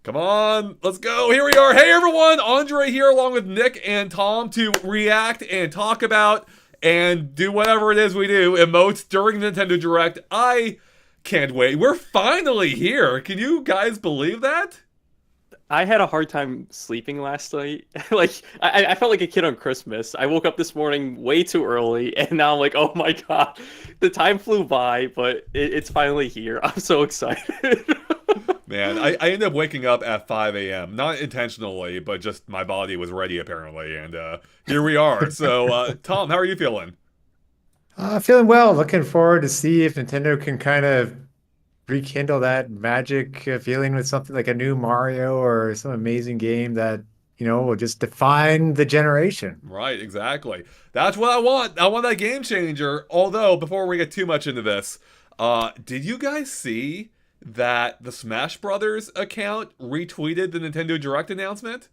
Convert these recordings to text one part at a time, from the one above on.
Come on, let's go. Here we are. Hey everyone, Andre here along with Nick and Tom to react and talk about and do whatever it is we do, emotes during the Nintendo Direct. I can't wait. We're finally here. Can you guys believe that? I had a hard time sleeping last night. I felt like a kid on Christmas. I woke up this morning way too early, and now I'm like, oh my god, the time flew by, but it's finally here. I'm so excited. Man, I ended up waking up at 5 a.m. Not intentionally, but just my body was ready apparently, and here we are. So, Tom, how are you feeling? Feeling well. Looking forward to see if Nintendo can kind of rekindle that magic feeling with something like a new Mario or some amazing game that, will just define the generation. Right, exactly. That's what I want. I want that game changer. Although, before we get too much into this, did you guys see that the Smash Brothers account retweeted the Nintendo Direct announcement?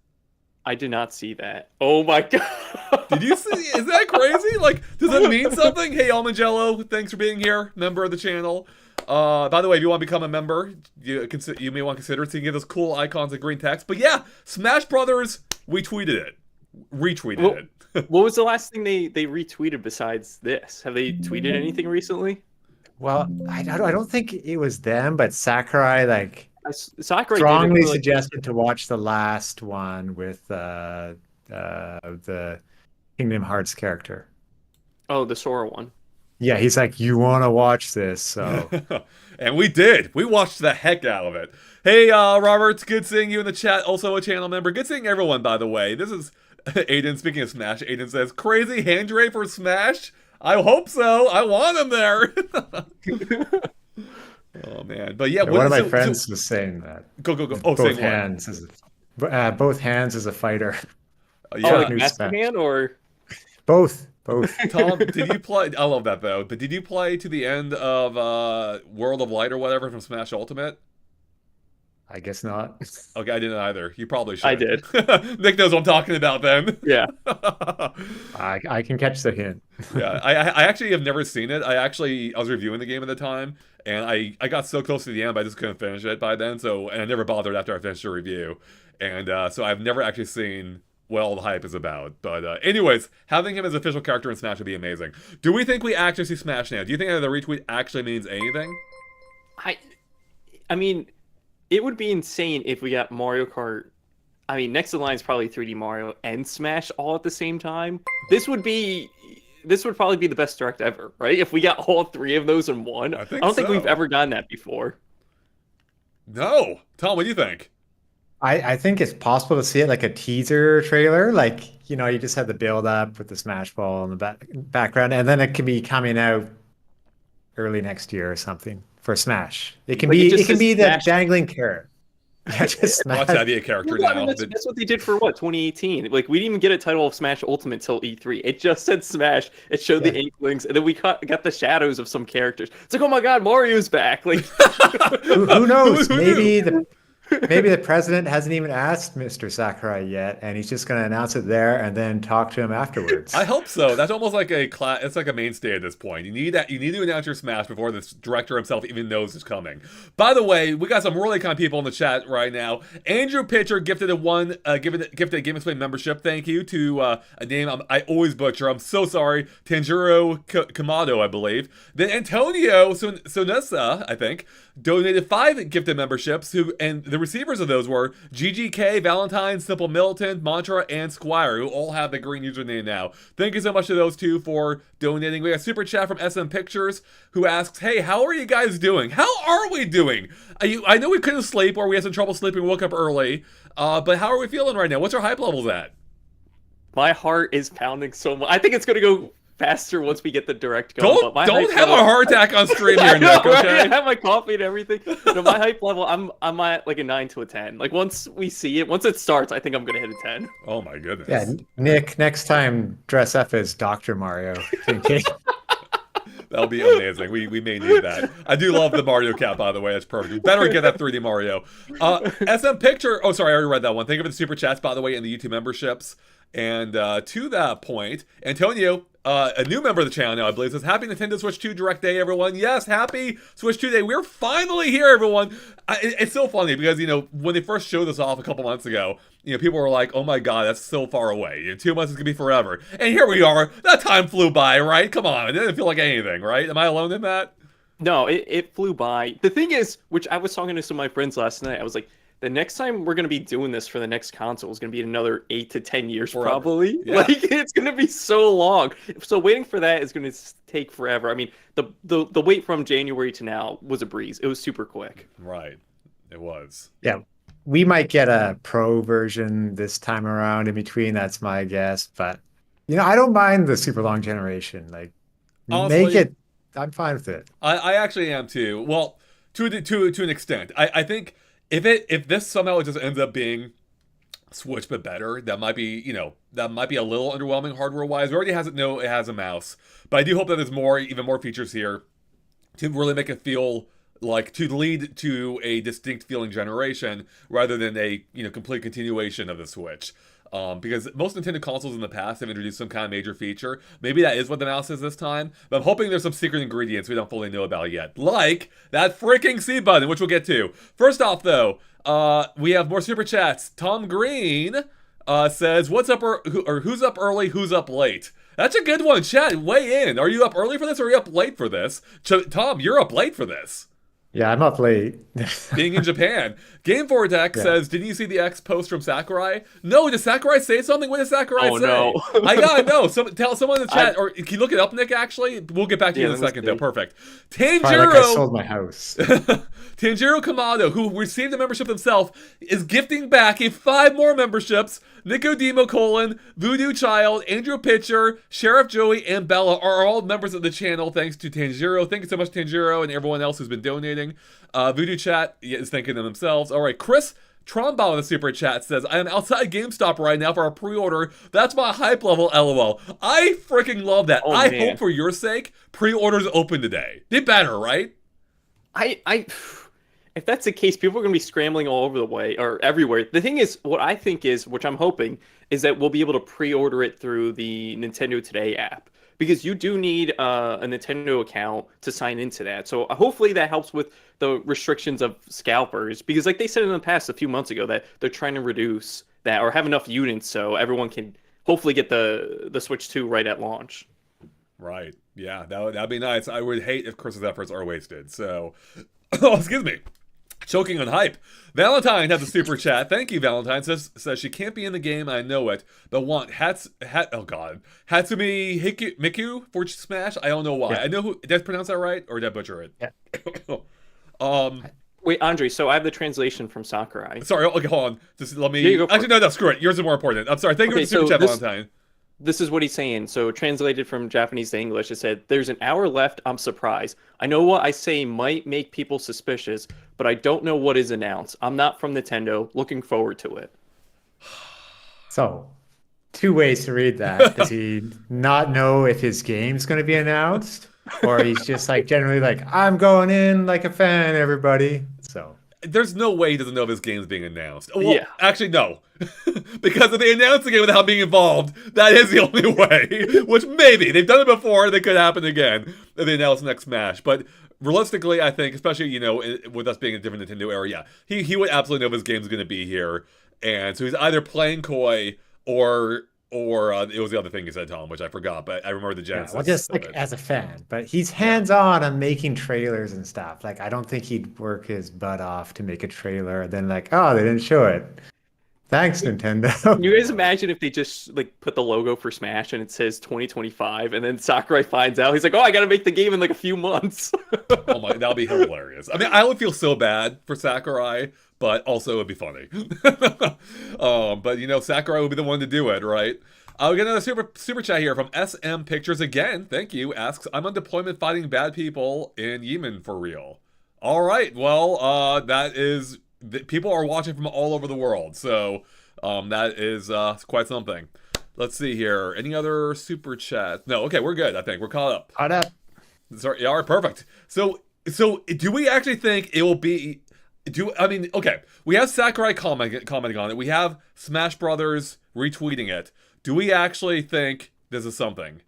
I did not see that. Oh my god. Did you see? Is that crazy? Like, does it mean something? Hey, Almangello, thanks for being here, member of the channel. By the way, if you want to become a member, you may want to consider it so you can get those cool icons and green text. But yeah, Smash Brothers, we tweeted it. Retweeted it. What was the last thing they retweeted besides this? Have they tweeted anything recently? Well, I don't think it was them, but Sakurai Sakurai strongly suggested to watch the last one with the Kingdom Hearts character. Oh, the Sora one. Yeah, he's like, you want to watch this, so. And we did. We watched the heck out of it. Hey, Robert, good seeing you in the chat. Also a channel member. Good seeing everyone, by the way. This is Aiden. Speaking of Smash, Aiden says, crazy hand ray for Smash? I hope so. I want him there. Oh, man. But yeah. One of my friends was saying that. Go. Oh, both hands both hands as a fighter. Yeah. Master hand or? Both. Tom, did you play? I love that though. But did you play to the end of World of Light or whatever from Smash Ultimate? I guess not. Okay, I didn't either. You probably should. I did. Nick knows what I'm talking about then. Yeah. I can catch the hint. Yeah, I actually have never seen it. I was reviewing the game at the time, and I got so close to the end, but I just couldn't finish it by then. And I never bothered after I finished the review. And so I've never actually seen what all the hype is about. But anyways, having him as official character in Smash would be amazing. Do we think we actually see Smash now? Do you think that the retweet actually means anything? I mean, it would be insane if we got Mario Kart. I mean, next in line is probably 3D Mario and Smash all at the same time. This would probably be the best Direct ever, right? If we got all three of those in one. I don't think we've ever gotten that before. No. Tom, what do you think? I think it's possible to see it like a teaser trailer. Like, you just have the build up with the Smash Ball in the background, and then it could be coming out early next year or something for Smash. It can be the dangling carrot. Yeah, just Smash. Watch that be a character now. I mean, that's what they did for 2018. Like, we didn't even get a title of Smash Ultimate till E3. It just said Smash. It showed the Inklings, and then we got the shadows of some characters. It's like, oh my god, Mario's back! Like, who knows? Maybe the president hasn't even asked Mr. Sakurai yet, and he's just going to announce it there and then talk to him afterwards. I hope so. That's almost like it's like a mainstay at this point. You need to announce your Smash before the director himself even knows it's coming. By the way, we got some really kind people in the chat right now. Andrew Pitcher gifted a GameXplain membership. Thank you to a name I always butcher. I'm so sorry. Tanjiro Kamado, I believe. Then Antonio Sonessa, I think, donated 5 gifted memberships. And the receivers of those were GGK, Valentine, Simple Militant, Mantra, and Squire, who all have the green username now. Thank you so much to those two for donating. We got a super chat from SM Pictures, who asks, hey, how are you guys doing? How are we doing? I know we couldn't sleep, or we had some trouble sleeping, woke up early, but how are we feeling right now? What's our hype levels at? My heart is pounding so much. I think it's going to go faster once we get the Direct going. Don't have a heart attack on stream here, Nick, okay? I have my coffee and everything. No, my hype level, I'm at like a 9 to a 10. Like, once it starts, I think I'm going to hit a 10. Oh my goodness. Yeah, Nick, next time dress up as Dr. Mario. That'll be amazing. We may need that. I do love the Mario cap, by the way. That's perfect. We better get that 3D Mario. SM Picture. Oh, sorry, I already read that one. Thank you for the super chats, by the way, and the YouTube memberships. And to that point, Antonio, a new member of the channel now, I believe, says, happy Nintendo Switch 2 Direct Day, everyone. Yes, happy Switch 2 Day. We're finally here, everyone. It's so funny because, when they first showed this off a couple months ago, people were like, oh my god, that's so far away. 2 months is going to be forever. And here we are. That time flew by, right? Come on. It didn't feel like anything, right? Am I alone in that? No, it flew by. The thing is, which I was talking to some of my friends last night, I was like, the next time we're going to be doing this for the next console is going to be another 8 to 10 years, forever. Probably. Yeah. Like, it's going to be so long. So waiting for that is going to take forever. I mean, the wait from January to now was a breeze. It was super quick. Right. It was. Yeah. We might get a pro version this time around in between. That's my guess. But, I don't mind the super long generation. Like, honestly, make it. I'm fine with it. I actually am too. Well, to an extent. I think if this somehow just ends up being Switch but better, that might be a little underwhelming hardware wise. It already has it has a mouse, but I do hope that there's even more features here to really make it feel like, to lead to a distinct feeling generation rather than a complete continuation of the Switch. Because most Nintendo consoles in the past have introduced some kind of major feature. Maybe that is what the mouse is this time, but I'm hoping there's some secret ingredients we don't fully know about yet. Like that freaking C button, which we'll get to. First off, though, we have more super chats. Tom Green says, what's up, or who's up early, who's up late? That's a good one, chat. Weigh in. Are you up early for this, or are you up late for this? Tom, you're up late for this. Yeah, I'm up late. Being in Japan. Game Vortex says, didn't you see the X post from Sakurai? No, did Sakurai say something? What did Sakurai say? No. I gotta know. Tell someone in the chat, or can you look it up, Nick, actually? We'll get back to you in a second, though. Perfect. Tanjiro. Like I sold my house. Tanjiro Kamado, who received a membership himself, is gifting back 5 more memberships. Nicodemo Colon, Voodoo Child, Andrew Pitcher, Sheriff Joey, and Bella are all members of the channel, thanks to Tanjiro. Thank you so much, Tanjiro, and everyone else who's been donating. Voodoo Chat is thanking them themselves. All right, Chris Trombone in the super chat says, I am outside GameStop right now for our pre-order. That's my hype level, LOL. I freaking love that. I hope for your sake, pre-orders open today. They better, right? If that's the case, people are going to be scrambling all over the way, or everywhere. The thing is, what I think is, which I'm hoping, is that we'll be able to pre-order it through the Nintendo Today app. Because you do need a Nintendo account to sign into that. So hopefully that helps with the restrictions of scalpers. Because like they said in the past a few months ago, that they're trying to reduce that, or have enough units so everyone can hopefully get the Switch 2 right at launch. Right. Yeah, that'd be nice. I would hate if Chris's efforts are wasted. So, oh, excuse me. Choking on hype. Valentine has a super chat. Thank you, Valentine. Says she can't be in the game, I know it, but want oh god. Hatsumi Miku for Smash? I don't know why. Yeah. I know who. Did I pronounce that right? Or did I butcher it? Yeah. Wait, Andre, so I have the translation from Sakurai. Sorry, okay, hold on. Just let me actually no, screw it. Yours is more important. I'm sorry. Thank you for the super chat, Valentine. This is what he's saying. So translated from Japanese to English, it said, there's an hour left. I'm surprised. I know what I say might make people suspicious, but I don't know what is announced. I'm not from Nintendo. Looking forward to it. So, 2 ways to read that. Does he not know if his game's going to be announced? Or he's just like generally like, I'm going in like a fan, everybody. So... There's no way he doesn't know if his game's being announced. Well, yeah. Actually, no. Because if they announce the game without being involved, that is the only way. Which maybe. They've done it before. That could happen again if they announce next Smash. But realistically, I think, especially, with us being a different Nintendo era, yeah, he would absolutely know if his game's going to be here. And so he's either playing coy or it was the other thing you said, Tom, which I forgot, but I remember the genesis. Yeah, well, just like as a fan, but he's hands-on making trailers and stuff. Like, I don't think he'd work his butt off to make a trailer and then like, oh, they didn't show it. Thanks, Nintendo. Can you guys imagine if they just like put the logo for Smash and it says 2025, and then Sakurai finds out, he's like, oh, I got to make the game in like a few months. Oh my, that'll be hilarious. I mean, I would feel so bad for Sakurai, but also it'd be funny. But Sakurai would be the one to do it, right? We get another super chat here from SM Pictures again. Thank you. Asks, I'm on deployment fighting bad people in Yemen for real. All right. Well, that is people are watching from all over the world, so that is quite something. Let's see here. Any other super chat? No. Okay, we're good. I think we're caught up. Caught up. Sorry. All right. Perfect. So do we actually think it will be? Okay, we have Sakurai commenting on it. We have Smash Brothers retweeting it. Do we actually think this is something?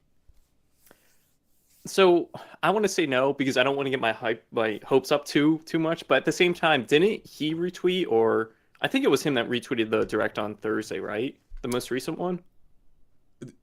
So I want to say no because I don't want to get my hopes up too much. But at the same time, didn't he retweet, or I think it was him that retweeted the direct on Thursday, right? The most recent one.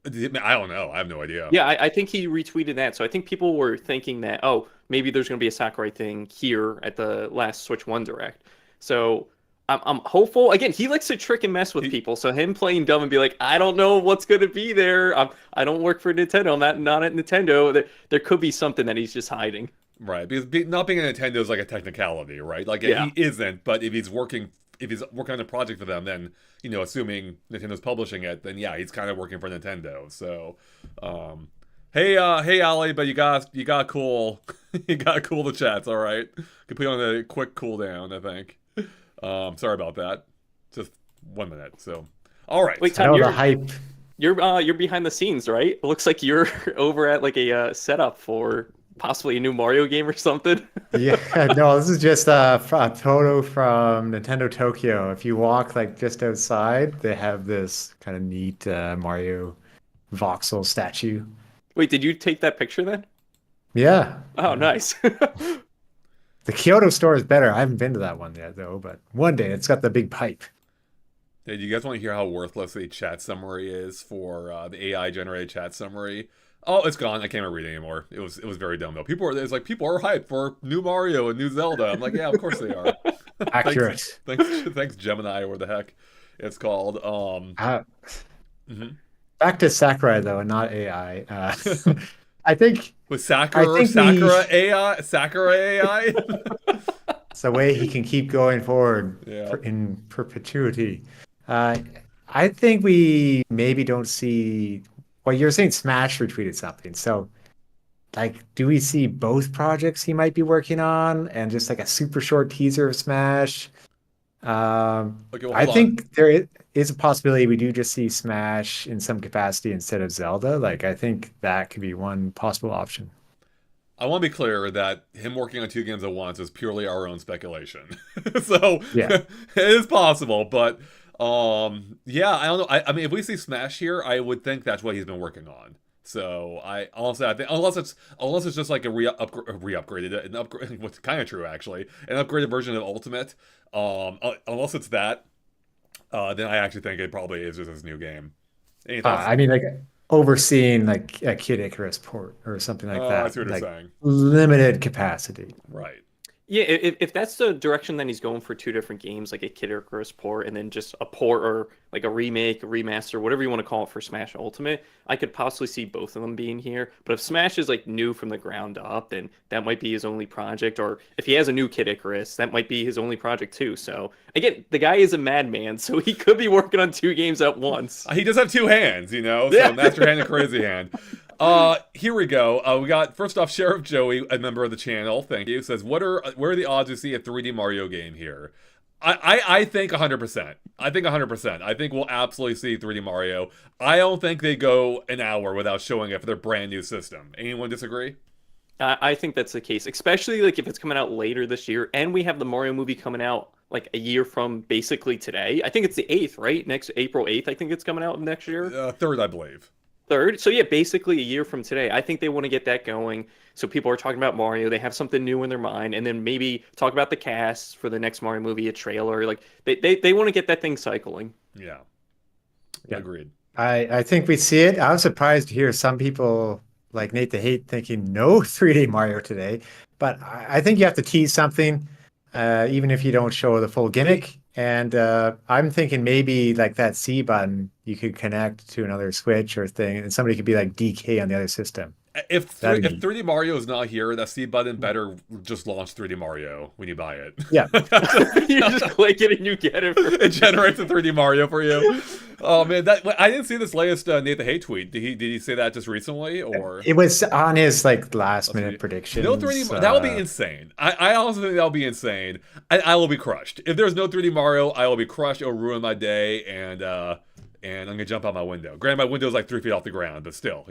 I don't know. I have no idea. Yeah, I think he retweeted that. So I think people were thinking that, oh, maybe there's going to be a Sakurai thing here at the last Switch 1 Direct. So I'm hopeful. Again, he likes to trick and mess with people. So him playing dumb and be like, I don't know what's going to be there. I don't work for Nintendo. I'm not at Nintendo. There could be something that he's just hiding. Right, because not being a Nintendo is like a technicality, right? Like Yeah. he isn't, but if he's working on a project for them, then assuming Nintendo's publishing it, then yeah, he's kind of working for Nintendo. So, hey, Ali, but you got cool, you got cool the chats. All right, could put you on a quick cooldown, I think. Sorry about that. Just 1 minute. So, all right. Wait, I Tom, know the hype. you're behind the scenes, right? It looks like you're over at like a setup for possibly a new Mario game or something. Yeah, no, this is just a photo from Nintendo Tokyo. If you walk like just outside, they have this kind of neat Mario voxel statue. Wait, did you take that picture then? Yeah. Oh, nice. The Kyoto store is better. I haven't been to that one yet though, but one day it's got the big pipe. Hey, do you guys want to hear how worthless the chat summary is for the AI generated chat summary? Oh, it's gone. I can't read it anymore. It was very dumb though. People are hyped for new Mario and new Zelda. I'm like, yeah, of course they are. Accurate. thanks Gemini or the heck it's called. Back to Sakurai though, and not AI. I think With I think Sakura AI. it's the way he can keep going forward Yeah. in perpetuity. I think we maybe don't see. Well, you're saying Smash retweeted something, so like, do we see both projects he might be working on, and just like a super short teaser of Smash? Okay, well, I hold on. think there is a possibility we do just see Smash in some capacity instead of Zelda. Like, I think that could be one possible option. I want to be clear that him working on two games at once is purely our own speculation. So Yeah. it is possible, but yeah, I don't know. I mean, if we see Smash here, I would think that's what he's been working on. So I think unless it's just like a re-upgraded an upgrade, what's kind of true actually, an upgraded version of Ultimate. Unless it's that, then I actually think it probably is just his new game. Any thoughts? I mean, like overseeing like a Kid Icarus port or something like Oh, that. I see what you're Like saying. limited capacity. Right. Yeah, if that's the direction that he's going for two different games, like a Kid Icarus port and then just a port or like a remake, a remaster, whatever you want to call it for Smash Ultimate, I could possibly see both of them being here. But if Smash is like new from the ground up, then that might be his only project. Or if he has a new Kid Icarus, that might be his only project too. So again, the guy is a madman, so he could be working on two games at once. He does have two hands, So Yeah. master hand and crazy hand. Here we go. We got first off Sheriff Joey, a member of the channel. Thank you. Says, what are the odds we see a 3D Mario game here? I think 100%. I think 100%. I think we'll absolutely see 3D Mario. I don't think they go an hour without showing it for their brand new system. Anyone disagree? I think that's the case, especially like if it's coming out later this year, and we have the Mario movie coming out like a year from basically today. I think it's the 8th, right? Next April 8th, I think it's coming out next year. Third, I believe. Third. So yeah, basically a year from today. I think they want to get that going. So people are talking about Mario. They have something new in their mind, and then maybe talk about the cast for the next Mario movie, a trailer. Like they want to get that thing cycling. Yeah. Yeah. Agreed. I think we see it. I was surprised to hear some people like Nate the Hate thinking no 3D Mario today, but I think you have to tease something, even if you don't show the full gimmick. And I'm thinking maybe like that C button you could connect to another Switch or thing, and somebody could be like DK on the other system. If That'd 3D Mario is not here, that C button better just launch 3D Mario when you buy it. Yeah. You just click it and you get it. It generates a 3D Mario for you. Oh man, I didn't see this latest Nate the Hate tweet. Did he say that just recently, or It was on his like last minute prediction. no 3D? That would be insane. I also think that would be insane. I will be crushed if there's no 3D Mario. I will be crushed. It'll ruin my day, and I'm gonna jump out my window. Granted, my window is like 3 feet off the ground, but still,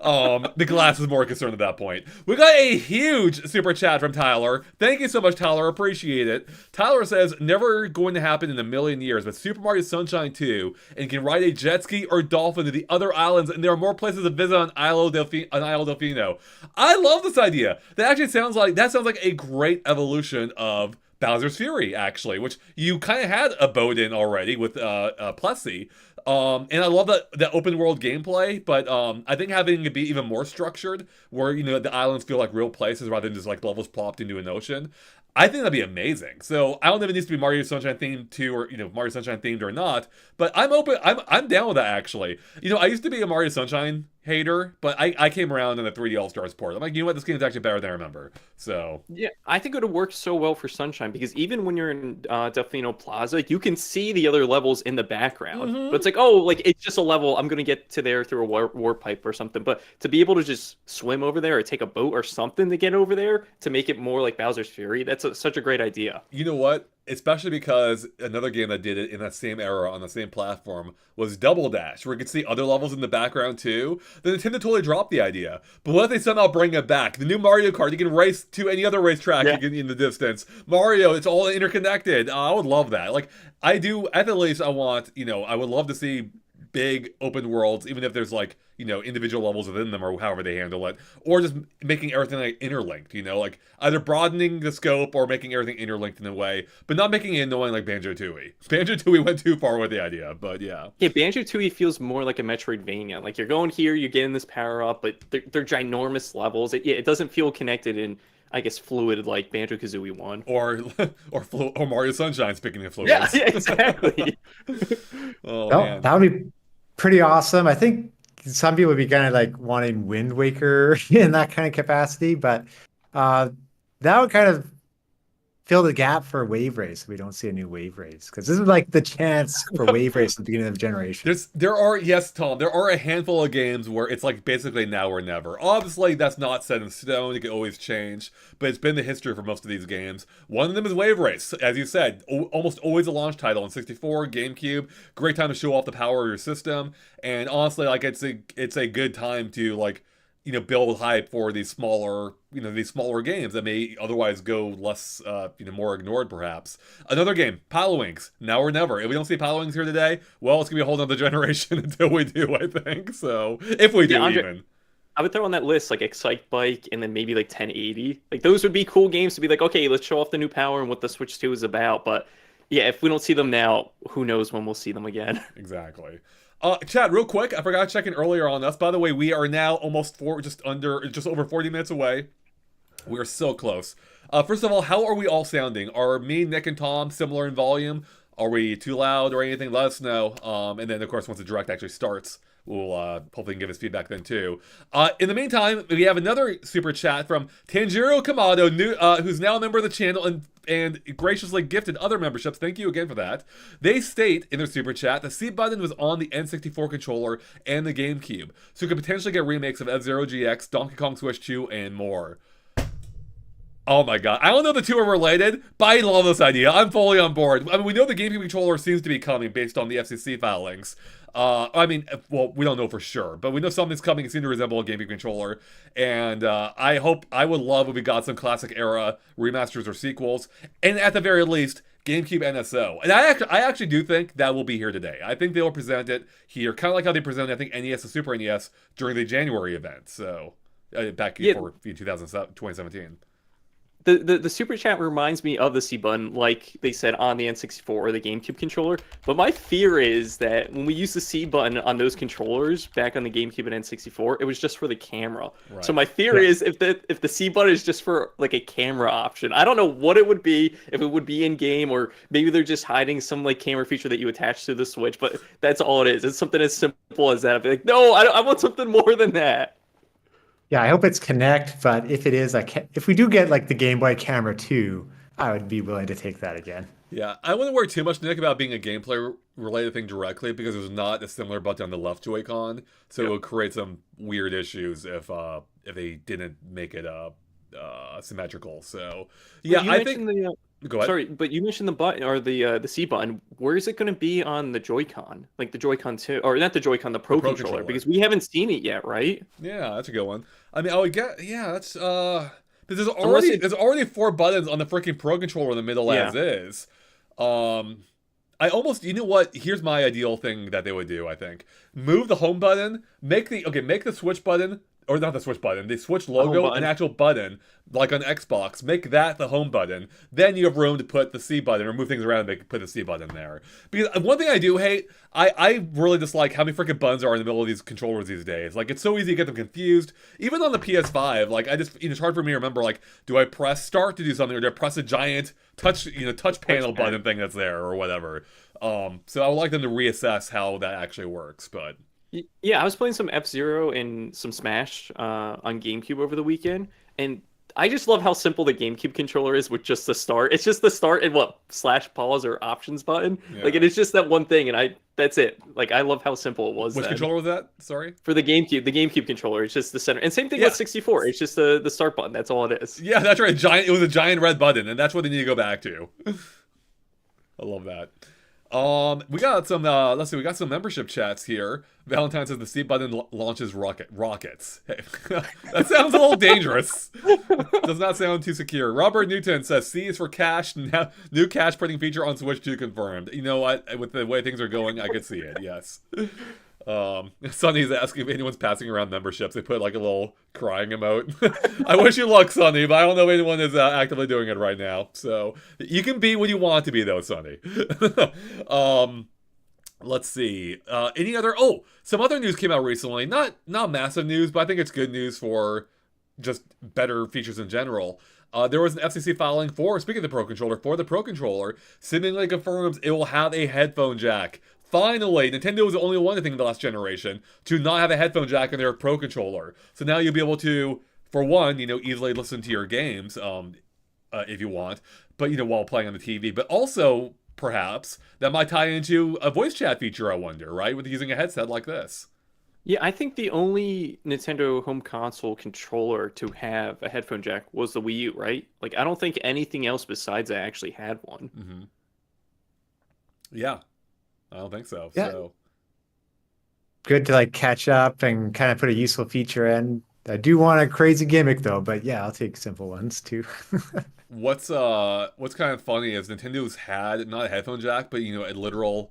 The glass is more concerned at that point. We got a huge super chat from Tyler. Thank you so much, Tyler. Appreciate it. Tyler says, never going to happen in a million years, but Super Mario Sunshine 2, and you can ride a jet ski or dolphin to the other islands, and there are more places to visit on Isle Delfino. I love this idea. That actually sounds like a great evolution of Bowser's Fury, actually, which you kind of had a boat in already with Plessy. And I love that open world gameplay, but I think having it be even more structured, where the islands feel like real places rather than just like levels plopped into an ocean, I think that'd be amazing. So I don't know if it needs to be Mario Sunshine themed too, or Mario Sunshine themed or not, but I'm open. I'm down with that actually. I used to be a Mario Sunshine hater, but I came around in the 3D All Stars port. I'm like, you know what, this game's actually better than I remember. So yeah, I think it would work so well for Sunshine because even when you're in Delfino Plaza, you can see the other levels in the background. But it's like, oh, like it's just a level. I'm gonna get to there through a warp pipe or something. But to be able to just swim over there or take a boat or something to get over there to make it more like Bowser's Fury, that's such a great idea. You know what? Especially because another game that did it in that same era on the same platform was Double Dash, where you could see other levels in the background too. The Nintendo totally dropped the idea. But what if they somehow bring it back? The new Mario Kart, you can race to any other racetrack in the distance. Mario, it's all interconnected. I would love that. Like, I do, at the least, I would love to see big open worlds, even if there's like, individual levels within them or however they handle it, or just making everything like interlinked, like either broadening the scope or making everything interlinked in a way, but not making it annoying like Banjo-Tooie. Banjo-Tooie went too far with the idea, but yeah. Yeah, Banjo-Tooie feels more like a Metroidvania. Like you're going here, you're getting this power up, but they're ginormous levels. It doesn't feel connected in, I guess, fluid like Banjo-Kazooie 1. Or Mario Sunshine, speaking of fluids. Yeah, exactly. Man. That would be pretty awesome. I think some people would be kind of like wanting Wind Waker in that kind of capacity, but that would kind of fill the gap for Wave Race if we don't see a new Wave Race, because this is like the chance for Wave Race at the beginning of the generation. Yes, Tom, there are a handful of games where it's like basically now or never. Obviously, that's not set in stone. It can always change, but it's been the history for most of these games. One of them is Wave Race. As you said, almost always a launch title on 64, GameCube. Great time to show off the power of your system. And honestly, like it's a good time to like, build hype for these smaller games that may otherwise go less, more ignored perhaps. Another game, Palowinks, now or never. If we don't see Palowinks here today, well, it's gonna be a whole nother generation until we do, I think. So, if we do, Andre, even. I would throw on that list like Excite Bike and then maybe like 1080. Like those would be cool games to be like, okay, let's show off the new power and what the Switch 2 is about. But yeah, if we don't see them now, who knows when we'll see them again. Exactly. Chat, real quick, I forgot to check in earlier on us. By the way, we are now just over 40 minutes away. We are so close. First of all, how are we all sounding? Are me, Nick, and Tom similar in volume? Are we too loud or anything? Let us know. And then, of course, once the direct actually starts, we'll hopefully give us feedback then too. In the meantime, we have another super chat from Tanjiro Kamado, who's now a member of the channel and graciously gifted other memberships. Thank you again for that. They state in their super chat the C button was on the N64 controller and the GameCube, so you could potentially get remakes of F-Zero GX, Donkey Kong Switch 2, and more. Oh my god. I don't know if the two are related, but I love this idea. I'm fully on board. I mean, we know the GameCube controller seems to be coming based on the FCC filings. We don't know for sure, but we know something's coming. It seems to resemble a GameCube controller, and I would love if we got some classic era remasters or sequels, and at the very least, GameCube NSO. And I actually do think that will be here today. I think they will present it here, kind of like how they presented, I think, NES and Super NES during the January event. So back for 2017. The super chat reminds me of the C button, like they said on the N64 or the GameCube controller. But my fear is that when we use the C button on those controllers back on the GameCube and N64, it was just for the camera. Right. So my fear is if the C button is just for like a camera option, I don't know what it would be, if it would be in game, or maybe they're just hiding some like camera feature that you attach to the Switch. But that's all it is. It's something as simple as that. I'd be like, no, I want something more than that. Yeah, I hope it's Kinect, but if it is, if we do get like the Game Boy camera too, I would be willing to take that again. Yeah, I wouldn't worry too much, Nick, about being a gameplay related thing directly, because there's not a similar button on the left Joy-Con, so it would create some weird issues if they didn't make it symmetrical. So yeah, I think Go ahead. Sorry, but you mentioned the button or the C button. Where is it going to be on the Joy-Con? Like the Joy-Con 2, or not the Joy-Con, the Pro Pro controller, controller. because we haven't seen it yet, right? Yeah, that's a good one. I mean, I would get, yeah, that's there's Unless already it, there's already 4 buttons on the freaking Pro controller in the middle as yeah. is. I almost, you know what? Here's my ideal thing that they would do. I think move the home button, make the Switch button, or not the Switch button, the Switch The home logo an button. actual button like on Xbox. Make that the home button. Then you have room to put the C button or move things around and put the C button there. Because one thing I do hate, I really dislike how many freaking buttons are in the middle of these controllers these days. Like, it's so easy to get them confused. Even on the PS5, like, it's hard for me to remember, like, do I press start to do something, or do I press a giant touch panel button thing that's there, or whatever. So I would like them to reassess how that actually works, but... Yeah, I was playing some F-Zero and some Smash on GameCube over the weekend, and I just love how simple the GameCube controller is with just the start. It's just the start and / pause or options button. Yeah. Like, it is just that one thing, and that's it. Like, I love how simple it was. Which controller was that? Sorry? For the GameCube controller, it's just the center. And same thing Yeah. with 64. It's just the start button. That's all it is. Yeah, that's right. It was a giant red button, and that's what they need to go back to. I love that. We got some, let's see, we got some membership chats here. Valentine says the C button launches rockets. Hey, that sounds a little dangerous. Does not sound too secure. Robert Newton says C is for cash. Now, new cash printing feature on Switch 2 confirmed. You know what? With the way things are going, I could see it, yes. Sonny's asking if anyone's passing around memberships. They put like a little crying emote. I wish you luck, Sonny, but I don't know if anyone is actively doing it right now. So you can be what you want to be, though, Sonny. Let's see. Any other? Oh, some other news came out recently. Not massive news, but I think it's good news for just better features in general. There was an FCC filing speaking of the Pro Controller, for the Pro Controller, seemingly confirms it will have a headphone jack. Finally, Nintendo was the only one, I think, in the last generation to not have a headphone jack in their Pro Controller. So now you'll be able to, for one, easily listen to your games, if you want, but, while playing on the TV. But also, perhaps, that might tie into a voice chat feature, I wonder, right? With using a headset like this. Yeah, I think the only Nintendo home console controller to have a headphone jack was the Wii U, right? Like, I don't think anything else besides that actually had one. Mm-hmm. Yeah. I don't think so. Yeah. So Good to like catch up and kind of put a useful feature in. I do want a crazy gimmick though, but yeah, I'll take simple ones too. what's kind of funny is Nintendo's had not a headphone jack, but a literal.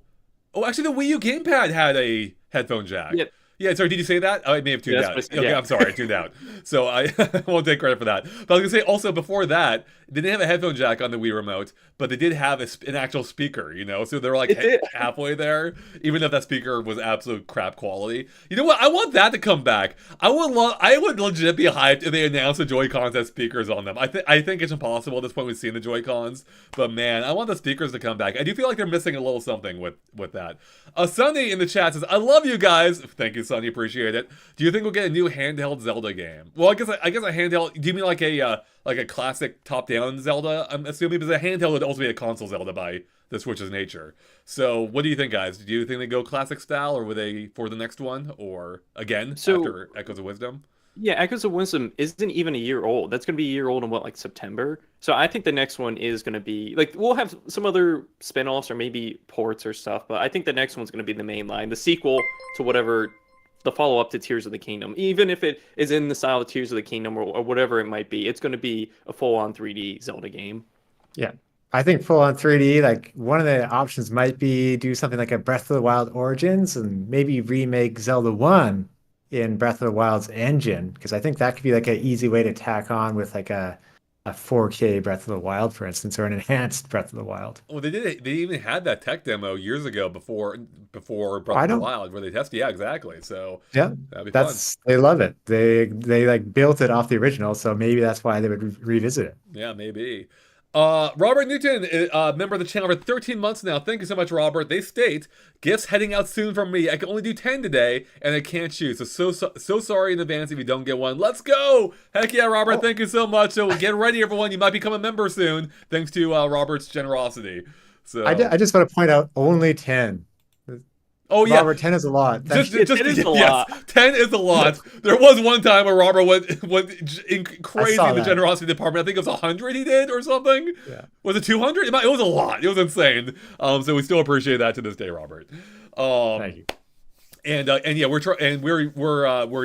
Oh, actually, the Wii U gamepad had a headphone jack. Yeah. Yeah, sorry, did you say that? I may have tuned out. Okay, yeah. I'm sorry, I tuned out. So I won't take credit for that. But I was going to say, also, before that, they didn't have a headphone jack on the Wii Remote, but they did have an actual speaker, So they're like halfway there, even if that speaker was absolute crap quality. You know what? I want that to come back. I would legit be hyped if they announced the Joy-Cons as speakers on them. I think it's impossible at this point. We've seen the Joy-Cons, but man, I want the speakers to come back. I do feel like they're missing a little something with that. Sunny in the chat says, I love you guys. Thank you, Sonny. Appreciate it. Do you think we'll get a new handheld Zelda game? Well, I guess a handheld. Do you mean like a classic top-down Zelda? I'm assuming, because a handheld would also be a console Zelda by the Switch's nature. So, what do you think, guys? Do you think they go classic style, or would they for the next one, or again after Echoes of Wisdom? Yeah, Echoes of Wisdom isn't even a year old. That's going to be a year old in like September. So I think the next one is going to be like, we'll have some other spin-offs or maybe ports or stuff, but I think the next one's going to be the main line, the sequel to whatever, the follow-up to Tears of the Kingdom. Even if it is in the style of Tears of the Kingdom or whatever it might be, it's going to be a full-on 3D Zelda game. Yeah. I think full on 3D, like one of the options might be do something like a Breath of the Wild Origins and maybe remake Zelda 1 in Breath of the Wild's engine, because I think that could be like an easy way to tack on with like a 4K Breath of the Wild, for instance, or an enhanced Breath of the Wild. Well, they even had that tech demo years ago before Breath of the Wild, where they tested. Yeah, exactly. So yeah, that'd be fun. They love it. They like built it off the original, so maybe that's why they would revisit it. Yeah, maybe. Robert Newton, member of the channel for 13 months now. Thank you so much, Robert. They state, gifts heading out soon from me. I can only do 10 today, and I can't choose. So sorry in advance if you don't get one. Let's go! Heck yeah, Robert. Thank you so much. So get ready, everyone. You might become a member soon, thanks to Robert's generosity. So I just want to point out only 10. Oh yeah, Robert, 10 is a lot. just 10 is a yes, lot. 10 is a lot. There was one time where Robert went crazy saw in the that. generosity department. I think it was 100 he did or something. Yeah. Was it 200? It was a lot. It was insane. So we still appreciate that to this day, Robert. Thank you. And yeah, we're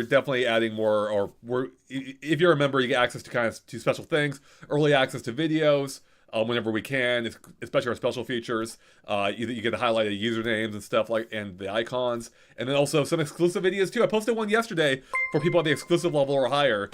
definitely adding more. Or if you're a member, you get access to special things, early access to videos. Whenever we can, especially our special features, you get the highlighted usernames and stuff and the icons, and then also some exclusive videos too. I posted one yesterday for people at the exclusive level or higher,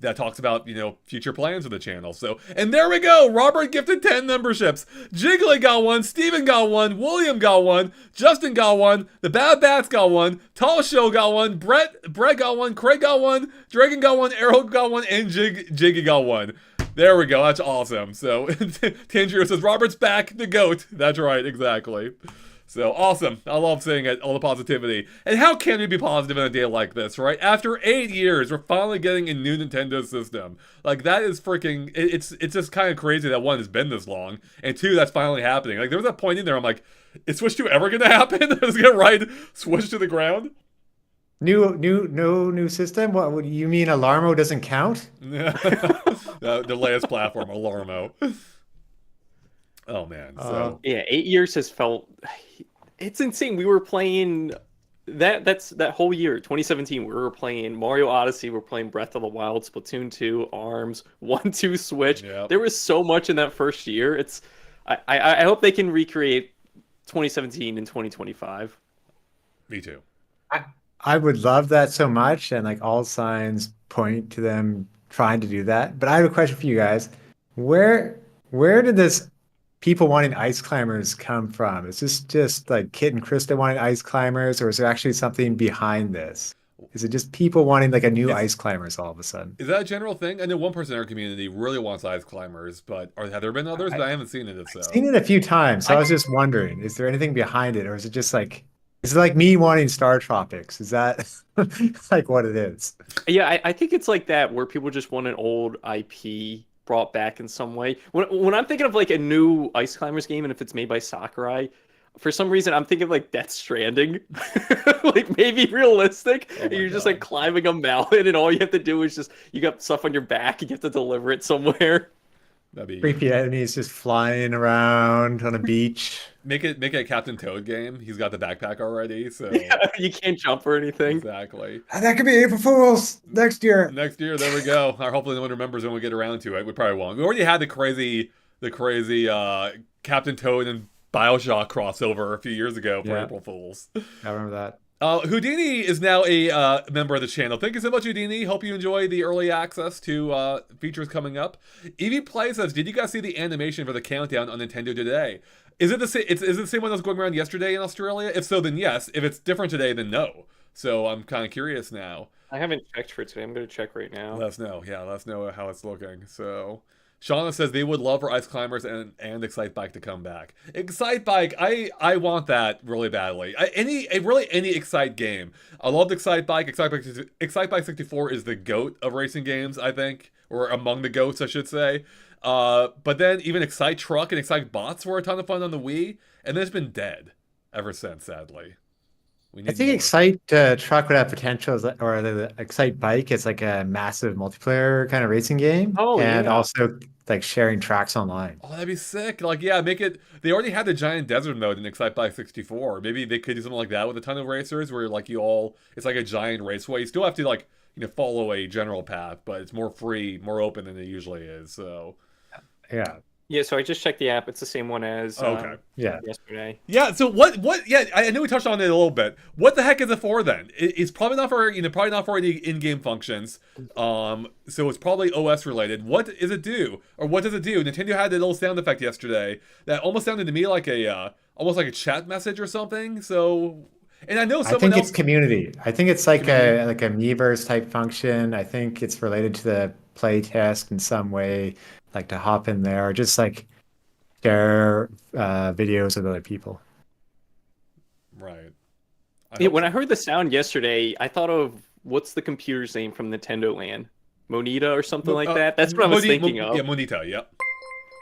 that talks about future plans of the channel. So, and there we go. Robert gifted 10 memberships. Jiggly got one. Steven got one. William got one. Justin got one. The Bad Bats got one. Tall Show got one. Brett got one. Craig got one. Dragon got one. Arrow got one, and Jiggy got one. There we go. That's awesome. So, Tanjiro says, Robert's back, the GOAT. That's right, exactly. So, awesome. I love seeing it, all the positivity. And how can we be positive in a day like this, right? After 8 years, we're finally getting a new Nintendo system. Like, that is freaking... It's just kind of crazy that, one, it's been this long, and two, that's finally happening. Like, there was that point in there, I'm like, is Switch 2 ever going to happen? Is it going to ride Switch to the ground? New system? What you mean Alarmo doesn't count? The latest platform, Alarmo. Oh man. So yeah, 8 years has felt it's insane. We were playing that whole year, 2017, we were playing Mario Odyssey, we were playing Breath of the Wild, Splatoon 2, ARMS, 1-2 Switch. Yep. There was so much in that first year. I hope they can recreate 2017 in 2025. Me too. I would love that so much, and like all signs point to them trying to do that. But I have a question for you guys. Where did this people wanting ice climbers come from? Is this just like Kit and Krista wanting ice climbers, or is there actually something behind this? Is it just people wanting like a new ice climbers all of a sudden? Is that a general thing? I know one person in our community really wants ice climbers, but have there been others? But I haven't seen it. So I've seen it a few times, so I was just wondering, is there anything behind it, or is it just like... Is it like me wanting Star Tropics? Is that like what it is? Yeah, I think it's like that, where people just want an old IP brought back in some way. When I'm thinking of like a new Ice Climbers game, and if it's made by Sakurai, for some reason I'm thinking of like Death Stranding, like maybe realistic. Oh my You're just God. like climbing a mountain, and all you have to do is just you got stuff on your back, and you have to deliver it somewhere. that'd be Creepy enemies just flying around on a beach. make it a Captain Toad game. He's got the backpack already, so You can't jump or anything. exactly. That could be April Fools next year. Next year, there we go. Hopefully, no one remembers when we get around to it. We probably won't. We already had the crazy Captain Toad and BioShock crossover a few years ago for Yeah. April Fools. I remember that. Houdini is now a member of the channel. Thank you so much, Houdini. Hope you enjoy the early access to features coming up. Evie Play says, "Did you guys see the animation for the countdown on Nintendo Today? Is it the same? Is it the same one that was going around yesterday in Australia? If so, then yes. If it's different today, then no. So I'm kind of curious now. I haven't checked for today. I'm going to check right now. Let us know. Yeah, let us know how it's looking. So." Shauna says they would love for Ice Climbers and Excite Bike to come back. Excite Bike, I want that really badly. Any Excite game. I love Excite Bike. Excite Bike 64 is the GOAT of racing games, I think, or among the GOATs, I should say. But then even Excite Truck and Excite Bots were a ton of fun on the Wii, and then it's been dead ever since, sadly. We need I think more. Excite Truck would have potential, or the Excite Bike is like a massive multiplayer kind of racing game. Oh, and yeah. also like sharing tracks online. Oh, that'd be sick. Like, yeah, make it... They already had the giant desert mode in Excite Bike 64. Maybe they could do something like that with a ton of racers where, like, you all... It's like a giant raceway. You still have to, like, follow a general path, but it's more free, more open than it usually is, so... Yeah. Yeah, so I just checked the app. It's the same one as Okay. Yeah. yesterday. Yeah, so what, yeah, I know we touched on it a little bit. What the heck is it for then? It's probably not for, probably not for any in-game functions. So it's probably OS related. What does it do? Or what does it do? Nintendo had a little sound effect yesterday that almost sounded to me like almost like a chat message or something. So, and I know I someone think else... it's community. I think it's like a Miiverse type function. I think it's related to the play test in some way, like to hop in there or just like share videos with other people. Right. Yeah, when I heard the sound yesterday, I thought of what's the computer's name from Nintendo Land? Monita or something like that? That's what I was thinking of. Yeah, Monita, yep.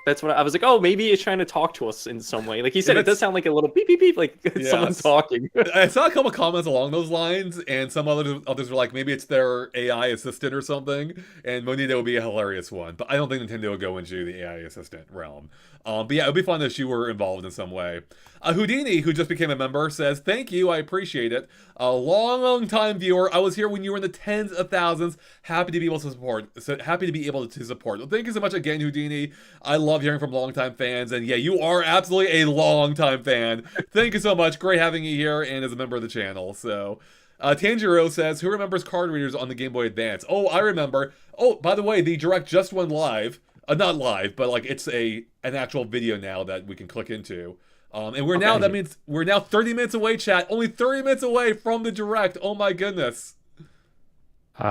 That's what I was like. Oh, maybe it's trying to talk to us in some way. Like he said, it does sound like a little beep beep beep, like someone's talking. I saw a couple comments along those lines, and some others were like, maybe it's their AI assistant or something. And Monita would be a hilarious one, but I don't think Nintendo would go into the AI assistant realm. But yeah, it would be fun if she were involved in some way. Houdini, who just became a member, says, "Thank you, I appreciate it. A long time viewer. I was here when you were in the tens of thousands. Happy to be able to support. So happy to be able to support. Well, thank you so much again, Houdini. I love hearing from longtime fans, and yeah, you are absolutely a longtime fan. Thank you so much. Great having you here and as a member of the channel." So, Tanjiro says, "Who remembers card readers on the Game Boy Advance?" Oh, I remember. Oh, by the way, the Direct just went live. Not live, but like it's an actual video now that we can click into. And we're now, that means we're now 30 minutes away, chat. Only 30 minutes away from the Direct. Oh my goodness.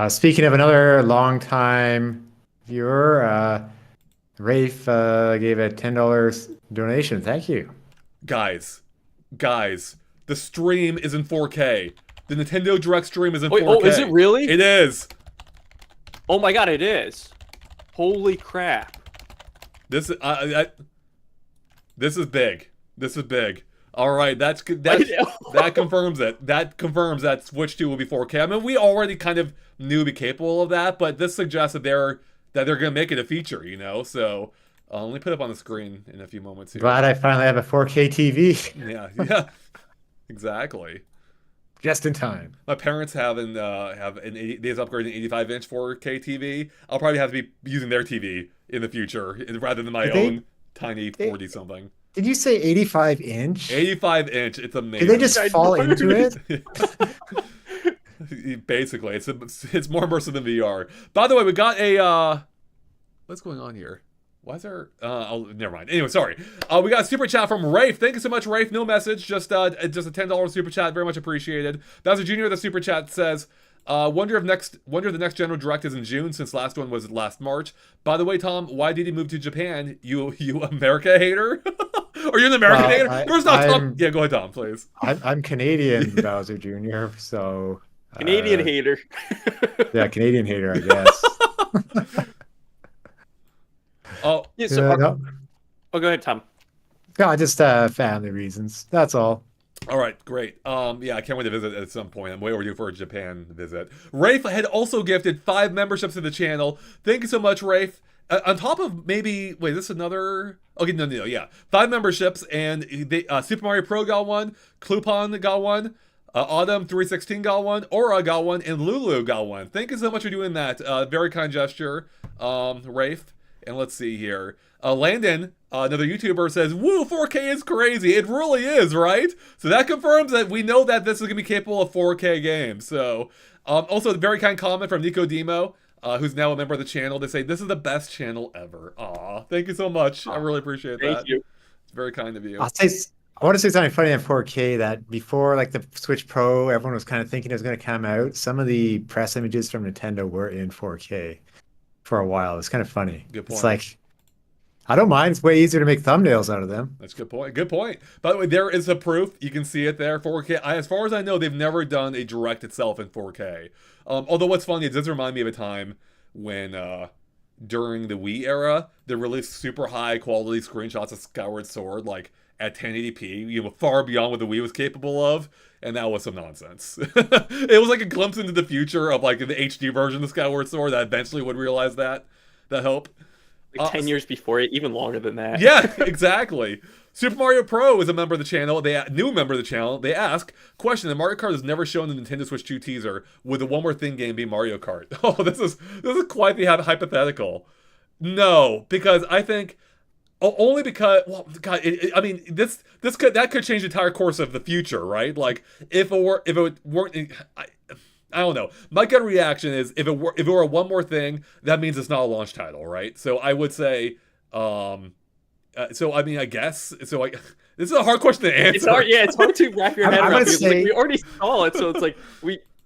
Speaking of another long-time viewer, Rafe gave a $10 donation. Thank you. Guys, the stream is in 4K. The Nintendo Direct stream is in 4K. Oh, is it really? It is. Oh my god, it is. Holy crap. This is big. This is big. All right, that confirms it. That confirms that Switch 2 will be 4K. I mean, we already kind of knew to be capable of that, but this suggests that they're going to make it a feature, you know? So, let me put it up on the screen in a few moments here. Glad I finally have a 4K TV. Yeah. Exactly. Just in time. My parents have they have upgraded an 85-inch 4K TV. I'll probably have to be using their TV in the future rather than my own tiny 40-something. Did you say 85-inch? 85-inch. It's amazing. Did they just fall into it? Basically, it's more immersive than VR. By the way, we got a what's going on here? Why is there? Never mind. Anyway, sorry. We got a super chat from Rafe. Thank you so much, Rafe. No message, just a $10 super chat. Very much appreciated. Bowser Jr. The super chat says, wonder if the next General Direct is in June, since last one was last March. By the way, Tom, why did he move to Japan? You America hater? Are you an American hater? There's not Tom. Yeah, go ahead, Tom, please. I'm Canadian, Bowser Jr. So Canadian hater. Yeah, Canadian hater, I guess. Oh, yeah, so no. Oh, go ahead, Tom. No, just family reasons. That's all. All right, great. Yeah, I can't wait to visit at some point. I'm way overdue for a Japan visit. Rafe had also gifted 5 memberships to the channel. Thank you so much, Rafe. On top of maybe, wait, this is another. Okay, no, yeah, 5 memberships, and Super Mario Pro got one, Clupon got one, Autumn 316 got one, Aura got one, and Lulu got one. Thank you so much for doing that. Very kind gesture, Rafe. And let's see here. Landon, another YouTuber, says, "Woo, 4K is crazy." It really is, right? So that confirms that we know that this is going to be capable of 4K games. So, also a very kind comment from Nico Demo, who's now a member of the channel. They say, "This is the best channel ever." Aw, thank you so much. I really appreciate that. Thank you. It's very kind of you. I want to say something funny on 4K, that before like the Switch Pro, everyone was kind of thinking it was going to come out. Some of the press images from Nintendo were in 4K for a while. It's kind of funny. Good point. It's like, I don't mind. It's way easier to make thumbnails out of them. That's a good point. Good point. By the way, there is a proof. You can see it there. 4K. As far as I know, they've never done a Direct itself in 4K. Although what's funny, it does remind me of a time when during the Wii era, they released super high quality screenshots of Skyward Sword, like at 1080p, you know, far beyond what the Wii was capable of, and that was some nonsense. It was like a glimpse into the future of like the HD version of Skyward Sword that eventually would realize that hope. Like 10 years before it, even longer than that. Yeah, exactly. Super Mario Pro is a member of the channel. New member of the channel. They ask, question, the Mario Kart is never shown in the Nintendo Switch 2 teaser. Would the One More Thing game be Mario Kart? Oh, this is quite the hypothetical. No, because I think only because, well, God, I mean, that could change the entire course of the future, right? Like if it weren't. I don't know. My gut reaction is if it were a One More Thing, that means it's not a launch title, right? So I would say, so I mean, I guess. So this is a hard question to answer. It's hard. Yeah, it's hard to wrap your head around. Because, say, we already saw it, so it's like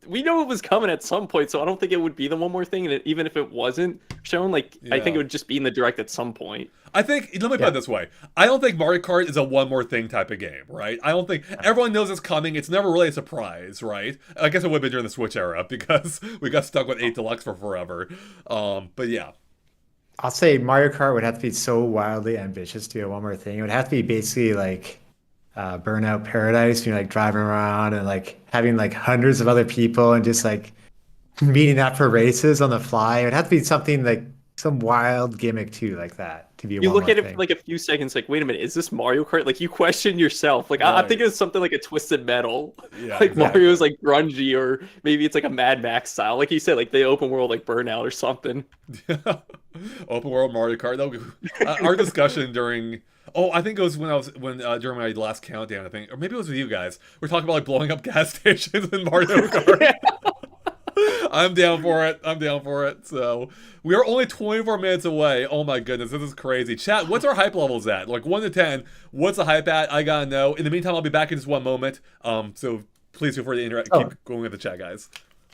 we know it was coming at some point. So I don't think it would be the One More Thing, and even if it wasn't shown, like I think it would just be in the Direct at some point. I think, let me put it this way. I don't think Mario Kart is a One More Thing type of game, right? I don't think, everyone knows it's coming. It's never really a surprise, right? I guess it would have been during the Switch era because we got stuck with 8 Deluxe for forever. But yeah. I'll say Mario Kart would have to be so wildly ambitious to do one more thing. It would have to be basically like Burnout Paradise, you know, like driving around and like having like hundreds of other people and just like meeting up for races on the fly. It would have to be something like some wild gimmick too, like that, to be You one look more at it for thing. like a few seconds, like, wait a minute, is this Mario Kart? Like, you question yourself. Like, I'm Right. thinking of something like a Twisted Metal. Yeah, Like, exactly. Mario's like grungy, or maybe it's like a Mad Max style. Like you said, like the open world, like Burnout or something. Open world Mario Kart. Our discussion during. Oh, I think it was when during my last countdown. I think, or maybe it was with you guys. We're talking about like blowing up gas stations in Mario Kart. I'm down for it. I'm down for it. So we are only 24 minutes away. Oh my goodness, this is crazy. Chat, what's our hype levels at? Like 1 to 10. What's the hype at? I gotta know. In the meantime, I'll be back in just one moment. So please feel free to interact. Oh, Keep going with the chat, guys.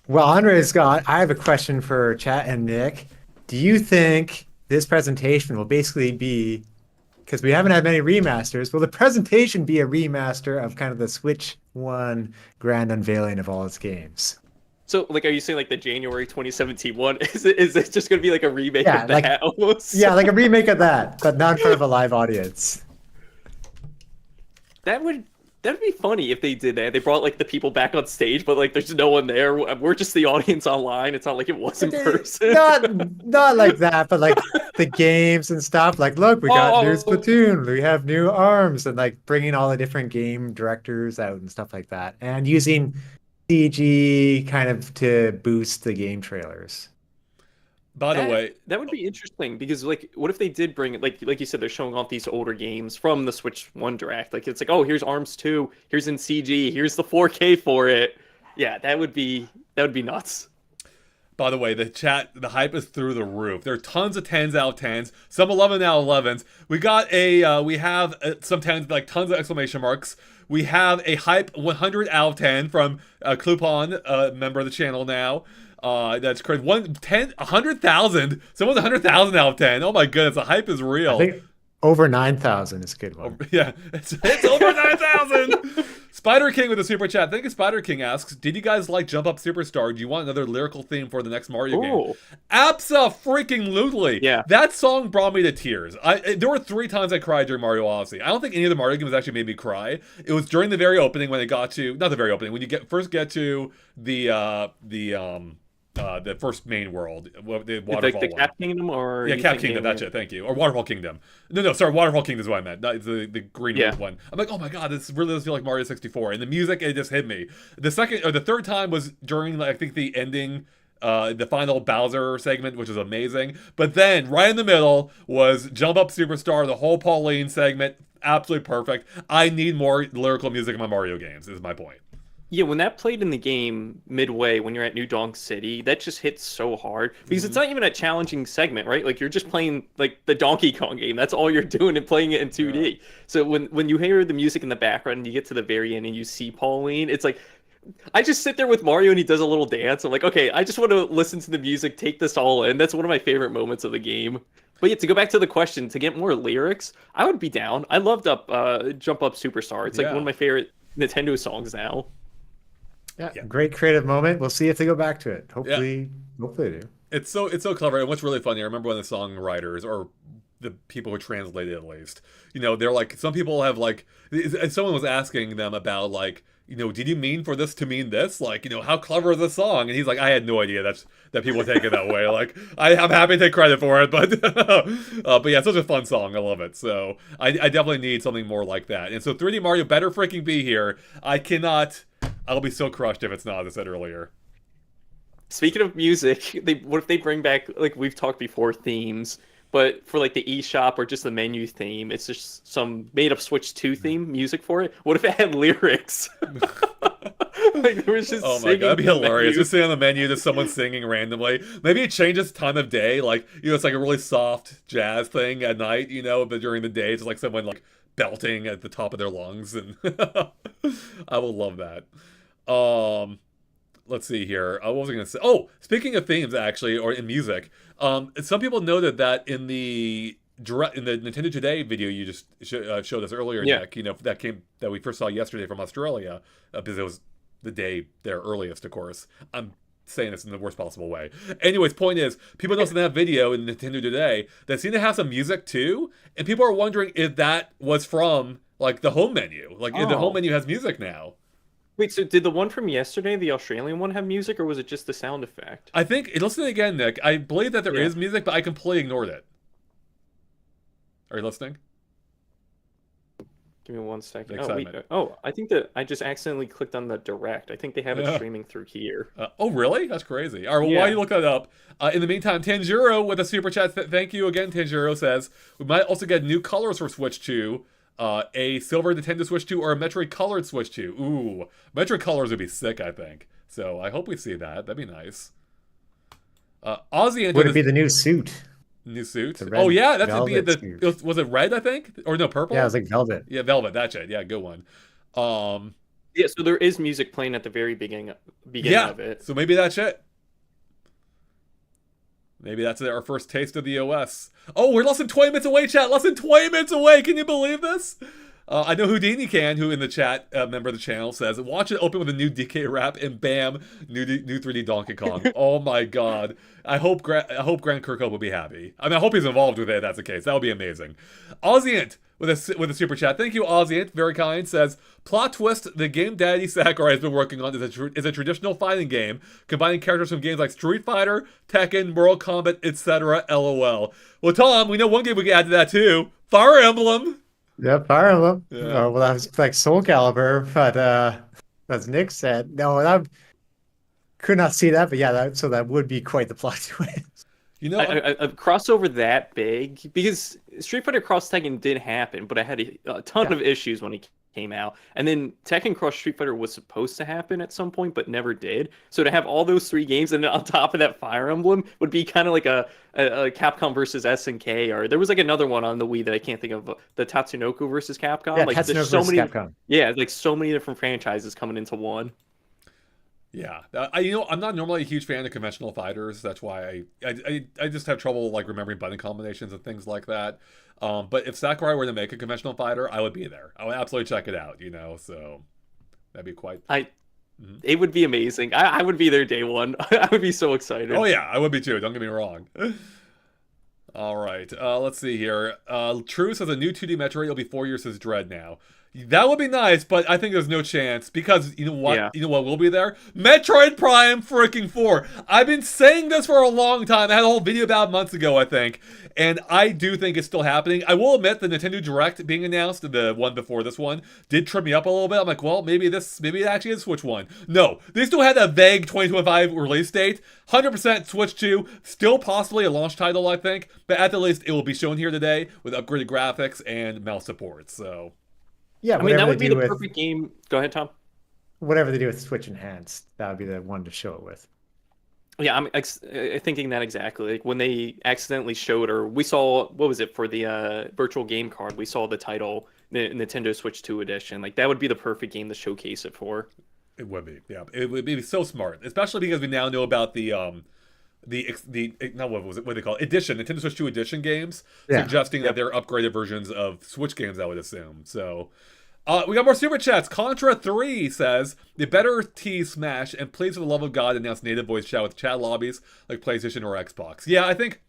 well, Andre's got, I have a question for Chat and Nick. Do you think this presentation will basically be, because we haven't had many remasters, will the presentation be a remaster of kind of the Switch 1 grand unveiling of all its games? So, like, are you saying like the January 2017 one? Is it just gonna be like a remake Yeah, of like that almost? yeah, like a remake of that, but not in front of a live audience. That'd be funny if they did that. They brought like the people back on stage, but like there's no one there. We're just the audience online. It's not like it was in person. Not like that, but like the games and stuff. Like, look, we got new Oh, Splatoon, we have new ARMS, and like bringing all the different game directors out and stuff like that, and using CG kind of to boost the game trailers. By the way, that would be interesting because like what if they did bring it like you said they're showing off these older games from the Switch 1 Direct. Like it's like, oh, here's ARMS 2, here's in CG, here's the 4K for it. Yeah, that would be nuts. By the way, the hype is through the roof. There are tons of 10s out of 10s, some 11 out of 11s. We have some 10s, like tons of exclamation marks. We have a hype 100 out of 10 from Clupon, member of the channel now. That's crazy. 100,000. Someone's 100,000 out of 10. Oh my goodness, the hype is I real. think over 9,000 is a good one. Yeah, it's over 9,000. Spider King with a super chat. I think Spider King asks, "Did you guys like Jump Up Superstar? Do you want another lyrical theme for the next Mario game?" Oh, Abso-freaking-lutely. yeah. That song brought me to tears. There were 3 times I cried during Mario Odyssey. I don't think any of the Mario games actually made me cry. It was during the very opening when it got to, not the very opening, when you first get to the first main world, the waterfall The one. Cap Kingdom, or Yeah, you Cap thinking Kingdom, that's of- it, thank you. Or Waterfall Kingdom. No, sorry, Waterfall Kingdom is what I meant. Not the green Yeah. one. I'm like, oh my god, this really does feel like Mario 64. And the music, it just hit me. The third time was during, I think, the ending, the final Bowser segment, which was amazing. But then, right in the middle, was Jump Up Superstar, the whole Pauline segment. Absolutely perfect. I need more lyrical music in my Mario games, is my point. Yeah, when that played in the game midway when you're at New Donk City, that just hits so hard because it's not even a challenging segment, right? Like you're just playing like the Donkey Kong game. That's all you're doing and playing it in 2D. Yeah. So when you hear the music in the background and you get to the very end and you see Pauline, it's like I just sit there with Mario and he does a little dance. I'm like, okay, I just want to listen to the music, take this all in. That's one of my favorite moments of the game. But yeah, to go back to the question, to get more lyrics, I would be down. I loved Jump Up Superstar. It's like Yeah. one of my favorite Nintendo songs now. Yeah, Yeah. great creative moment. We'll see if they go back to it. Hopefully they do. It's so clever. And what's really funny, I remember when the songwriters, or the people who translated it at least, they're like, some people have like, someone was asking them about like, did you mean for this to mean this? Like, how clever is the song? And he's like, I had no idea that people take it that way. Like, I'm happy to take credit for it, but yeah, it's such a fun song. I love it. So I definitely need something more like that. And so 3D Mario better freaking be here. I'll be so crushed if it's not, as I said earlier. Speaking of music, what if they bring back, like we've talked before, themes, but for like the eShop or just the menu theme, it's just some made up Switch 2 theme music for it? What if it had lyrics? Like there was just Oh my singing god, that'd be the hilarious. menu. Just sitting on the menu, just someone singing randomly. Maybe it changes time of day. Like, it's like a really soft jazz thing at night, but during the day, it's like someone like belting at the top of their lungs. And I will love that. Let's see here. What was I going to say? Oh, speaking of themes, actually, or in music, some people noted that in the Nintendo Today video you just showed us earlier, Yeah. Nick, that we first saw yesterday from Australia, because it was the day there earliest, of course. I'm saying this in the worst possible way. Anyways, point is, people noticed in that video in Nintendo Today that seem to have some music too, and people are wondering if that was from like the home menu. Like if the home menu has music now. Wait, so did the one from yesterday, the Australian one, have music, or was it just the sound effect? I think, listen again, Nick. I believe that there is music, but I completely ignored it. Are you listening? Give me 1 second. Excitement. I think that I just accidentally clicked on the direct. I think they have it streaming through here. Oh, really? That's crazy. All right, well, while you look that up, in the meantime, Tanjiro with a super chat. Thank you again, Tanjiro says, we might also get new colors for Switch 2. A silver Nintendo Switch 2 or a Metroid colored Switch 2. Ooh, Metroid colors would be sick, I think. So I hope we see that. That'd be nice. Ozzy would it be the new suit? New suit? Oh yeah, that's gonna be was it red? I think, or no, purple? Yeah, it was like velvet. Yeah, velvet. That's it. Yeah, good one. Yeah, so there is music playing at the very beginning of it. So maybe that's it. Maybe that's our first taste of the OS. Oh, we're less than 20 minutes away, chat. Less than 20 minutes away. Can you believe this? I know Houdini can, who in the chat, member of the channel, says, watch it open with a new DK rap and bam, new 3D Donkey Kong. Oh my god. I hope Grant Kirkhope will be happy. I mean, I hope he's involved with it if that's the case. That would be amazing. Ozzyant with a super chat. Thank you, Ozzyant. Very kind. Says, plot twist, the game Daddy Sakurai has been working on is a traditional fighting game, combining characters from games like Street Fighter, Tekken, Mortal Kombat, etc. LOL. Well, Tom, we know one game we can add to that too. Fire Emblem. Yeah, Fire Emblem. Yeah. Well, that was like Soul Calibur, but as Nick said, no, I could not see that. But yeah, that would be quite the plot twist. You know, a crossover that big, because Street Fighter Cross Tekken did happen, but I had a ton of issues when it came out. And then Tekken Cross Street Fighter was supposed to happen at some point, but never did. So to have all those 3 games and then on top of that Fire Emblem would be kind of like a Capcom versus SNK, or there was like another one on the Wii that I can't think of, the Tatsunoko versus Capcom. Yeah, like Tatsunoko there's so versus many, Capcom. Yeah, like so many different franchises coming into one. Yeah, I'm not normally a huge fan of conventional fighters. That's why I just have trouble like remembering button combinations and things like that. But if Sakurai were to make a conventional fighter, I would be there. I would absolutely check it out. You know, so that'd be quite. It would be amazing. I would be there day one. I would be so excited. Oh yeah, I would be too. Don't get me wrong. All right, let's see here. True says a new 2D Metroid will be 4 years since Dread now. That would be nice, but I think there's no chance because you know what? Yeah. You know what will be there? Metroid Prime freaking 4. I've been saying this for a long time. I had a whole video about months ago, I think, and I do think it's still happening. I will admit the Nintendo Direct being announced, the one before this one, did trip me up a little bit. I'm like, well, maybe it actually is Switch 1. No, they still had a vague 2025 release date. 100% Switch 2, still possibly a launch title, I think, but at the least it will be shown here today with upgraded graphics and mouse support. So. Yeah, I mean, that would be the perfect game. Go ahead, Tom. Whatever they do with Switch Enhanced, that would be the one to show it with. Yeah, I'm thinking that exactly. Like when they accidentally showed, or we saw, what was it, for the virtual game card, we saw the title, the Nintendo Switch 2 edition. Like that would be the perfect game to showcase it for. It would be, yeah. It would be so smart, especially because we now know about the not what was it? What do they call it? Edition, Nintendo Switch 2 edition games, suggesting that they're upgraded versions of Switch games, I would assume. So, we got more super chats. Contra 3 says, they better tease Smash and please for the love of God announce native voice chat with chat lobbies like PlayStation or Xbox. Yeah, I think,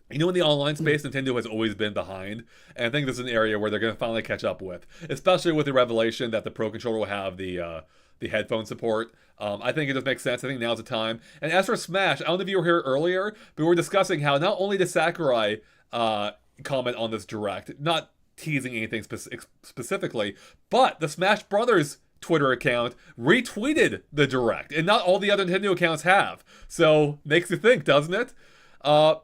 you know, in the online space, Nintendo has always been behind, and I think this is an area where they're going to finally catch up with, especially with the revelation that the Pro Controller will have the headphone support. I think it just makes sense. I think now's the time. And as for Smash, I don't know if you were here earlier, but we were discussing how not only did Sakurai comment on this Direct, not teasing anything specifically, but the Smash Brothers Twitter account retweeted the Direct, and not all the other Nintendo accounts have. So, makes you think, doesn't it?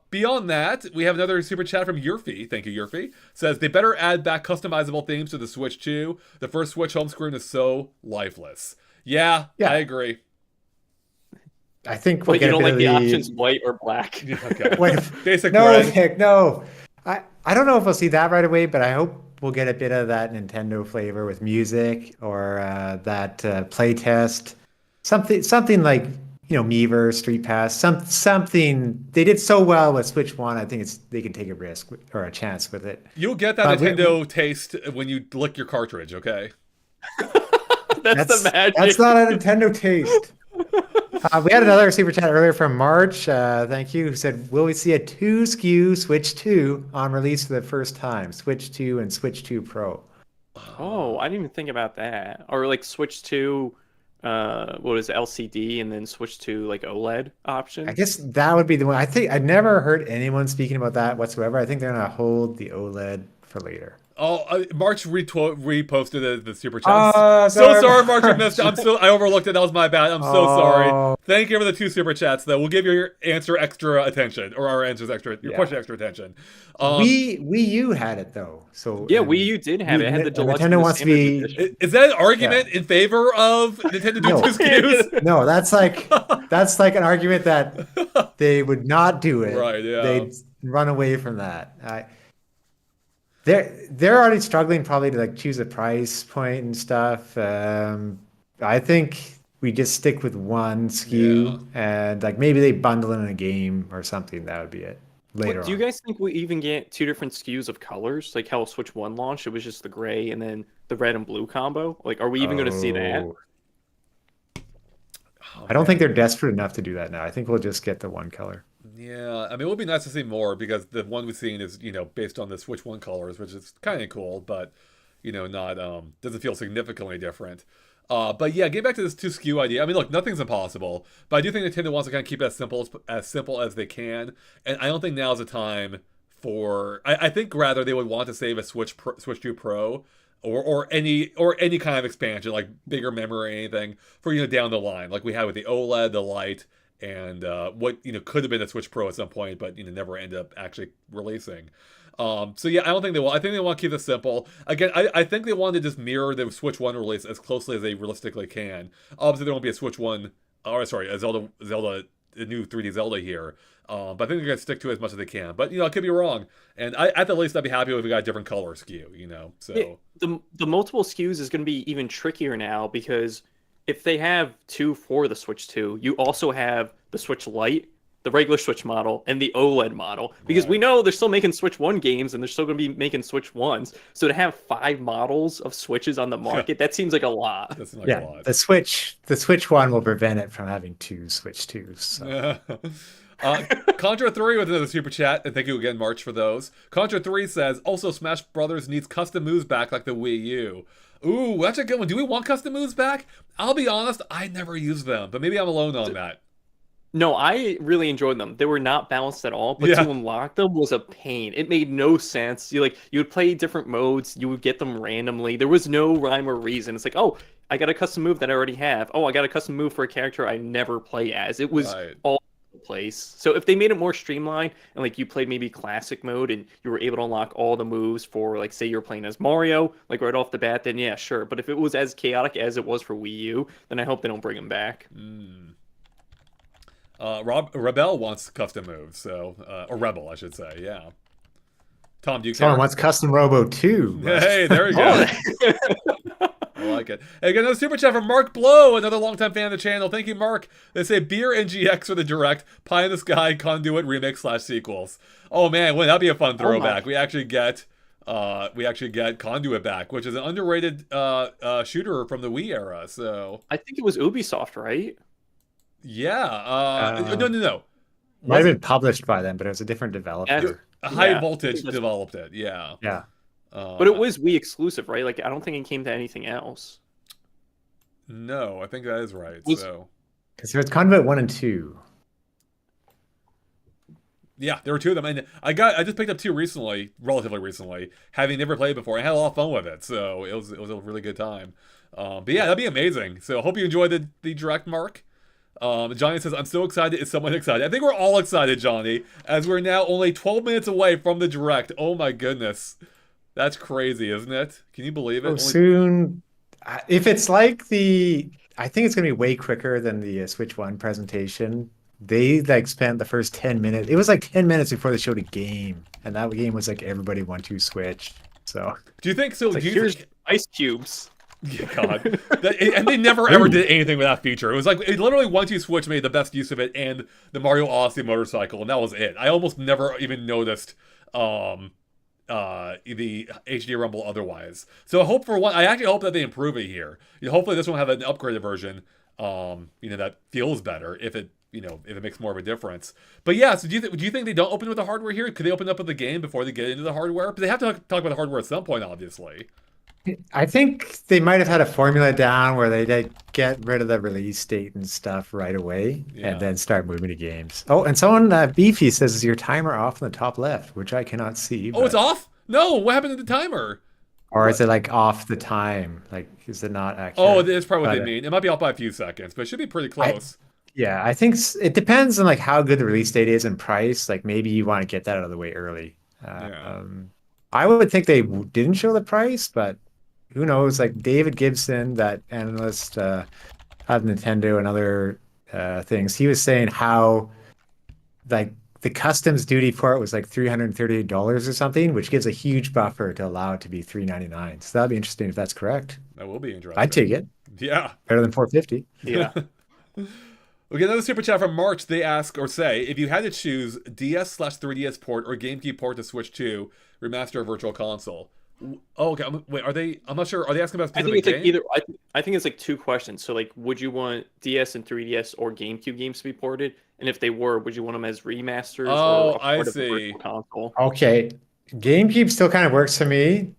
Beyond that, we have another super chat from Yurfi. Thank you, Yurfi. Says, they better add back customizable themes to the Switch 2. The first Switch home screen is so lifeless. Yeah, I agree. I think we'll get you don't like the the options white or black. Okay. Wait, Basic no, red. Nick, no. I don't know if we'll see that right away, but I hope we'll get a bit of that Nintendo flavor with music or that playtest. Something like, you know, Miiverse, Street Pass, something. They did so well with Switch 1, I think they can take a risk or a chance with it. You'll get that Nintendo taste when you lick your cartridge, okay? That's the magic. That's not a Nintendo taste. We had another super chat earlier from March. Thank you. Who said, "Will we see a 2 SKU Switch 2 on release for the first time? Switch 2 and Switch 2 Pro." Oh, I didn't even think about that. Or like switch to what is it, LCD and then switch to like OLED option. I guess that would be the one. I think I never heard anyone speaking about that whatsoever. I think they're gonna hold the OLED for later. Oh, March reposted the super chat. Oh, So sorry, sorry, March, I missed. March. I overlooked it. That was my bad. I'm so sorry. Oh. Thank you for the 2 super chats, though. We'll give your answer extra attention, or our answers extra, your Yeah. question extra attention. Wii U had it though, so Yeah, Wii U did have it. It had the deluxe and Nintendo the wants to standard be. edition. Is that an argument in favor of Nintendo doing No. 2 SKUs? No, that's like an argument that they would not do it. Right, yeah. They'd run away from that. They're already struggling probably to like choose a price point and stuff. I think we just stick with one SKU and like maybe they bundle it in a game or something. That would be it later Do you on. guys think we even get 2 different SKUs of colors? Like how Switch 1 launched, it was just the gray and then the red and blue combo? Like, are we even going to see that? Oh, I don't think they're desperate enough to do that now. I think we'll just get the one color. Yeah, I mean, it would be nice to see more because the one we've seen is, based on the Switch 1 colors, which is kind of cool, but, not, doesn't feel significantly different. But yeah, get back to this 2 SKU idea. I mean, look, nothing's impossible, but I do think Nintendo wants to kind of keep it as simple as they can, and I don't think now's the time for. I think rather they would want to save a Switch 2 Pro or any kind of expansion like bigger memory or anything for down the line, like we had with the OLED, the Lite, and what could have been a Switch Pro at some point, but never ended up actually releasing. So yeah, I don't think they will. I think they want to keep this simple. Again, I think they want to just mirror the Switch 1 release as closely as they realistically can. Obviously, there won't be a Switch 1, or sorry, a Zelda, a new 3D Zelda here. But I think they're gonna stick to it as much as they can. But I could be wrong, and at the least I'd be happy if we got a different color SKU. So Yeah, the multiple SKUs is going to be even trickier now because if they have 2 for the Switch 2, you also have the Switch Lite, the regular Switch model, and the OLED model. Because we know they're still making Switch 1 games and they're still going to be making Switch 1s. So to have 5 models of Switches on the market, that seems like a lot. That seems like Yeah, a lot. the Switch 1 will prevent it from having 2 Switch 2s. So. Contra 3 with another super chat, and thank you again, March, for those. Contra 3 says, also Smash Brothers needs custom moves back like the Wii U. Ooh, that's a good one. Do we want custom moves back? I'll be honest, I never use them, but maybe I'm alone on that. No, I really enjoyed them. They were not balanced at all, but to unlock them was a pain. It made no sense. You would play different modes, you would get them randomly. There was no rhyme or reason. It's like, oh, I got a custom move that I already have. Oh, I got a custom move for a character I never play as. It was all over the place. So if they made it more streamlined and like you played maybe classic mode and you were able to unlock all the moves for like say you're playing as Mario, like right off the bat, then yeah, sure. But if it was as chaotic as it was for Wii U, then I hope they don't bring them back. Rebel wants custom moves, so or Rebel, I should say. Yeah. Tom, do you care? Someone wants Custom Robo 2. Hey, there you go. I like it. Hey, again, another super chat from Mark Blow, another longtime fan of the channel. Thank you, Mark. They say Beer and GX for the direct, Pie in the Sky, Conduit remake / sequels. Oh man, wouldn't that be a fun throwback? We actually get Conduit back, which is an underrated shooter from the Wii era. So I think it was Ubisoft, right? Yeah. No. Might have been published by them, but it was a different developer. High Voltage developed it. Yeah. Yeah. But it was Wii exclusive, right? Like I don't think it came to anything else. No, I think that is right. So because there's Conduit 1 and 2. Yeah, there were 2 of them, and I just picked up 2 recently, relatively recently, having never played before. I had a lot of fun with it, so it was a really good time. But yeah, that'd be amazing. So hope you enjoyed the direct, Mark. Johnny says, I'm so excited. Is someone excited? I think we're all excited, Johnny, as we're now only 12 minutes away from the direct. Oh my goodness. That's crazy, isn't it? Can you believe it? Soon. If it's like I think it's going to be way quicker than the Switch 1 presentation. They like spent the first 10 minutes. It was like 10 minutes before they showed a game. And that game was like everybody want to Switch. So do you think so? Like, here's ice cubes. Yeah, God. And they never ever did anything with that feature. It was like, it literally, once you Switch made the best use of it and the Mario Odyssey motorcycle, and that was it. I almost never even noticed the HD Rumble otherwise. So I actually hope that they improve it here. Hopefully this one will have an upgraded version. that feels better if it if it makes more of a difference. But yeah, so do you think they don't open with the hardware here? Could they open up with the game before they get into the hardware? But they have to talk about the hardware at some point, obviously. I think they might have had a formula down where they get rid of the release date and stuff right away Yeah. and then start moving to games. Oh, and someone, Beefy says, is your timer off in the top left, which I cannot see. Oh, it's off? No, what happened to the timer? Or is it like off the time? Like, is it not accurate? Oh, that's probably what But, they mean. It might be off by a few seconds, but it should be pretty close. yeah, I think it depends on like how good the release date is and price. Like maybe you want to get that out of the way early. Yeah. I would think they didn't show the price, but who knows? Like David Gibson, that analyst of Nintendo and other things, he was saying how like the customs duty for it was like $338 or something, which gives a huge buffer to allow it to be $399. So that'd be interesting if that's correct. That will be interesting. I'd take it. Yeah. Better than $450. Yeah. We get another super chat from March. They ask or say, if you had to choose DS/3DS port or GameCube port to Switch 2, remaster or virtual console. Oh, okay. Wait, are they? I'm not sure. Are they asking about a I specific think it's game? like either. I think it's like two questions. So like, would you want DS and 3DS or GameCube games to be ported? And if they were, would you want them as remasters Oh, or a I port of the see. virtual console? Okay. GameCube still kind of works for me.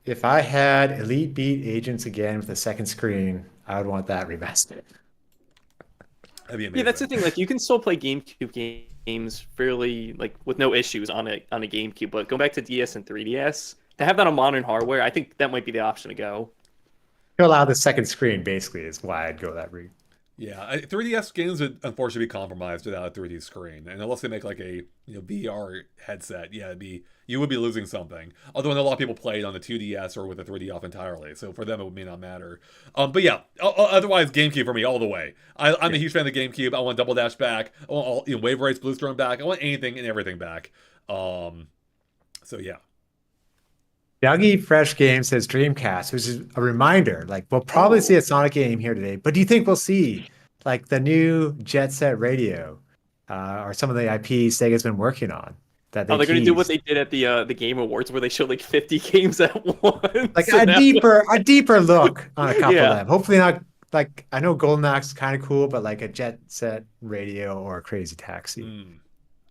If I had Elite Beat Agents again with a second screen, I would want that remastered. That'd be amazing. Yeah, that's the thing. Like, you can still play GameCube games fairly like with no issues on a GameCube, but go back to DS and 3DS to have that on modern hardware. I think that might be the option to go. To allow the second screen, basically, is why I'd go that route. Yeah, 3DS games would unfortunately be compromised without a 3D screen, and unless they make like a VR headset, yeah, you would be losing something. Although I know a lot of people play it on the 2DS or with the 3D off entirely, so for them it may not matter. But yeah, otherwise GameCube for me all the way. I'm a huge fan of the GameCube. I want Double Dash back. I want all Wave Race, Blue Storm back. I want anything and everything back. So yeah. Dougie Fresh Game says Dreamcast, which is a reminder. Like, we'll probably see a Sonic game here today, but do you think we'll see like the new Jet Set Radio or some of the IPs Sega's been working on? That They're going to do what they did at the Game Awards, where they showed like 50 games at once. Like a deeper look on a couple Yeah. of them. Hopefully not. Like, I know Golden Axe is kind of cool, but like a Jet Set Radio or a Crazy Taxi.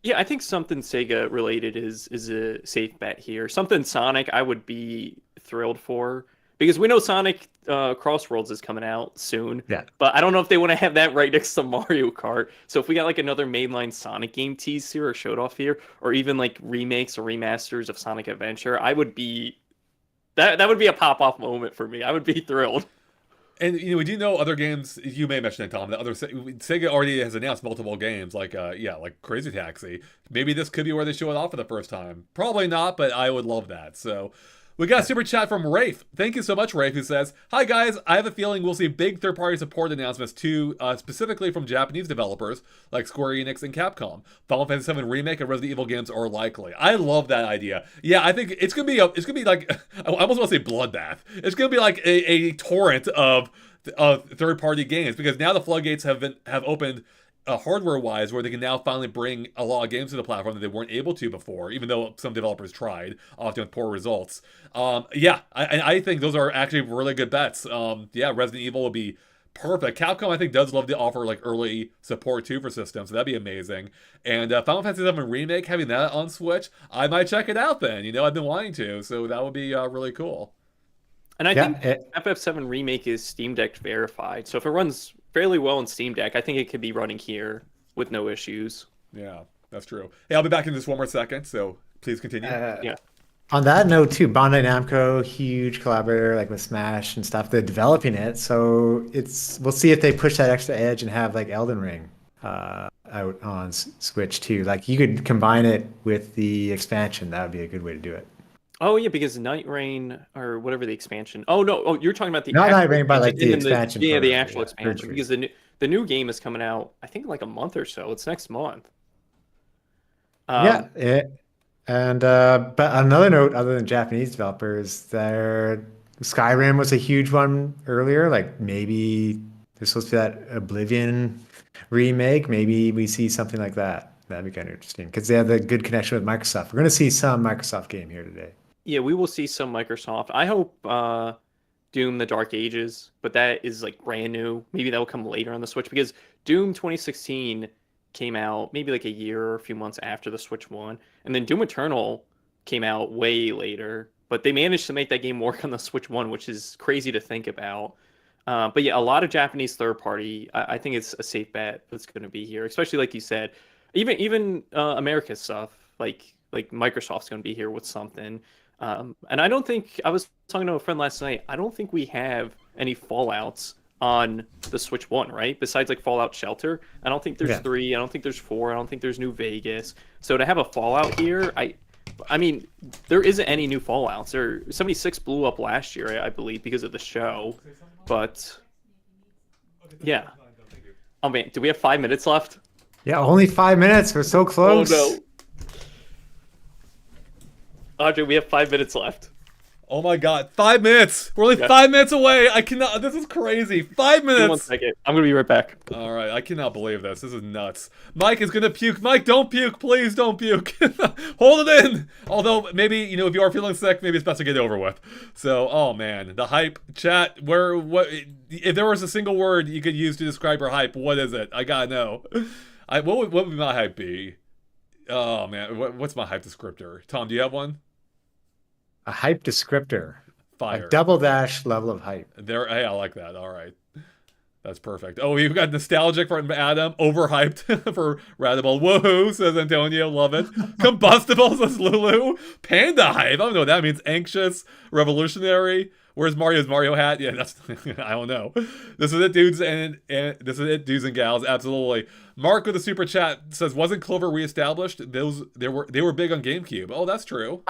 Yeah, I think something Sega related is a safe bet here. Something Sonic I would be thrilled for, because we know Sonic Crossworlds is coming out soon. Yeah. But I don't know if they want to have that right next to Mario Kart. So if we got like another mainline Sonic game teased here or showed off here, or even like remakes or remasters of Sonic Adventure, I would be that would be a pop-off moment for me. I would be thrilled. And we do know other games. You may mention it, Tom. That other Sega already has announced multiple games, like like Crazy Taxi. Maybe this could be where they show it off for the first time. Probably not, but I would love that. So we got a super chat from Rafe. Thank you so much, Rafe, who says, "Hi guys, I have a feeling we'll see big third-party support announcements too, specifically from Japanese developers like Square Enix and Capcom. Final Fantasy VII Remake and Resident Evil games are likely." I love that idea. Yeah, I think it's gonna be like I almost want to say bloodbath. It's gonna be like a torrent of third-party games, because now the floodgates have opened. Hardware-wise, where they can now finally bring a lot of games to the platform that they weren't able to before, even though some developers tried, often with poor results. Yeah, I think those are actually really good bets. Yeah, Resident Evil would be perfect. Capcom, I think, does love to offer like early support too for systems, so that'd be amazing. And Final Fantasy VII Remake, having that on Switch, I might check it out then. I've been wanting to, so that would be really cool. And I think FF7 Remake is Steam Deck verified, so if it runs fairly well in Steam Deck, I think it could be running here with no issues. Yeah, that's true. Hey, I'll be back in just one more second, so please continue. Yeah. On that note, too, Bandai Namco, huge collaborator, like with Smash and stuff. They're developing it, so we'll see if they push that extra edge and have like Elden Ring out on Switch too. Like, you could combine it with the expansion. That would be a good way to do it. Oh yeah, because Night Rain or whatever the expansion. Oh no, you're talking about the not actual Night Rain, but like the expansion. expansion. The actual expansion, true. because the new game is coming out, I think, like a month or so. It's next month. But another note, other than Japanese developers, Skyrim was a huge one earlier. Like, maybe there's supposed to be that Oblivion remake. Maybe we see something like that. That'd be kind of interesting, because they have the good connection with Microsoft. We're going to see some Microsoft game here today. Yeah, we will see some Microsoft. I hope Doom: The Dark Ages, but that is like brand new. Maybe that will come later on the Switch because Doom 2016 came out maybe like a year or a few months after the Switch one, and then Doom Eternal came out way later. But they managed to make that game work on the Switch one, which is crazy to think about. But yeah, a lot of Japanese third party. I think it's a safe bet that's going to be here, especially like you said, even America's stuff like Microsoft's going to be here with something. And I don't think I was talking to a friend last night. I don't think we have any Fallouts on the Switch One, right? Besides like Fallout Shelter, I don't think there's 3. I don't think there's 4. I don't think there's New Vegas. So to have a Fallout here, I mean, there isn't any new Fallouts. 76 blew up last year, I believe, because of the show. But yeah. Oh man, do we have 5 minutes left? Yeah, only 5 minutes. We're so close. Oh no. Audrey, we have 5 minutes left. Oh my god, 5 minutes! We're only 5 minutes away! I cannot, this is crazy. 5 minutes! Give me 1 second. I'm gonna be right back. Alright, I cannot believe this. This is nuts. Mike is gonna puke. Mike, don't puke! Please don't puke! Hold it in! Although, maybe, you know, if you are feeling sick, maybe it's best to get it over with. So, oh man, the hype. Chat, if there was a single word you could use to describe your hype, what is it? I gotta know. What would my hype be? Oh man, what's my hype descriptor? Tom, do you have one? A hype descriptor. Fire. A double dash level of hype. Hey, I like that. All right. That's perfect. Oh, we've got nostalgic from Adam. Overhyped for Radical. Woohoo, says Antonio. Love it. Combustible, says Lulu. Panda hype. I don't know what that means. Anxious. Revolutionary. Where's Mario's Mario hat? Yeah, that's... I don't know. This is it, dudes and this is it, dudes and gals. Absolutely. Mark with the super chat says, wasn't Clover reestablished? They were big on GameCube. Oh, that's true.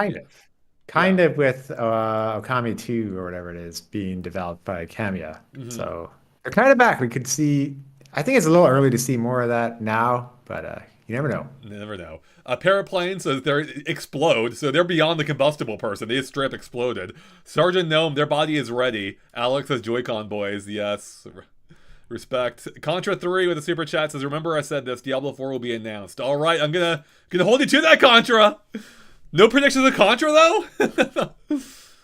Kind of with Okami 2 or whatever it is being developed by Kamiya. So they're kind of back. We could see, I think it's a little early to see more of that now, but you never know. You never know. Paraplane says they explode, so they're beyond the combustible person. They just straight exploded. Sergeant Gnome, their body is ready. Alex says Joy-Con boys, yes. Respect. Contra 3 with a super chat says, remember I said this, Diablo 4 will be announced. All right, I'm gonna hold you to that, Contra. No predictions of Contra, though?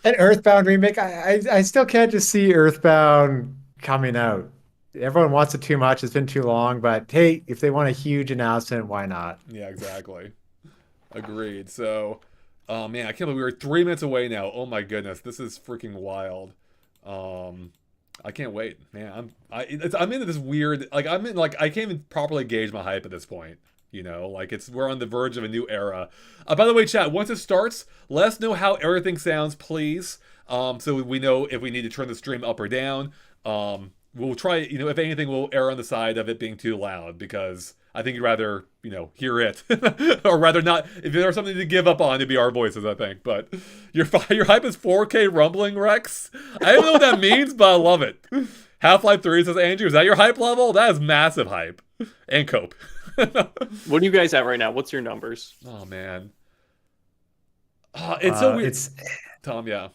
An Earthbound remake, I still can't just see Earthbound coming out. Everyone wants it too much. It's been too long. But, hey, if they want a huge announcement, why not? Yeah, exactly. Agreed. So, oh, man, I can't believe we were 3 minutes away now. Oh, my goodness. This is freaking wild. I can't wait. Man, I'm into this weird... I can't even properly gauge my hype at this point. You know, like we're on the verge of a new era. By the way, chat, once it starts, let us know how everything sounds, please. So we know if we need to turn the stream up or down. We'll try, you know, if anything, we'll err on the side of it being too loud because I think you'd rather, you know, hear it or rather not. If there's something to give up on, it'd be our voices, I think. But your hype is 4K rumbling, Rex. I don't know what that means, but I love it. Half-Life 3 says, Andrew, is that your hype level? That is massive hype. And Cope. What are you guys at right now? What's your numbers? Oh man, it's so weird. Tom, yeah.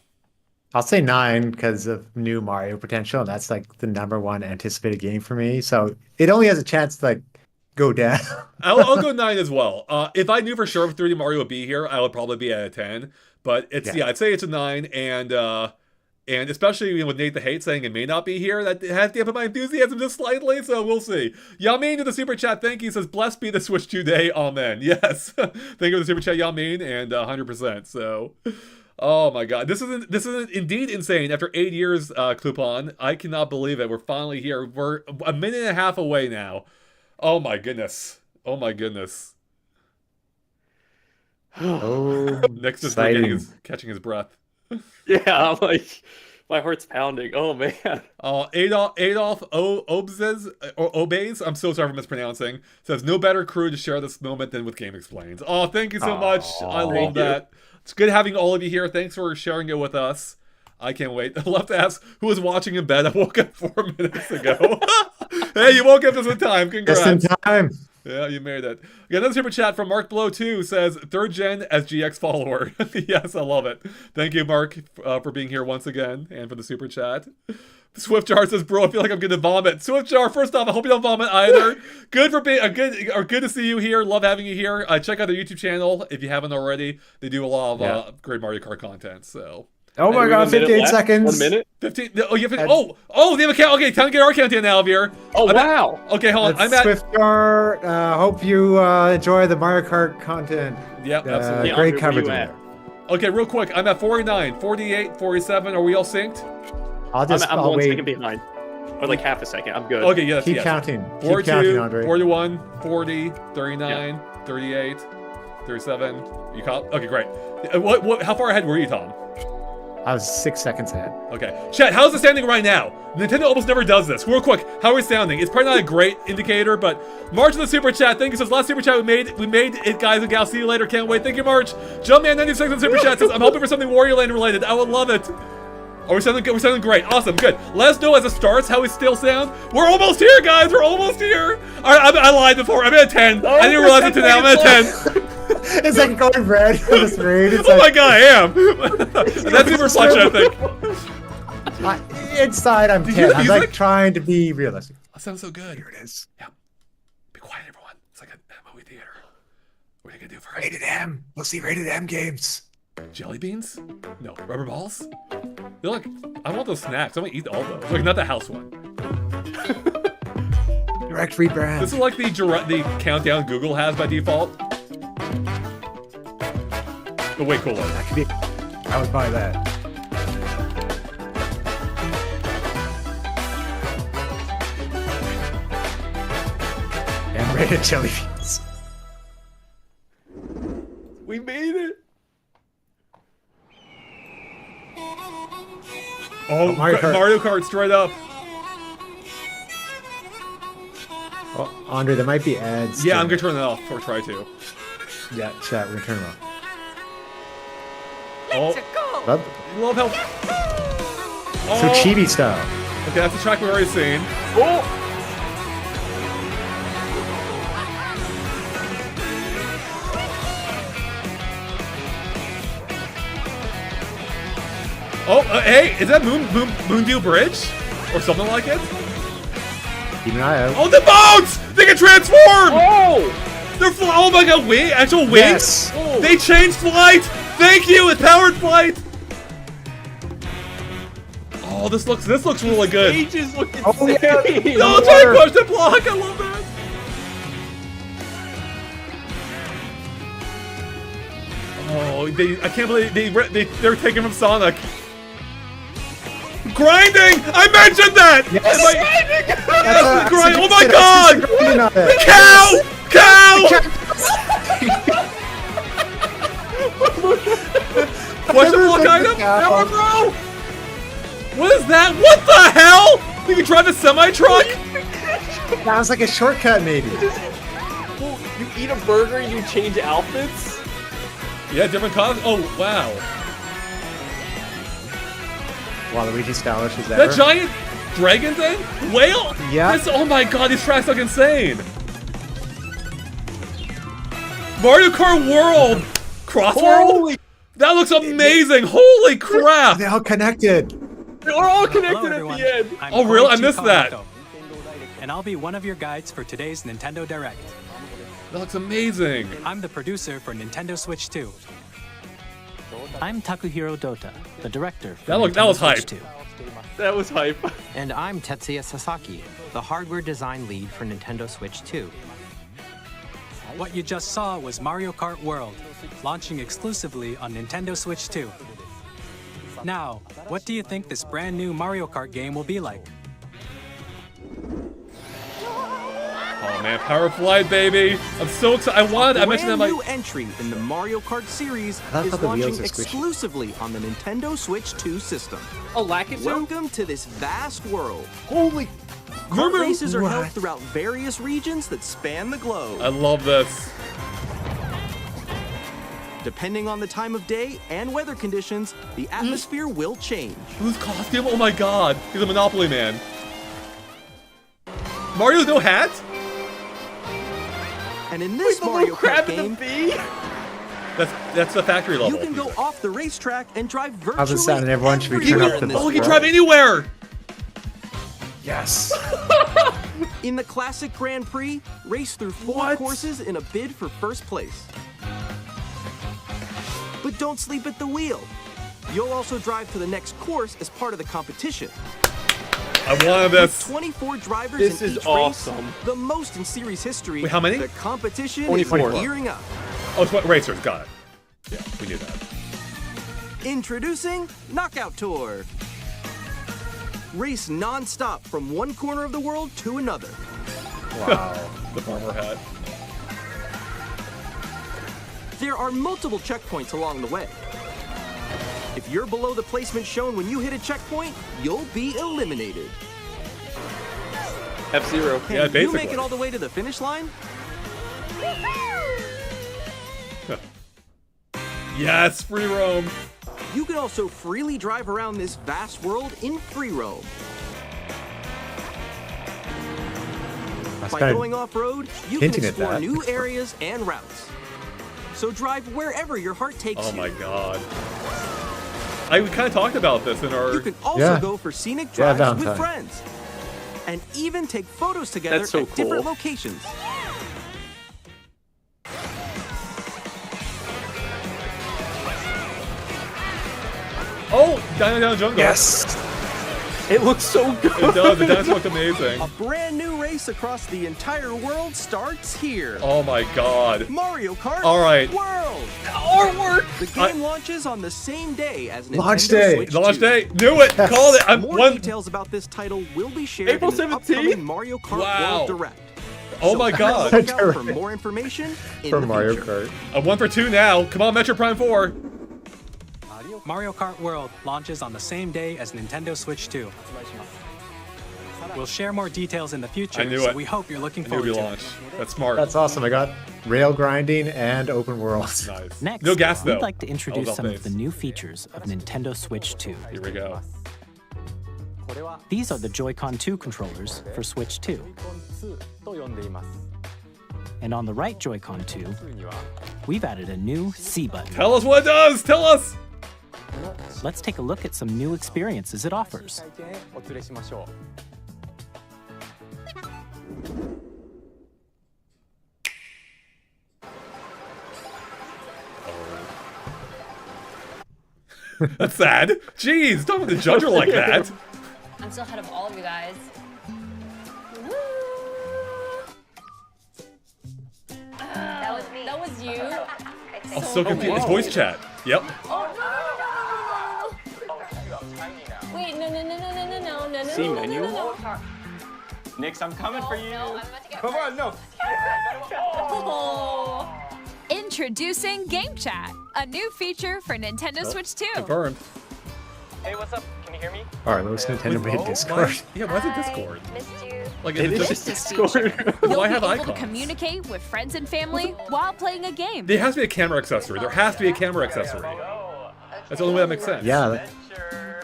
I'll say 9 because of new Mario potential, and that's like the #1 anticipated game for me. So it only has a chance to like go down. I'll go 9 as well. If I knew for sure if 3D Mario would be here, I would probably be at a 10. But it's I'd say it's a 9, and especially with Nate the Hate saying it may not be here, that has dampened my enthusiasm just slightly, so we'll see. Yamin to the super chat, thank you, says, blessed be the Switch today, amen. Yes, thank you for the super chat, Yamin, and 100%, so... Oh my god, this is indeed insane. After 8 years, Clupon, I cannot believe it. We're finally here. We're a minute and a half away now. Oh my goodness. Oh my goodness. Oh, Next is catching his breath. Yeah, I'm like, my heart's pounding. Oh man. Adolf Obeys, I'm so sorry for mispronouncing, says no better crew to share this moment than with GameXplain. Oh, thank you so much. I love that. It's good having all of you here. Thanks for sharing it with us. I can't wait. I'll have to ask who was watching in bed. I woke up 4 minutes ago. Hey, you woke up just in time. Congrats. Just in time. Yeah, you made it. We got another super chat from Mark Blow 2 says, 3rd gen SGX follower. Yes, I love it. Thank you, Mark, for being here once again and for the super chat. Swiftjar says, bro, I feel like I'm gonna vomit. Swiftjar, first off, I hope you don't vomit either. Good for being good to see you here. Love having you here. Check out their YouTube channel if you haven't already. They do a lot of great Mario Kart content. So Oh my And we god, have a minute 58 left. seconds. 1 minute. 15. Oh, you have to, oh, they have a count. Okay, time to get our countdown now, Javier. Oh, wow. Okay, hold on. That's I'm at. Swiftcar. Hope you enjoy the Mario Kart content. Yep, absolutely. Yeah, Great Andre, where coverage you of at? it. Okay, real quick. I'm at 49, 48, 47. Are we all synced? I'm I'll 1 wait. second behind. Or like half a second. I'm good. Okay, yes, Keep yes. counting. Keep 42, counting, Andre. 41, 40, 39, 38, 37. You caught? Okay, great. How far ahead were you, Tom? I was 6 seconds ahead. Okay. Chat, how's it standing right now? Nintendo almost never does this. Real quick, how are we sounding? It's probably not a great indicator, but March in the super chat. Thank you. Says last super chat we made it, guys and gals. See you later. Can't wait. Thank you, March. Jumpman96 in the super chat says I'm hoping for something Wario Land related. I would love it. Are we sounding good? We're sounding great. Awesome. Good. Let us know as it starts how we still sound. We're almost here, guys. We're almost here. All right, I lied before. I'm at 10. I didn't realize it till now. I'm at 10. It's like going red for the screen. It's Oh my like, god, I am. That's the reflection, I think. inside, I'm Did you hear 10. the I'm music? like trying to be realistic. That sounds so good. Here it is. Yeah. Be quiet, everyone. It's like a movie theater. What are you gonna do first? Rated M. We'll see rated M games. Jelly beans? No. Rubber balls? They're like, I want those snacks. I'm gonna eat all those. Like, not the house one. Direct free brand. This is like the countdown Google has by default. But way cooler. That could be. I would buy that. And rated jelly beans. We made it. Oh, Mario Kart straight up. Oh, Andre, there might be ads. Yeah, I'm gonna turn that off or try to. Yeah, chat. We're gonna turn them off. Oh, Love. love how. So chibi style. Okay, that's a track we've already seen. Oh! Oh, hey, is that Moonview Bridge? Or something like it? Keep an eye out. Oh, the boats! They can transform! Oh! They're oh my god, actual wings? Yes. Oh. They changed flight! Thank you, it's powered flight! Oh, this looks really good. Ages look insane. Oh, yeah. No, it's trying to push the block, I love that! Oh, I can't believe they're taken from Sonic. Grinding! I mentioned that! Yes. That's grind. Oh my god! Cow! Question block item? Cow. Bro! What is that? What the hell? You can drive a semi-truck? Sounds like a shortcut, maybe. Well, you eat a burger and you change outfits? Yeah, different cars. Oh, wow. Waluigi stylish as ever. That giant dragon thing? Whale? Yeah. Oh my god, these tracks look insane. Mario Kart World! Crossworld? Holy! That looks amazing! Holy crap! They're all connected. They're all connected Hello, at everyone. the end. I'm Oh, really? I Koichi missed that. Kawamoto, and I'll be one of your guides for today's Nintendo Direct. That looks amazing. I'm the producer for Nintendo Switch 2. I'm Takuhiro Dota, the director for That was Nintendo hype. Switch 2. That was hype. And I'm Tetsuya Sasaki, the hardware design lead for Nintendo Switch 2. What you just saw was Mario Kart World, launching exclusively on Nintendo Switch 2. Now, what do you think this brand new Mario Kart game will be like? Oh man, Power Flight, baby! I'm so excited. I mentioned that Brand new entry in the Mario Kart series love how is the launching wheels are squishy. exclusively on the Nintendo Switch 2 system. A Lakitu? Welcome to this vast world. Holy! Kart races are held What? throughout various regions that span the globe. I love this. Depending on the time of day and weather conditions, the atmosphere will change. Whose costume? Oh my god, he's a Monopoly man. Mario's no hat? And in this The Mario little crab Kart in the game, bee? That's the factory level. you can go off the racetrack and drive virtually How's it sound? Everyone should we turn everywhere up in the this Oh, he can world. drive anywhere! Yes. In the Classic Grand Prix, race through 4 What? courses in a bid for first place. But don't sleep at the wheel. You'll also drive to the next course as part of the competition. I wanted this. 24 drivers This in is each awesome. race, the most in series history. Wait, how many? The competition 24. is gearing up. Oh, it's what racers. Got it. Yeah, we knew that. Introducing Knockout Tour. Race non-stop from one corner of the world to another. Wow. The bomber hat. There are multiple checkpoints along the way. If you're below the placement shown when you hit a checkpoint, you'll be eliminated. F-Zero. Can Yeah, you basically. make it all the way to the finish line? Yes, free roam. You can also freely drive around this vast world in free roam. That's By kind going of off-road, you can hinting at explore that. new areas and routes. So drive wherever your heart takes Oh you. my god. We kind of talked about this in our. You can also Yeah. go for scenic Yeah, drives with Valentine. friends. And even take photos together That's so at different cool. locations. Oh, Dino Down Jungle. Yes. It looks so good. It does. The dance looked amazing. A brand new race across the entire world starts here. Oh my god. Mario Kart All right. World. Artwork. The game launches on the same day as Nintendo Launch day. Switch Launch 2. day. Knew it. Called it. I'm More one. details about this title will be shared April in an 17th? upcoming Mario Kart Wow. World Direct. Oh So my be on the god. lookout for more information in For the Mario future. Kart. I'm 1 for 2 now. Come on, Metro Prime 4. Mario Kart World launches on the same day as Nintendo Switch 2. We'll share more details in the future, I knew so it. we hope you're looking New forward to relaunch. it. That's smart. That's awesome. I got rail grinding and open world. nice. Next, No gas though. we'd like to introduce All some of base. the new features of Nintendo Switch 2. Here we go. These are the Joy-Con 2 controllers for Switch 2. And on the right Joy-Con 2, we've added a new C button. Tell us what it does. Tell us. Let's take a look at some new experiences it offers. That's sad. Jeez, don't have to judge her like that. I'm still ahead of all of you guys. That was me. That was you. I'm so confused. It's voice chat. Yep. Oh no! Wait, no. See menu? Nix, I'm coming for you. No, I'm about to get Come on, no. Oh. Introducing Game Chat, a new feature for Nintendo Switch 2. Confirmed. Hey, what's up? Can you hear me? Alright, most Nintendo made Oh, Discord. why- Yeah, why is it Discord? Missed you. Like, It is is it just just... Discord. You'll Why be have able icons? to communicate with friends and family while playing a game. There has to be a camera accessory. There has to be a camera accessory. That's the only way that makes sense. Yeah, Adventure.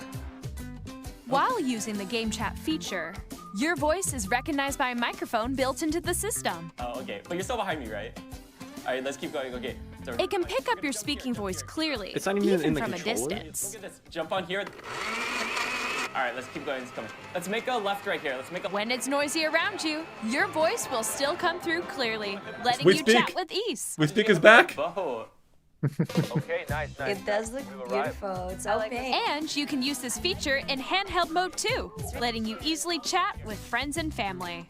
While using the Game Chat feature, your voice is recognized by a microphone built into the system. Oh, okay. But you're still behind me, right? All right, let's keep going. Okay. So, It can pick up your speaking voice clearly, It's not even in the from a controller? distance. look at this. Jump on here. All right, let's keep going. It's coming. Let's make a left right here. Let's make a. When it's noisy around you, your voice will still come through clearly, letting We you speak. chat with ease. We speak is back. Bow. Okay, nice. It does look beautiful. It's so pink. And you can use this feature in handheld mode too, letting you easily chat with friends and family.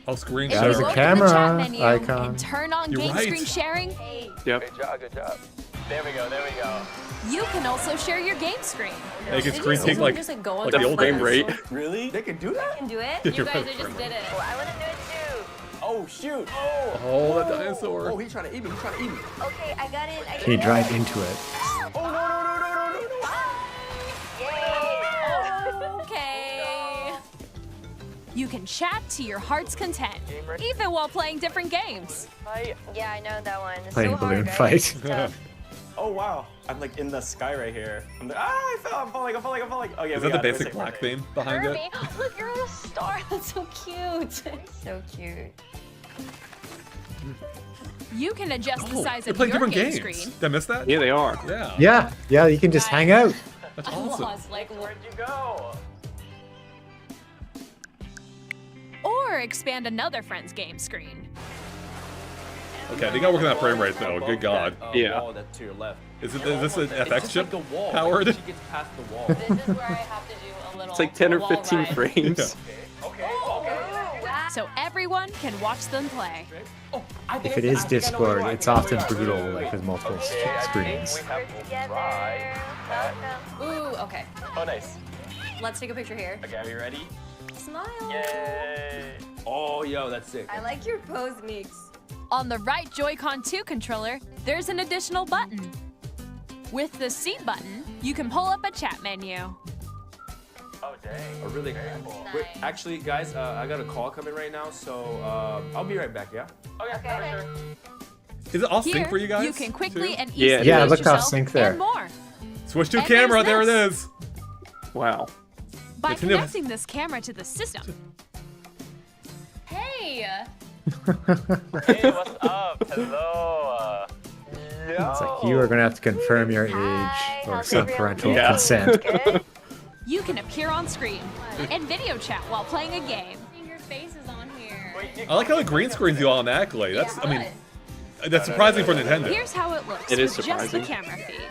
Oh, screen If There's you a share. open camera the chat menu icon. and turn on You're game right. screen sharing, Yep. Good job. Good job. There we go. There we go. you can also share your game screen. Make it screen pink like go on the old Frame days. rate. Really? They can do that? can do it. You're You guys right. just did it. Oh, I want to do it too. Oh shoot! Oh. Oh, that dinosaur. Oh, he's trying to eat me. He's trying to eat me. Okay, I got it. Can you drive into it? Oh no no no no no no no! Yay! Okay. You can chat to your heart's content, even while playing different games. Yeah, I know that one. It's Playing so hard, balloon right? fight. It's tough. Oh wow! I'm like in the sky right here. I'm like, I fell. I'm falling. I'm falling. I'm falling. Okay, Is we that the got it. basic black theme behind Kirby, it? look, you're on a star. That's so cute. So cute. You can adjust the size They're of playing your different game games. screen. Did I miss that? Yeah, they are. Yeah. Yeah, you can just hang out. That's I awesome. was like, Where'd you go? Or expand another friend's game screen. Okay, they got working that frame rate though. Good God. Yeah. Wall that's to your left. Is this an FX just chip like a wall. powered? She gets past the wall. This is where I have to do a little. It's like 10 or wall 15 ride. frames. So everyone can watch them play. If it is Discord, it's often brutal, like with multiple screens. Ooh, okay. Oh, nice. Let's take a picture here. Okay, are you ready? Smile. Yay! Oh, yo, that's sick. I like your pose, Meeks. On the right Joy-Con 2 controller, there's an additional button. With the seat button, you can pull up a chat menu. Oh, dang. Oh, really? Wait, actually, guys, I got a call coming right now, so I'll be right back, yeah? Okay, sure. Is it off sync Here, for you guys? you can quickly too? and Yeah, easily Yeah, host look off yourself sync there. and more. Switch to And camera. There there's it is. Wow. By Nintendo- connecting this camera to the system, Hey. Hey, what's up? Hello. It's like you are going to have to confirm your age or how's some everyone parental Yeah. consent. Good? you can appear on screen and video chat while playing a game. Your face is on here. I like how the green screens do automatically. That's, I mean, that's surprising for Nintendo. Here's how it looks It is with just the surprising. camera feed.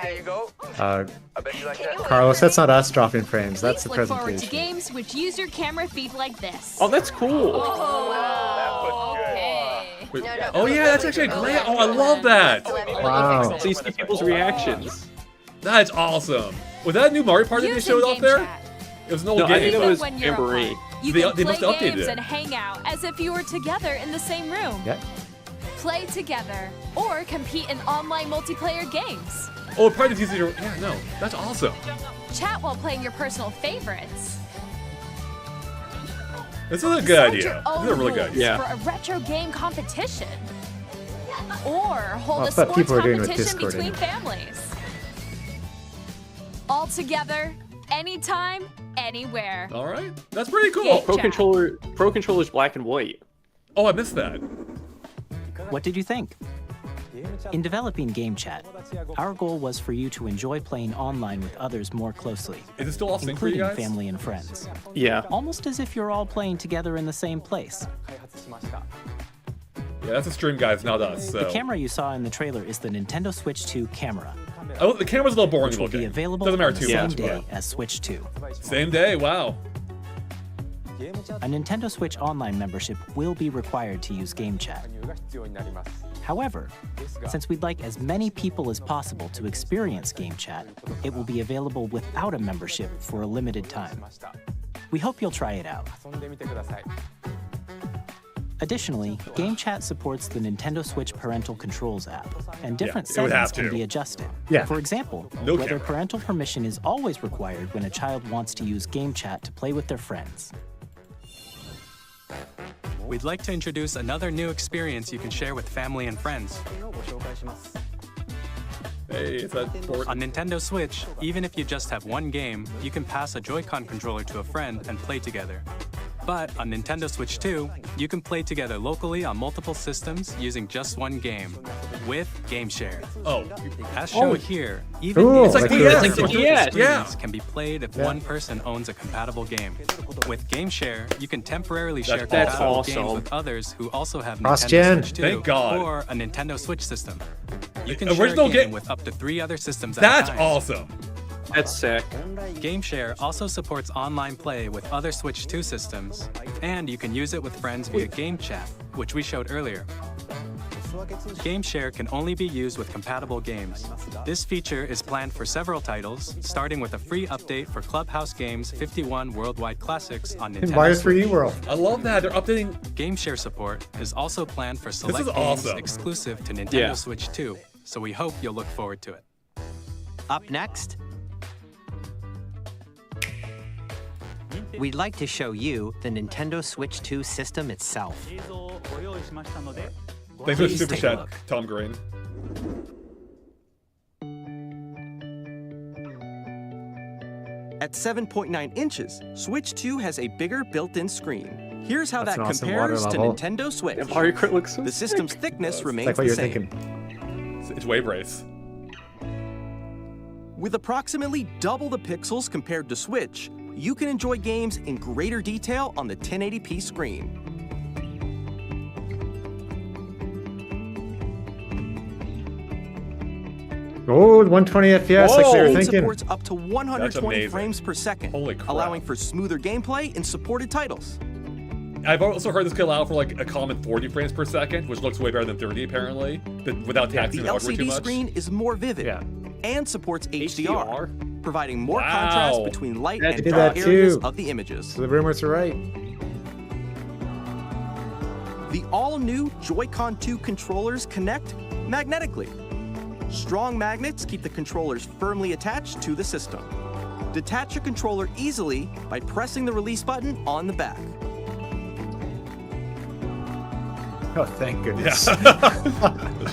There you go. Uh, I bet you like that. Carlos, that's not us dropping frames. That's Please the look forward to presentation. games which use your camera feed like this. Oh, that's cool. Oh, okay. Wait, No, oh yeah, that's actually great. Oh, I love that. Wow. So you see people's reactions. That's awesome. Was that a new Mario Party they Using showed off game there? chat. It was an old No, I game. think it Even was when you're Jamboree. apart, you They- can they play must have updated games it. and hang out as if you were together in the same room. Yeah. Play together or compete in online multiplayer games. Oh, it probably just easier. Yeah, no, that's awesome. Chat while playing your personal favorites. This is a good Set idea. your This own is a really good rules idea. Yeah. for a retro game competition. Or hold Well, a that's what sports people are doing with competition Discord between families. All together, anytime, anywhere. All right, that's pretty cool. Yeah. Pro Controller's black and white. Oh, I missed that. What did you think? In developing Game Chat, our goal was for you to enjoy playing online with others more closely, Is it still off sync for you including guys? family and friends, Yeah. almost as if you're all playing together in the same place. Yeah, that's a stream, guys, not us. So. The camera you saw in the trailer is the Nintendo Switch 2 camera, Oh, the camera's a little boring which will be looking. available Doesn't on matter the too same much, day as Switch 2. but same day. Wow. A Nintendo Switch Online membership will be required to use Game Chat. However, since we'd like as many people as possible to experience Game Chat, it will be available without a membership for a limited time. We hope you'll try it out. Additionally, Game Chat supports the Nintendo Switch Parental Controls app, and different it would have settings can to. be adjusted. Yeah. For example, No whether camera. parental permission is always required when a child wants to use Game Chat to play with their friends. We'd like to introduce another new experience you can share with family and friends. Hey, it's that board. On Nintendo Switch, even if you just have one game, you can pass a Joy-Con controller to a friend and play together. But on Nintendo Switch 2, you can play together locally on multiple systems using just one game, with GameShare. Oh, As shown here, even Ooh, games it's like with DS. multiple It's like DS. screens Yeah. can be played if Yeah. one person owns a compatible game. With GameShare, you can temporarily share That's compatible awesome. games with others who also have Cross-gen. Nintendo Switch 2 Thank God. or a Nintendo Switch system. You can Original share a game game- with up to 3 other systems at that's a time. awesome. That's sick. GameShare also supports online play with other Switch 2 systems, and you can use it with friends via Game Chat, which we showed earlier. GameShare can only be used with compatible games. This feature is planned for several titles, starting with a free update for Clubhouse Games 51 Worldwide Classics on In Nintendo Mario Switch. 3D World. I love that they're updating. GameShare support is also planned for select is games awesome. exclusive to Nintendo Yeah. Switch 2, so we hope you'll look forward to it. Up next, we'd like to show you the Nintendo Switch 2 system itself. Thanks for the Please super take a chat, look. Tom Green. At 7.9 inches, Switch 2 has a bigger built-in screen. Here's how That's that an awesome compares water to level. Nintendo Switch. And Mario Kart looks so The system's sick. thickness It's remains like what the you're same. thinking. It's Wave Race. With approximately double the pixels compared to Switch, you can enjoy games in greater detail on the 1080p screen. Oh, 120 FPS, like they were It thinking. supports up to 120 amazing. frames per second, Holy crap. allowing for smoother gameplay in supported titles. I've also heard this could allow for like a common 40 frames per second, which looks way better than 30 apparently, but without taxing The the hardware too LCD much. screen is more vivid and supports HDR, providing more Wow. contrast between light They and did dark that areas too. of the images. So the rumors are right. The all-new Joy-Con 2 controllers connect magnetically. Strong magnets keep the controllers firmly attached to the system. Detach a controller easily by pressing the release button on the back. Oh, thank goodness. Oh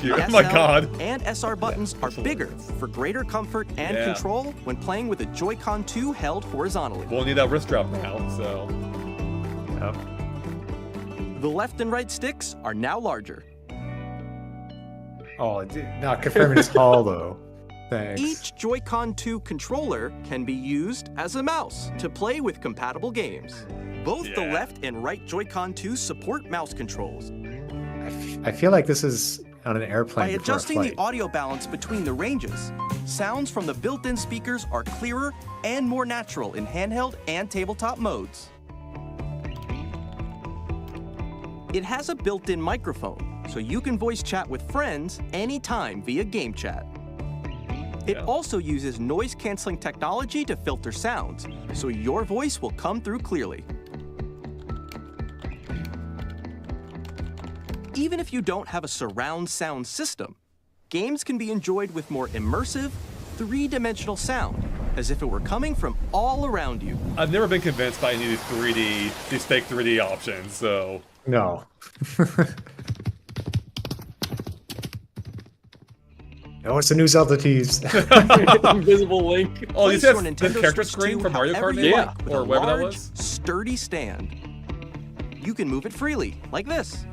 my SL god. and SR buttons are bigger for greater comfort and Yeah. control when playing with a Joy-Con 2 held horizontally. We'll need that wrist strap now, so. The left and right sticks are now larger. Oh, not confirming it's hollow. Thanks. Each Joy-Con 2 controller can be used as a mouse to play with compatible games. Both the left and right Joy-Con 2 support mouse controls. I feel like this is on an airplane By before a adjusting the flight. audio balance between the ranges, sounds from the built-in speakers are clearer and more natural in handheld and tabletop modes. It has a built-in microphone, so you can voice chat with friends anytime via game chat. It also uses noise-canceling technology to filter sounds, so your voice will come through clearly. Even if you don't have a surround sound system, games can be enjoyed with more immersive, three-dimensional sound, as if it were coming from all around you. I've never been convinced by any of these fake 3D options, so. No. Oh, it's a new Zelda tease. Invisible Link. Oh, you Place said your the Nintendo character Switch screen 2 from Mario however Kart, you maybe? like, with Or a whatever that large, was? sturdy stand. You can move it freely, like this.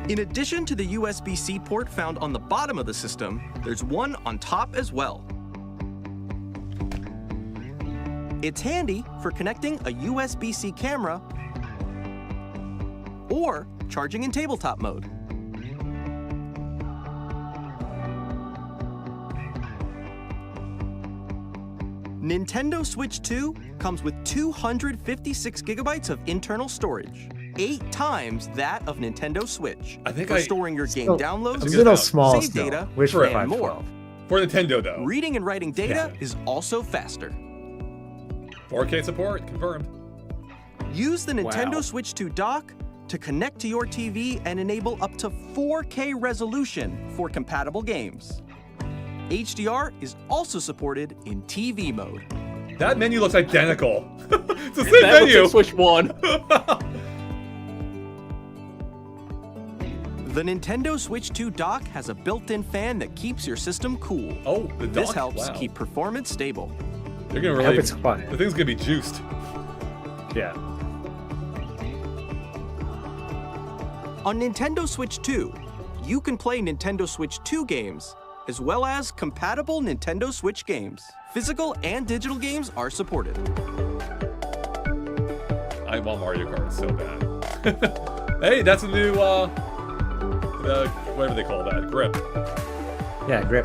In addition to the USB-C port found on the bottom of the system, there's one on top as well. It's handy for connecting a USB-C camera or charging in tabletop mode. Nintendo Switch 2 comes with 256 gigabytes of internal storage, 8 times that of Nintendo Switch, I think for storing your game downloads, a little small save still. data, Wish for and more. 512. For Nintendo, though. Reading and writing data is also faster. 4K support, confirmed. Use the Nintendo Wow. Switch 2 dock to connect to your TV and enable up to 4K resolution for compatible games. HDR is also supported in TV mode. That menu looks identical. It's the same That looks menu. like Switch 1. The Nintendo Switch 2 dock has a built-in fan that keeps your system cool. Oh, the This dock? helps Wow. keep performance stable. They're gonna I really. hope it's quiet. The thing's gonna be juiced. Yeah. On Nintendo Switch 2, you can play Nintendo Switch 2 games, as well as compatible Nintendo Switch games. Physical and digital games are supported. I want Mario Kart so bad. Hey, that's a new whatever they call that, grip. Yeah, grip.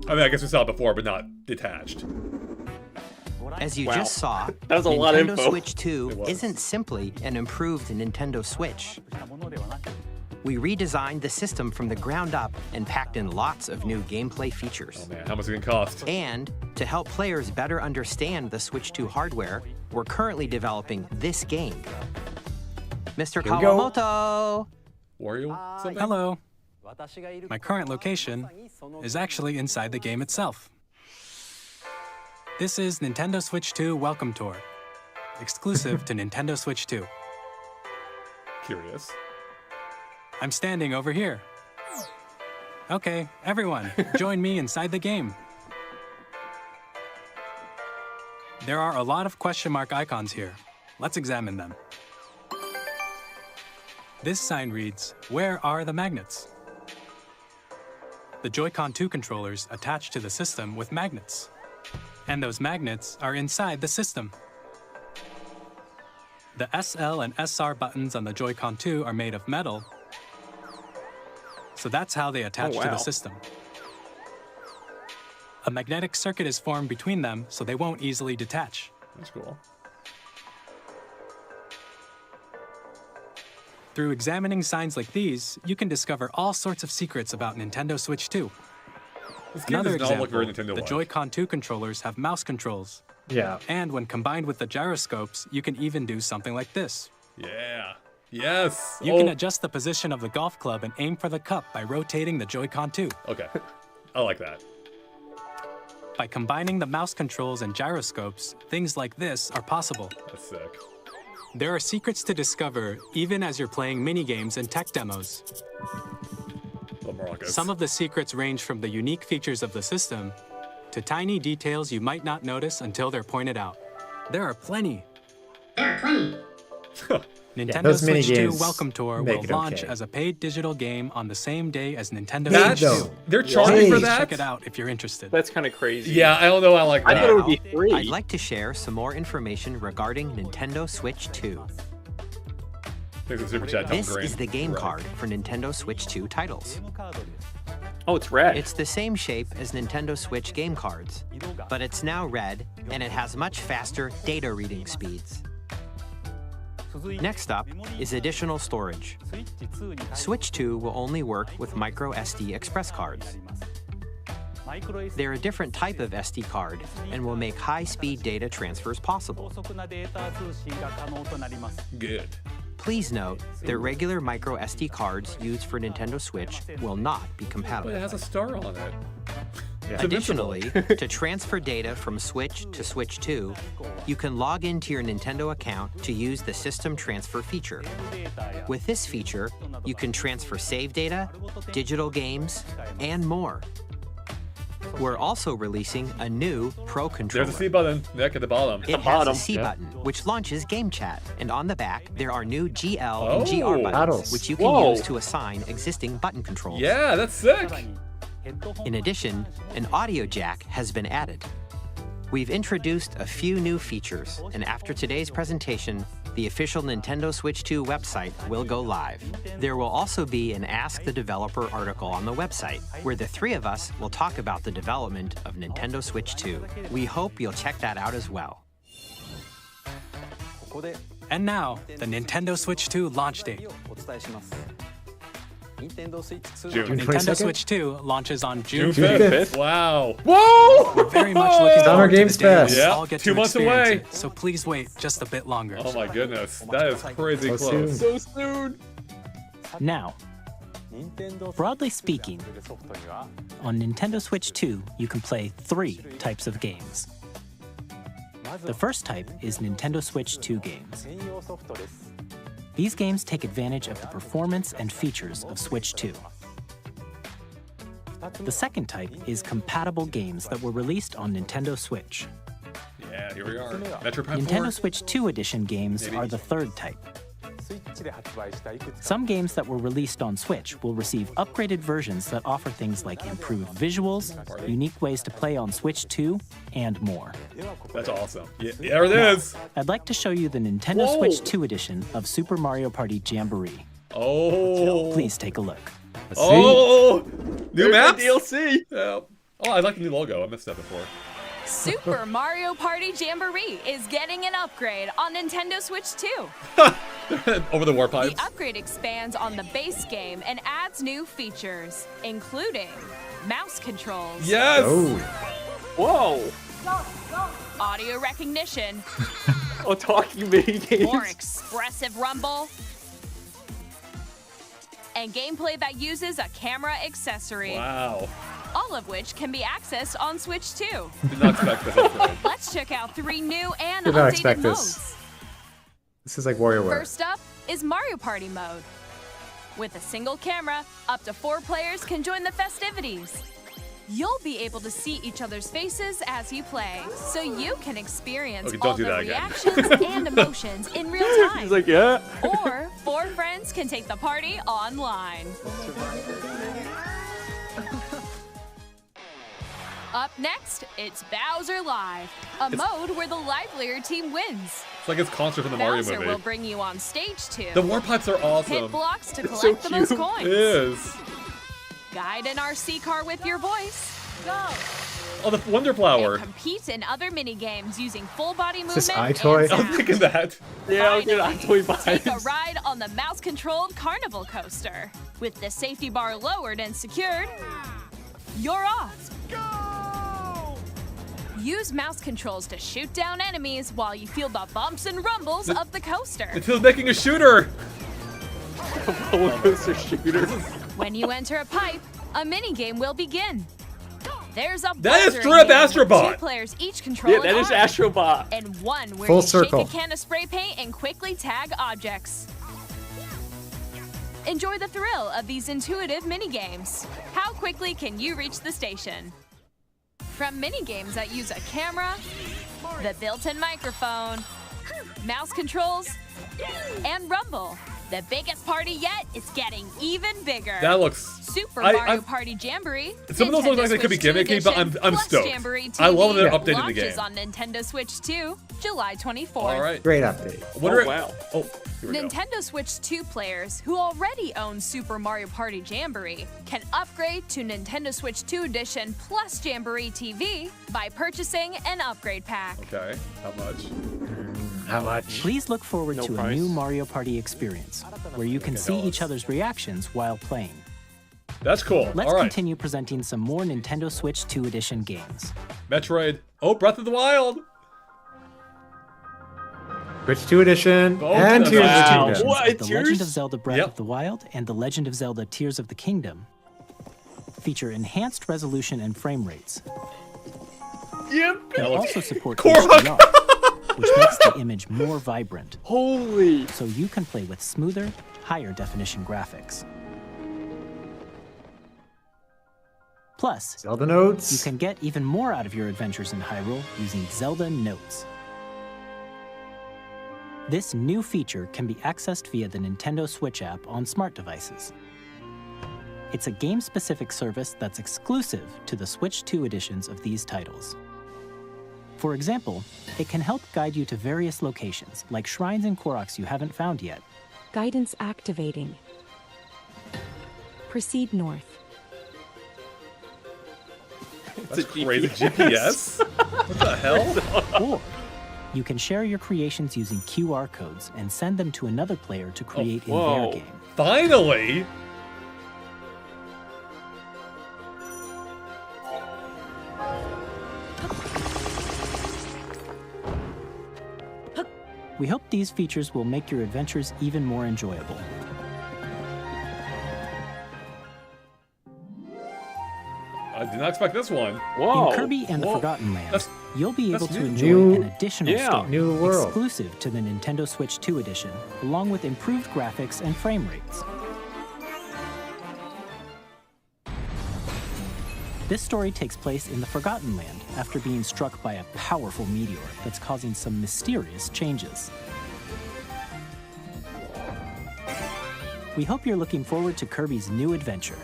I mean, I guess we saw it before, but not detached. As you Wow. just saw, That was a lot of Nintendo info. Switch 2 It was. isn't simply an improved Nintendo Switch. We redesigned the system from the ground up and packed in lots of new gameplay features. Oh man, how much is it gonna cost? And to help players better understand the Switch 2 hardware, we're currently developing this game. Mr. Here we go. Kawamoto! Wario? Something? Hello. My current location is actually inside the game itself. This is Nintendo Switch 2 Welcome Tour, exclusive to Nintendo Switch 2. Curious. I'm standing over here. Okay, everyone, join me inside the game. There are a lot of question mark icons here. Let's examine them. This sign reads, "Where are the magnets?" The Joy-Con 2 controllers attach to the system with magnets. And those magnets are inside the system. The SL and SR buttons on the Joy-Con 2 are made of metal, so that's how they attach to the system. A magnetic circuit is formed between them, so they won't easily detach. That's cool. Through examining signs like these, you can discover all sorts of secrets about Nintendo Switch 2. This game Another does not look very example, the Nintendo-like. Joy-Con 2 controllers have mouse controls. Yeah. And when combined with the gyroscopes, you can even do something like this. Yeah. Yes. You can adjust the position of the golf club and aim for the cup by rotating the Joy-Con 2. Okay. I like that. By combining the mouse controls and gyroscopes, things like this are possible. That's sick. There are secrets to discover even as you're playing minigames and tech demos. The Maracas. Some of the secrets range from the unique features of the system to tiny details you might not notice until they're pointed out. There are plenty. Nintendo those Switch 2 minigames Welcome Tour make will it launch okay. as a paid digital game on the same day as Nintendo That's, Switch 2. they're charging for Please that? check it out if you're interested. That's kind of crazy. Yeah, I don't know. I like that. I thought it would be free. I'd like to share some more information regarding Nintendo Switch 2. Thanks for the super chat, Tom This Green. is the game card for Nintendo Switch 2 titles. Oh, it's red. It's the same shape as Nintendo Switch game cards, but it's now red and it has much faster data reading speeds. Next up is additional storage. Switch 2 will only work with micro SD express cards. They're a different type of SD card and will make high-speed data transfers possible. Good. Please note that regular micro SD cards used for Nintendo Switch will not be But compatible. it has a star on it. It's Additionally, to transfer data from Switch to Switch 2, you can log into your Nintendo account to use the System Transfer feature. With this feature, you can transfer save data, digital games, and more. We're also releasing a new Pro controller. There's a C button, Nick, at the bottom. It has a C button, which launches Game Chat, and on the back, there are new GL and GR buttons, Battles. which you can use to assign existing button controls. Yeah, that's sick. In addition, an audio jack has been added. We've introduced a few new features, and after today's presentation, the official Nintendo Switch 2 website will go live. There will also be an Ask the Developer article on the website, where the three of us will talk about the development of Nintendo Switch 2. We hope you'll check that out as well. And now, the Nintendo Switch 2 launch date. June. Nintendo 22nd? Switch 2 launches on June June 5th. 5th. Wow. Whoa! We're very much looking Summer forward to Games the day when Fest. we Yeah, all get 2 to months experience away. it, so please wait just a bit longer. Oh my goodness. That is crazy So close. soon. So soon. Now, broadly speaking, on Nintendo Switch 2, you can play 3 types of games. The first type is Nintendo Switch 2 games. These games take advantage of the performance and features of Switch 2. The second type is compatible games that were released on Nintendo Switch. Yeah, here we are. Metro Prime 4. Nintendo Switch 2 edition games are the third type. Some games that were released on Switch will receive upgraded versions that offer things like improved visuals, unique ways to play on Switch 2, and more. That's awesome. Yeah, there it is. I'd like to show you the Nintendo Whoa. Switch 2 edition of Super Mario Party Jamboree. Oh. Please take a look. Oh. New There's maps? the DLC. Yeah. Oh, I like the new logo. I missed that before. Super Mario Party Jamboree is getting an upgrade on Nintendo Switch 2. Over the warp pipes. The upgrade expands on the base game and adds new features, including mouse controls, Yes. Whoa. audio recognition, Oh, talking mini games. more expressive rumble, and gameplay that uses a camera accessory, Wow. all of which can be accessed on Switch 2. Did not expect this upgrade. Let's check out 3 new and Did not updated expect modes. this. This is like WarioWare. First up is Mario Party mode. With a single camera, up to 4 players can join the festivities. You'll be able to see each other's faces as you play, so you can experience Okay, don't all do the that again. reactions and emotions in real time. He's like, yeah. Or 4 friends can take the party online. Up next, it's Bowser Live, a mode where the livelier team wins. It's like it's concert from the Mario Bowser movie. will bring you on stage too. The warp pipes are awesome. Hit blocks to It's collect so the most cute. coins. It is. Guide an RC car with your voice. Go. Oh, the Wonder Flower. And compete in other mini games using full body movement. this and iToy? I was sound. thinking that. Yeah, I'll get Finally, iToy take a vibes. ride on the mouse-controlled carnival coaster. With the safety bar lowered and secured, you're off. Use mouse controls to shoot down enemies while you feel the bumps and rumbles of the coaster. It feels making a shooter. Roller coaster shooter. When you enter a pipe, a mini game will begin. There's a That is bouldering straight up game where Astrobot. 2 players each control Yeah, an that is arm, Astrobot. and one where Full you circle. shake a can of spray paint and quickly tag objects. Enjoy the thrill of these intuitive mini games. How quickly can you reach the station? From mini games that use a camera, the built-in microphone, mouse controls, and rumble, the biggest party yet is getting even bigger. That looks. Super I- Mario I'm- Party Jamboree. Some of those look Nintendo like they could be Switch 2 gimmicky, but I'm edition, plus stoked. Jamboree I love that they're TV updating the launches game. on Nintendo Switch 2, July 24th. All right. Great update. What Oh, are- wow. Oh, here we go. Nintendo Switch 2 players who already own Super Mario Party Jamboree can upgrade to Nintendo Switch 2 Edition plus Jamboree TV by purchasing an upgrade pack. Okay. How much? How much? Please look forward No to price. a new Mario Party experience, where you can see each other's reactions while playing. That's cool. Let's All right. continue presenting some more Nintendo Switch 2 Edition games. Metroid. Oh, Breath of the Wild. Switch 2 edition Oh, and wow. Tears of the Wow. Kingdom. What? The Legend Tears? of Zelda Breath Yep. of the Wild and The Legend of Zelda Tears of the Kingdom feature enhanced resolution and frame rates. Yep. They looks- also support Korok. HDR, which makes the image more vibrant, Holy. so you can play with smoother, higher definition graphics. Plus, Zelda notes. you can get even more out of your adventures in Hyrule using Zelda Notes. This new feature can be accessed via the Nintendo Switch app on smart devices. It's a game-specific service that's exclusive to the Switch 2 editions of these titles. For example, it can help guide you to various locations, like shrines and Koroks you haven't found yet. Guidance activating. Proceed north. That's crazy. GPS? What the hell? Or you can share your creations using QR codes and send them to another player to create in whoa. their game. Finally. We hope these features will make your adventures even more enjoyable. I did not expect this one. Whoa. In Kirby and the Whoa. Forgotten Land, That's- you'll be able that's to new. enjoy New- an additional Yeah. story New world. exclusive to the Nintendo Switch 2 edition, along with improved graphics and frame rates. This story takes place in the Forgotten Land after being struck by a powerful meteor that's causing some mysterious changes. We hope you're looking forward to Kirby's new adventure.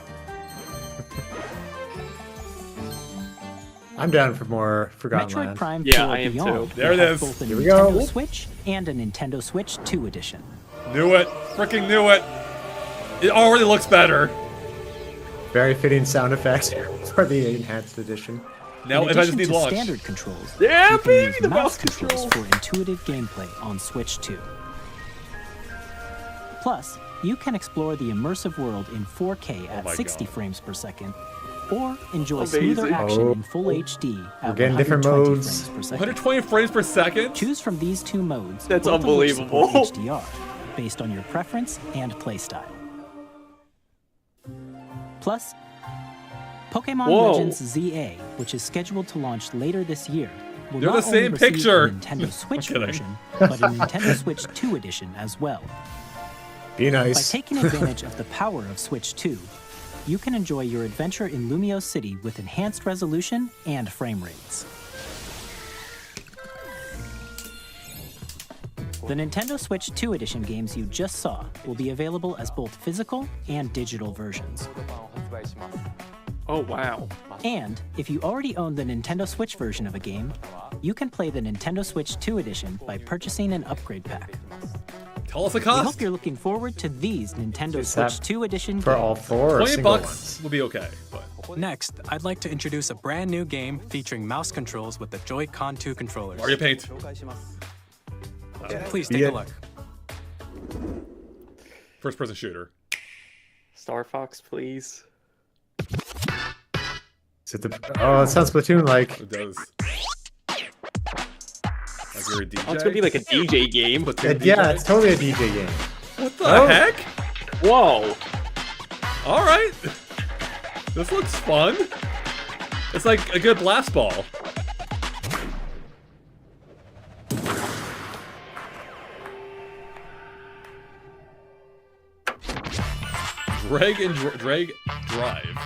I'm down for more Forgotten Metroid Land. Prime Yeah, 4 I am Beyond too. will There it have is. both a Here we Nintendo go. Switch and a Nintendo Switch 2 edition. Knew it. Freaking knew it. It already looks better. Very fitting sound effects for the enhanced edition. Now, In if I just addition need to launch. standard controls, Yeah, you can baby, use the mouse mouse controls controls. for intuitive gameplay on Switch 2. Plus, you can explore the immersive world in 4K at my 60 God. frames per second, or enjoy Amazing. smoother action Oh. in full HD at getting different 120 modes. frames per second. 120 frames per second? Choose from these two modes. That's both of which support unbelievable. HDR, based on your preference and playstyle. Plus, Pokémon Whoa. Legends ZA, which is scheduled to launch later this year, will They're not the only same receive picture. a Nintendo Switch kidding. version, but a Nintendo Switch 2 edition as well. Be By nice. taking advantage of the power of Switch 2, you can enjoy your adventure in Lumio City with enhanced resolution and frame rates. The Nintendo Switch 2 edition games you just saw will be available as both physical and digital versions. Oh, wow. And if you already own the Nintendo Switch version of a game, you can play the Nintendo Switch 2 edition by purchasing an upgrade pack. Tell us the We cost. hope you're looking forward to these Nintendo Is that Switch 2 edition For games. all 4 or 20 single bucks ones? will be okay. But Next, I'd like to introduce a brand new game featuring mouse controls with the Joy-Con 2 controllers. Mario Paint. Please Be take a it. look. First person shooter. Star Fox, please. Is it the? Oh, it sounds Splatoon-like. It does. Like you're a DJ? Oh, it's gonna be like a DJ game. Splatoon Yeah, DJ? it's totally a DJ game. What the Oh. heck? Whoa. All right. This looks fun. It's like a good blast ball. Drag and drag drive.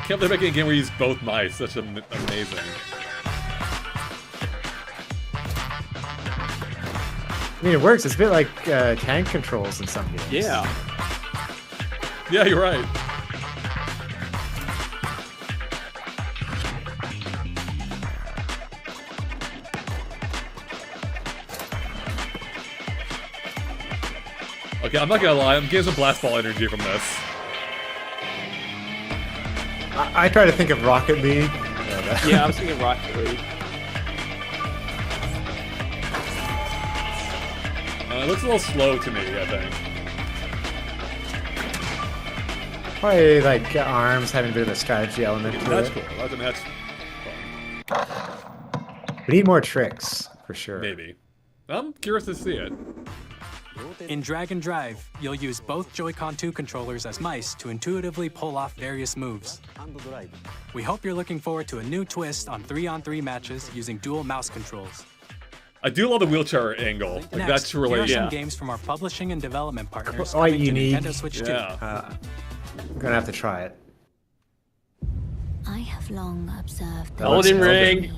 Can't believe they're making a game where you use both mice. Such amazing. I mean, it works. It's a bit like tank controls in some games. Yeah. Yeah, you're right. Okay, I'm not gonna lie, I'm getting some blast ball energy from this. I try to think of Rocket League. Yeah, I was thinking Rocket League. It looks a little slow to me, I think. Probably like arms having a bit of a strategy element to That's it. cool. That's We need more tricks, for sure. maybe. I'm curious to see it. In Drag and Drive, you'll use both Joy-Con 2 controllers as mice to intuitively pull off various moves. We hope you're looking forward to a new twist on 3-on-3 matches using dual mouse controls. I do love the wheelchair angle. Like, Next, that's here really are some games from our publishing and development partners Quite coming to unique. Nintendo Switch 2. Yeah. I'm gonna have to try it. I have long observed That looks Elden Elden. Ring.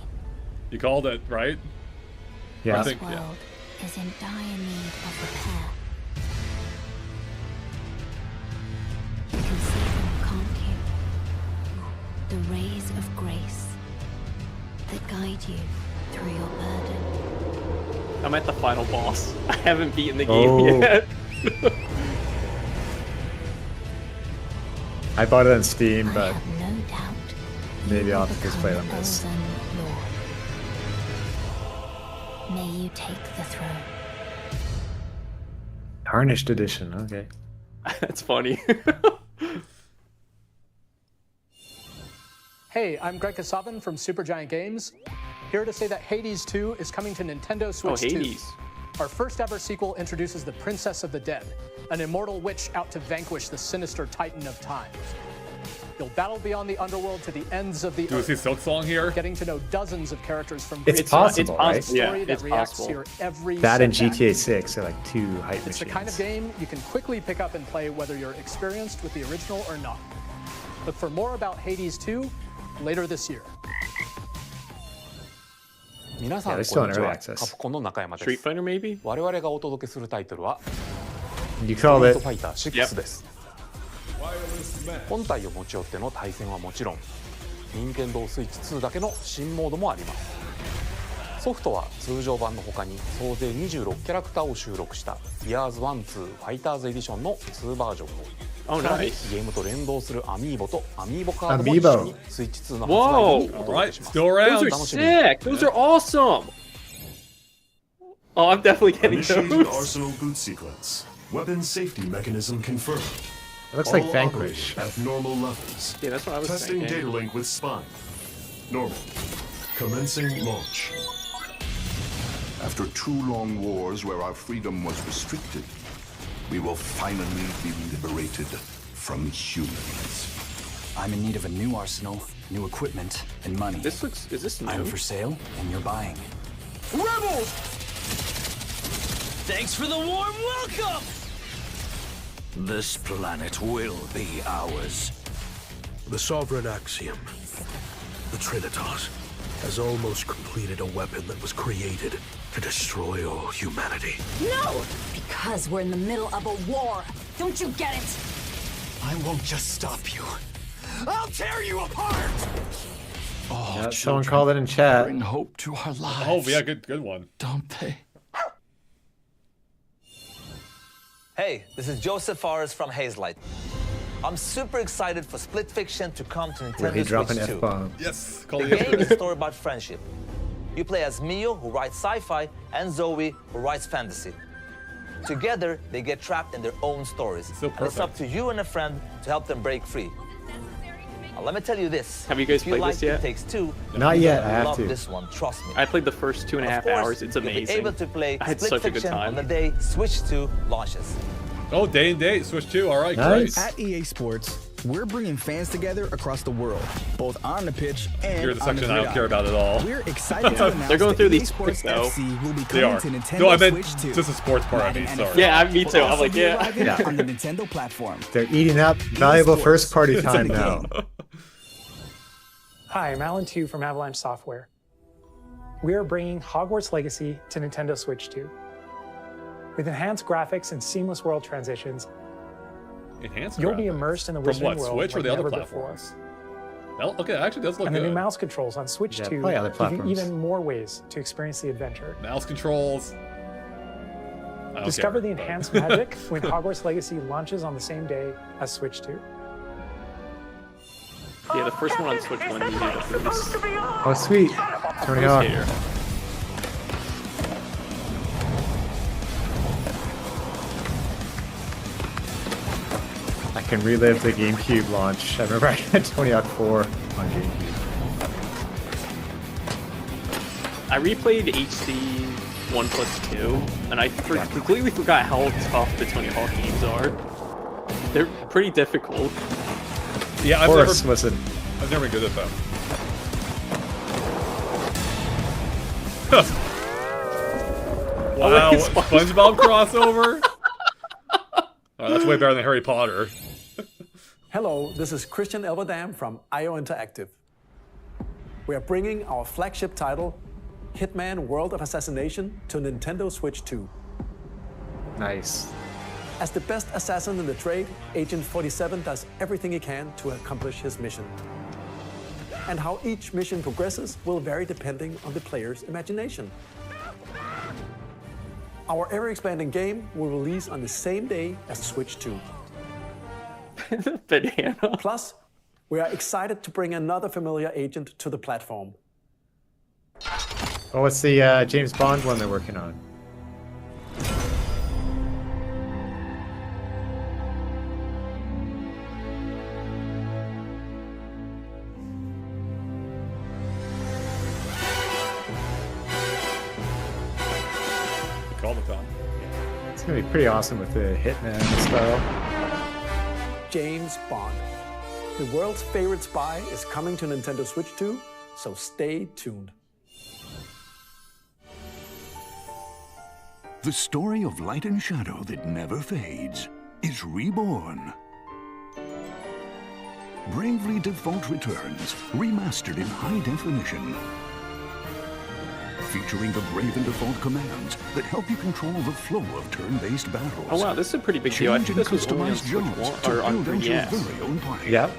You called it, right? Yeah. I This think, world yeah. is in dire need of repair. You can see them, can't you? The rays of grace that guide you through your burden. I'm at the final boss. I haven't beaten the Oh. game yet. I bought it on Steam, I but have no doubt maybe you I'll will have to just play it on become this. Elven Lord. May you take the throne. Tarnished edition. Okay. That's funny. Hey, I'm Greg Kasavin from Supergiant Games, here to say that Hades 2 is coming to Nintendo Switch 2. Hades. Our first ever sequel introduces the Princess of the Dead, an immortal witch out to vanquish the sinister Titan of Time. You'll battle beyond the underworld to the ends of the Do we earth, see Silk Song here? getting to know dozens of characters from It's great possible, right? a story Yeah, that it's reacts possible. to your every That and setback. GTA 6 are like two hype It's machines. the kind of game you can quickly pick up and play whether you're experienced with the original or not. Look for more about Hades 2 later this year. 皆さん Yeah, こ they're still ん in にち early は access. カプコンの中山で Street す Fighter, maybe? 我々がお届けするタイトルは You スト called リート it. ファイター6です、本体を持ち寄っての対戦はもちろん任天堂スイッチ2だけの新モードもあります。ソフトは通常版の他に総勢26キャラクターを収録した Years 1-2 ファイターズエディションの2バージョンを、さらにゲームと連動するアミーボとアミーボカードも一緒にスイッチ2の発売日にお届けします。 Still around. Those are sick. Those are awesome. Oh, I'm definitely getting Initiating those. arsenal boot sequence. Weapon safety mechanism confirmed. It looks like All Vanquish. operate at normal levels. Yeah, that's what I was Testing thinking. data link with spine. Normal. Commencing launch. After 2 long wars where our freedom was restricted, we will finally be liberated from humans. I'm in need of a new arsenal, new equipment, and money. This looks. Is this new? I'm for sale, and you're buying. Rebels! Thanks for the warm welcome! This planet will be ours. The Sovereign Axiom, the Trinitas, has almost completed a weapon that was created to destroy all humanity. No! because we're in the middle of a war. Don't you get it? I won't just stop you. I'll tear you apart! Oh, yeah, someone called it in chat. Bring hope to our lives. Oh, yeah, good one. Don't they? Hey, this is Joseph Forrest from Hazelight. I'm super excited for Split Fiction to come to Nintendo Switch 2. Yes, the game is a story about friendship. You play as Mio, who writes sci-fi, and Zoe, who writes fantasy. Together, they get trapped in their own stories. And it's up to you and a friend to help them break free. Now, let me tell you this. Have you guys played this yet? It Takes Two, Not yet, I have love to. this one, trust me. I played the first 2.5 hours. It's amazing. You'll be able to play I had Split such a good Fiction time. on the day Switch 2 launches. Oh, day and date, Switch 2. All right, nice. great. At EA Sports, we're bringing fans together across the world, both on the pitch and Here's the on section the I don't care about at all. We're excited to announce They're going through that EA these Sports though. FC will be They coming are. to Nintendo No, I meant Switch 2. just a sports part. I mean, sorry. Yeah, me too. I'm like, yeah. On the Nintendo platform. They're eating up valuable first-party time now. Hi, I'm Alan Tu from Avalanche Software. We are bringing Hogwarts Legacy to Nintendo Switch 2. With enhanced graphics and seamless world transitions, you'll be immersed in the Wizarding World Switch or like the other never platforms? before. Well, okay, actually does look And good. the new mouse controls on Switch 2 play other give you platforms. even more ways to experience the adventure. Mouse controls. I don't Discover care, the but- enhanced magic when Hogwarts Legacy launches on the same day as Switch 2. Yeah, the first one on Switch 1 you need to boost. Oh, sweet. Tony Hawk. Here. I can relive the GameCube launch. I remember I had Tony Hawk 4 on GameCube. I replayed HC 1+2, and I completely forgot how tough the Tony Hawk games are. They're pretty difficult. Yeah, Of course, listen. I've never been good at them. Wow, SpongeBob crossover? Oh, that's way better than Harry Potter. Hello, this is Christian Elverdam from IO Interactive. We are bringing our flagship title, Hitman World of Assassination, to Nintendo Switch 2. Nice. As the best assassin in the trade, Agent 47 does everything he can to accomplish his mission. And how each mission progresses will vary depending on the player's imagination. Our ever-expanding game will release on the same day as Switch 2. Banana. Plus, we are excited to bring another familiar agent to the platform. Oh, what's the James Bond one they're working on? Call it on. It's gonna be pretty awesome with the Hitman style. James Bond. The world's favorite spy is coming to Nintendo Switch 2, so stay tuned. The story of light and shadow that never fades is reborn. Bravely Default returns, remastered in high definition. Featuring the Brave and Default commands that help you control the flow of turn-based battles. Oh wow, this is a pretty big deal. I think this was only on Switch 1 or on 3DS. Yep.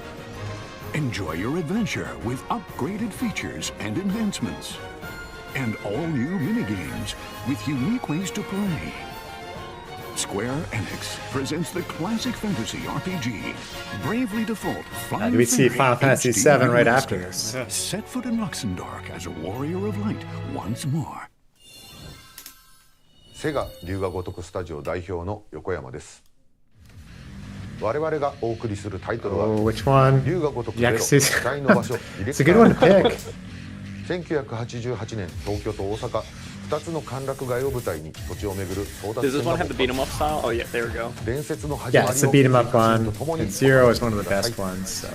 Enjoy your adventure with upgraded features and advancements. And all new minigames with unique ways to play. Square Enix presents the classic fantasy RPG, Bravely Default. Do we see Final Fantasy VII right after this? Set foot in Luxembourg as a warrior of light once more. セガ龍が如くスタジオ代表の横山です。我々がお送りするタイトルは which one? 龍が如くゼロ Yakuza. 期待の場所 It's a good one to pick. 1988年東京と大阪2つの歓楽街を舞台に土地を巡る争奪 Does this 戦が one have the beat 'em up style? Oh yeah, there we go. 伝説の始ま Yeah, り it's the を beat 'em up と one. もに And Zero is one of the best ones. So.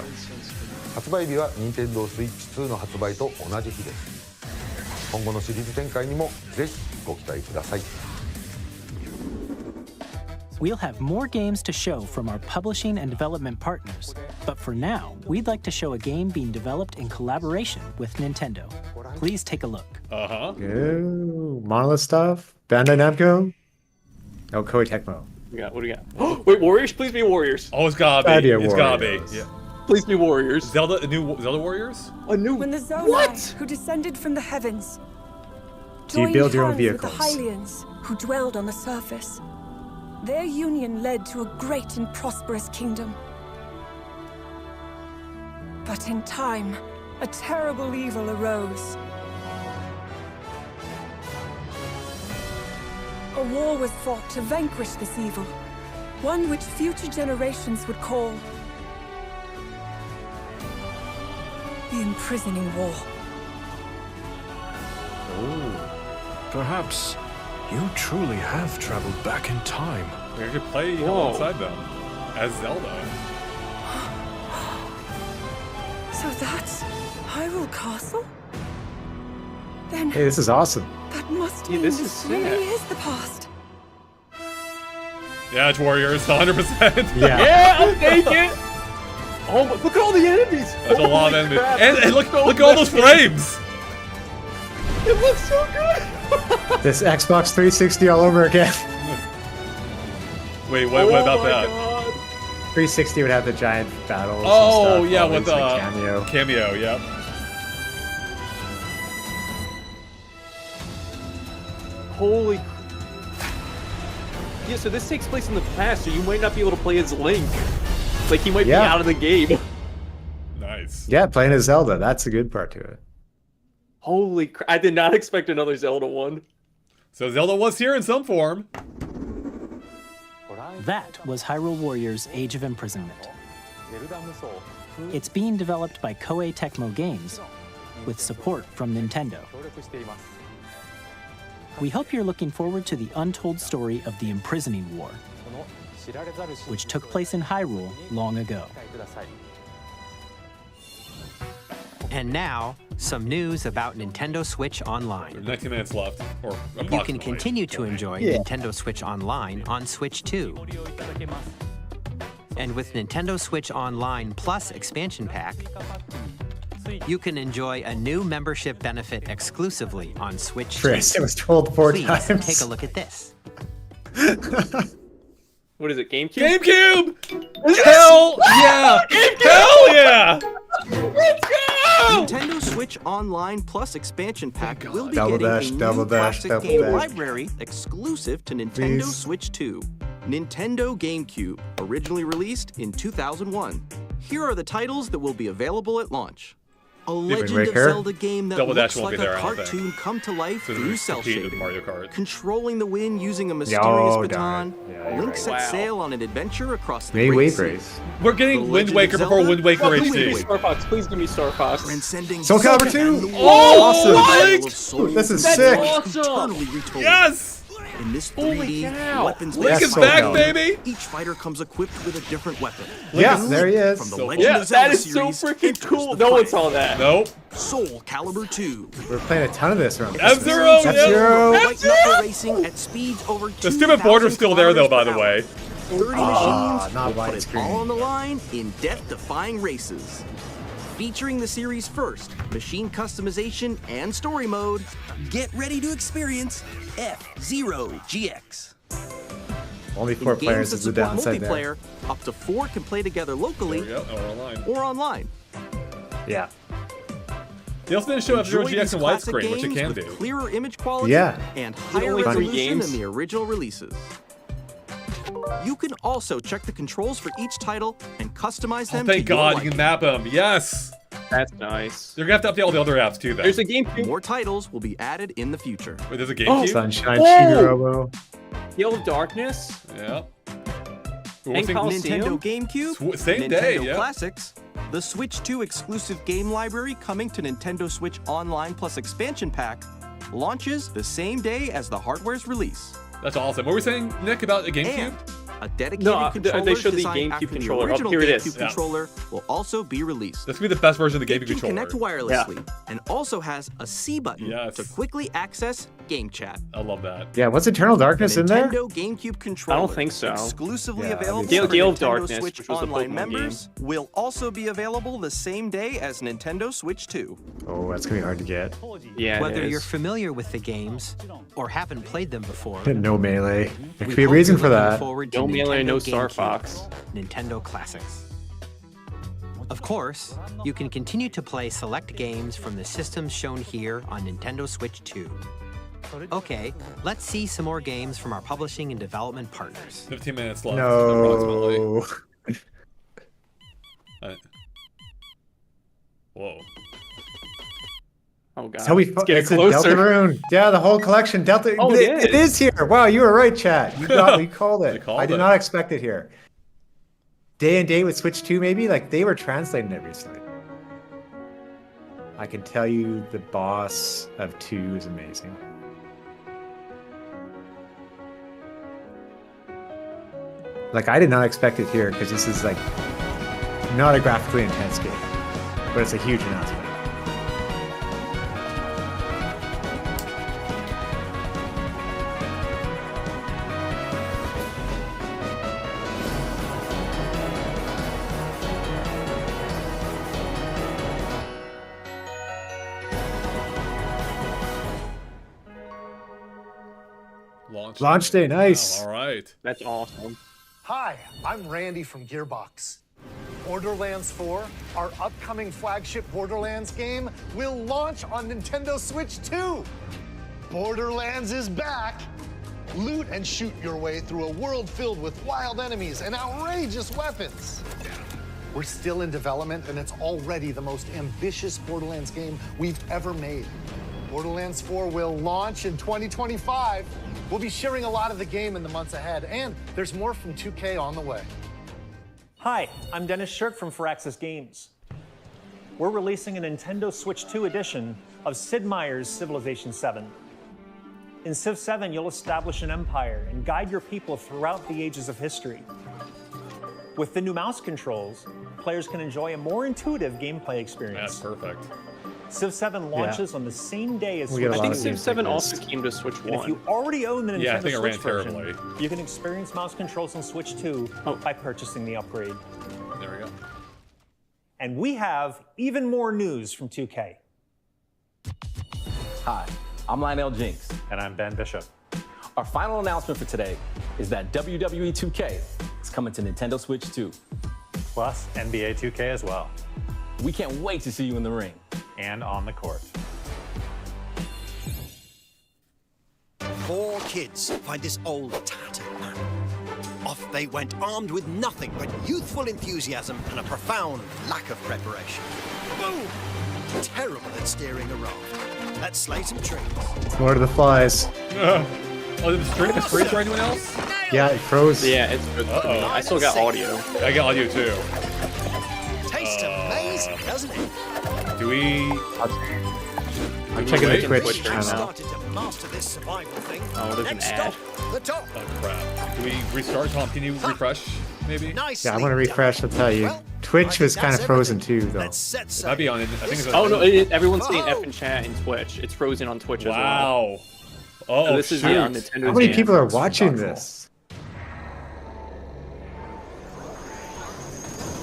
発売日は Nintendo Switch 2の発売と同じ日です。今後のシリーズ展開にもぜひご期待ください。 We'll have more games to show from our publishing and development partners, but for now, we'd like to show a game being developed in collaboration with Nintendo. Please take a look. Uh-huh. Ooh, Monolith stuff? Bandai Namco? Oh, Koei Tecmo. What do we got? Wait, Warriors? Please be Warriors. Oh, it's gotta be. It's gotta be. Yeah. Please be Warriors. Zelda, new Zelda Warriors? A new When the Zonai, who descended from the heavens, Do you build your own joined hands vehicles? with the Hylians, who dwelled on the surface. Their union led to a great and prosperous kingdom. But in time, a terrible evil arose. A war was fought to vanquish this evil, one which future generations would call the Imprisoning War. Oh, perhaps you truly have traveled back in time. We could play alongside them as Zelda. So that's Hyrule Castle? Then Hey, this is awesome. that must mean this this is really sick. is the past. Yeah, it's Warriors, 100%. Yeah, I'll take it. Oh, my, look at all the enemies. That's a lot of Holy enemies. crap, And this look is so at all those messy. frames. It looks so good. This Xbox 360 all over again. Wait, what about that? 360 would have the giant battles. Oh, and stuff, yeah, all with these, the like, cameo. Cameo, yep. Holy. Yeah, so this takes place in the past, so you might not be able to play as Link. Like, he might be Yeah. out of the game. Nice. Yeah, playing as Zelda. That's a good part to it. Holy crap. I did not expect another Zelda one. So Zelda was here in some form. That was Hyrule Warriors Age of Imprisonment. It's being developed by Koei Tecmo Games with support from Nintendo. We hope you're looking forward to the untold story of the Imprisoning War, which took place in Hyrule long ago. And now, some news about Nintendo Switch Online. 19 minutes left, or You approximately. can continue to enjoy Nintendo Switch Online on Switch 2. And with Nintendo Switch Online Plus Expansion Pack, you can enjoy a new membership benefit exclusively on Switch 2. Chris, it was told 4 Please times. take a look at this. What is it, GameCube? GameCube! Hell yeah! Hell yeah! Let's go! Nintendo Switch Online Plus Expansion Pack will be Double getting dash, a double new dash, classic double game dash. library exclusive to Nintendo Please. Switch 2. Nintendo GameCube, originally released in 2001. Here are the titles that will be available at launch. A Legend of Waker. Zelda game that Double Dash looks won't like be a there, I don't cartoon think. come to life So through they're cell competing with shading. Mario Kart. Controlling the wind using a mysterious Oh, baton. darn it. Yeah, you're Link right. sets Wow. sail on an adventure across the Maybe Great Wave Sea. Race. We're The getting Wind Legend of Waker before Zelda? Wind Waker Oh, please give me HD. Star Fox. Please give me Star Fox. Transcending Soul Calibur Zelda 2? and the Oh, awesome what? battle of souls. This is That's sick. awesome. Eternally retold. Yes! In this Holy 3D, cow. weapons Link That's is so back, dope. baby! Each fighter comes equipped with a different weapon. Yeah, Link there he is. From the So Legend Yeah, of Zelda that is so series freaking enters cool. the No one fray. saw that. Nope. Soul Calibur 2. We're playing a ton of this around F-Zero, Christmas. yeah. F-Zero. White knuckle racing at speeds over The stupid border's still there, though, by the way. 30 Ah, machines not will put it widescreen. all on the line in death-defying races. Featuring the series' first machine customization and story mode, get ready to experience F-Zero GX. Only In 4 games players that is the support downside multiplayer, there. up to 4 can play together locally There we go. Oh, we're online. or online. Yeah. They also didn't show F-Zero Enjoy GX these in classic widescreen, which it games can with do. clearer image quality Yeah. and it higher only 3 resolution games? than the original releases. You can also check the controls for each title and customize Oh, them thank to your God, you liking. can map them. Yes! That's nice. They're gonna have to update all the other apps, too, then. There's a GameCube. More titles will be added in the future. Wait, there's a GameCube? Sunshine, Whoa! Shigerobo. Hill of Darkness. Yeah. And Coliseum. Nintendo GameCube, Same Nintendo day, yeah. Classics, the Switch 2 exclusive game library coming to Nintendo Switch Online Plus Expansion Pack launches the same day as the hardware's release. That's awesome. What were we saying, Nick, about the GameCube? And A dedicated No, controller they showed the designed GameCube after controller. the original Here it is. GameCube controller will also be released. This could be the best version of the It GameCube can controller. connect wirelessly and also has a C button to quickly access game chat. I love that. Yeah, what's Eternal Darkness in there? Nintendo GameCube controller. I don't think so. Exclusively Yeah, available Gale for of Nintendo Darkness, Switch which was the Online Pokemon members, will also be available the same day as Nintendo Switch 2. Oh, that's gonna be hard to get. Yeah, Whether you're familiar with the games or haven't played them before, No melee. There could we be a hope reason you're for looking that. forward to No melee, Nintendo no Star GameCube, Fox. Nintendo Classics. Of course, you can continue to play select games from the systems shown here on Nintendo Switch 2. Okay, let's see some more games from our publishing and development partners. 15 minutes left. No. Whoa. Oh god. That's how we It's getting it's a closer. Deltarune. Yeah, the whole collection. Delta. Oh, it is here. Wow, you were right, chat. You called it. I did not expect it here. Day and date with Switch 2, maybe? Like, they were translating it recently. I can tell you the boss of 2 is amazing. Like, I did not expect it here, because this is, like, not a graphically intense game. But it's a huge announcement. Launch day, nice. Wow, all right. That's awesome. Hi, I'm Randy from Gearbox. Borderlands 4, our upcoming flagship Borderlands game, will launch on Nintendo Switch 2. Borderlands is back. Loot and shoot your way through a world filled with wild enemies and outrageous weapons. We're still in development, and it's already the most ambitious Borderlands game we've ever made. Borderlands 4 will launch in 2025. We'll be sharing a lot of the game in the months ahead, and there's more from 2K on the way. Hi, I'm Dennis Shirk from Firaxis Games. We're releasing a Nintendo Switch 2 edition of Sid Meier's Civilization 7. In Civ 7, you'll establish an empire and guide your people throughout the ages of history. With the new mouse controls, players can enjoy a more intuitive gameplay experience. That's perfect. Civ 7 launches on the same day as We get Switch a 2. lot I think Civ 7 also came to Switch 1. And if you already own the Yeah, I Nintendo think it Switch ran version, terribly. you can experience mouse controls on Switch 2 by purchasing the upgrade. There we go. And we have even more news from 2K. Hi, I'm Lionel Jinks. And I'm Ben Bishop. Our final announcement for today is that WWE 2K is coming to Nintendo Switch 2. Plus NBA 2K as well. We can't wait to see you in the ring. And on the court. 4 kids find this old tattered man. Off they went armed with nothing but youthful enthusiasm and a profound lack of preparation. Boom! Terrible at steering a raft. Let's slay some trees. It's Lord of the Flies. Oh, did the stream for anyone else? Yeah, it froze. Yeah, it's good. I still got audio. I got audio too. Tastes amazing, doesn't it? Do we... I'm checking the Twitch I've channel. started to master this survival thing. Oh, there's an Next ad. stop, the top. Oh, crap. Do we restart, Tom? Can you refresh, maybe? Yeah, I want to refresh, I'll tell you. Twitch was kind of frozen too, though. It might be on... I think it's on... Oh, no, everyone's saying F in chat and Twitch. It's frozen on Twitch as well. Wow. Oh, so this is shoot. on Nintendo. How many people are watching this?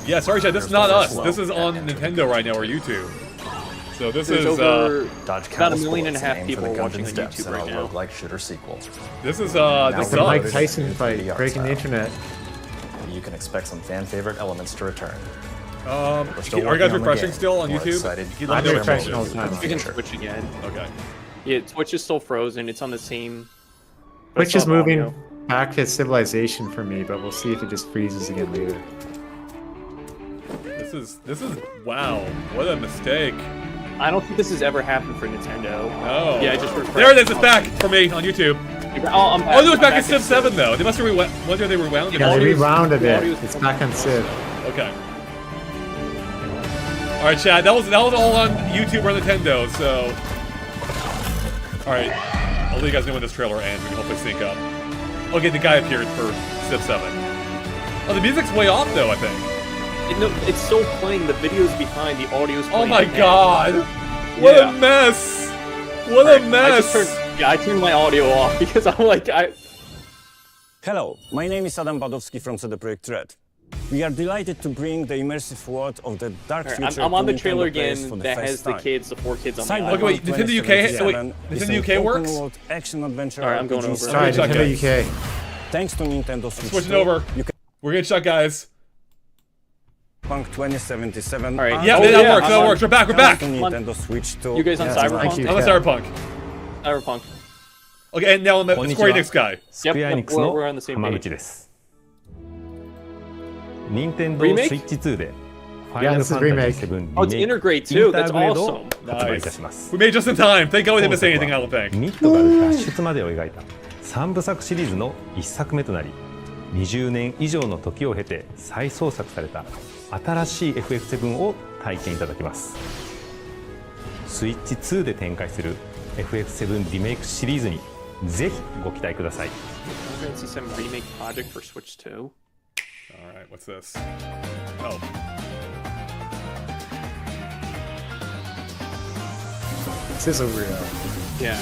Yeah, sorry, Chad, this is not us. This is on Nintendo right now, or YouTube. So this There's is over Dodge about countless 1.5 million bullets and aim people for the watching gungeon on steps YouTube in right our now. roguelike shooter sequel. This is Now this The for Mike sucks. Tyson fight, 3D art breaking the style. internet. You can expect some fan favorite elements to return. Are We're you still guys working on the refreshing game. still on We're YouTube? excited. You I'm let me know refreshing when all it the time. You can Twitch again. Okay. Yeah, Twitch is still frozen. It's on the same. Twitch it's is on moving audio. back to Civilization for me, but we'll see if it just freezes again later. This is wow. What a mistake. I don't think this has ever happened for Nintendo. No. Yeah, I just refreshed. There it is. It's back for me on YouTube. Oh, I'm back. Oh, no, it's I'm back in Civ 7 though. They must have wonder they rewound it. Yeah, they rewound a bit. It's back on Civ. Okay. All right, Chad. That was all on YouTube or Nintendo. So, all right. I'll let you guys know when this trailer ends. We can hopefully sync up. Okay, the guy appeared for Civ 7. Oh, the music's way off though, I think. No, it's still playing. The video's behind. The audio's playing. Oh my god! What a mess! What a mess! I turned my audio off because I'm like, Hello, my name is Adam Badowski from CD Projekt Red. We are delighted to bring the immersive world of the dark future. I'm on the to trailer Nintendo players again for the that first has the time. kids, the 4 kids on the Cyberpunk island. Wait, Nintendo UK? So wait, 2077 is Nintendo an UK works? open-world action adventure. Alright, I'm going RPG over. style. Sorry, Nintendo UK. Thanks to Nintendo Switch. Switching 2, over. You can We're getting shot, guys. Punk 2077. Alright, Yeah, that works. We're back. Thanks to Nintendo Switch 2. You guys on Cyberpunk? I'm on Cyberpunk. Cyberpunk. Okay, and now I'm the Square Enix guy. Yep, we're on the same page. 任天堂 Remake? スイッチ2で Yeah, this is Remake. Oh, it's Integrate too. That's awesome. 発売いたします We made just in time. Thank God we didn't miss anything, I don't think. ミッドが脱出までを描いた3部作シリーズの1作目となり20年以上の時を経て再創作された新しい FF7 を体験いただきますスイッチ2で展開する FF7 リメイクシリーズにぜひご期待ください We're gonna see some remake project for Switch 2. Alright, what's this? Oh. Sizzle reel. Yeah.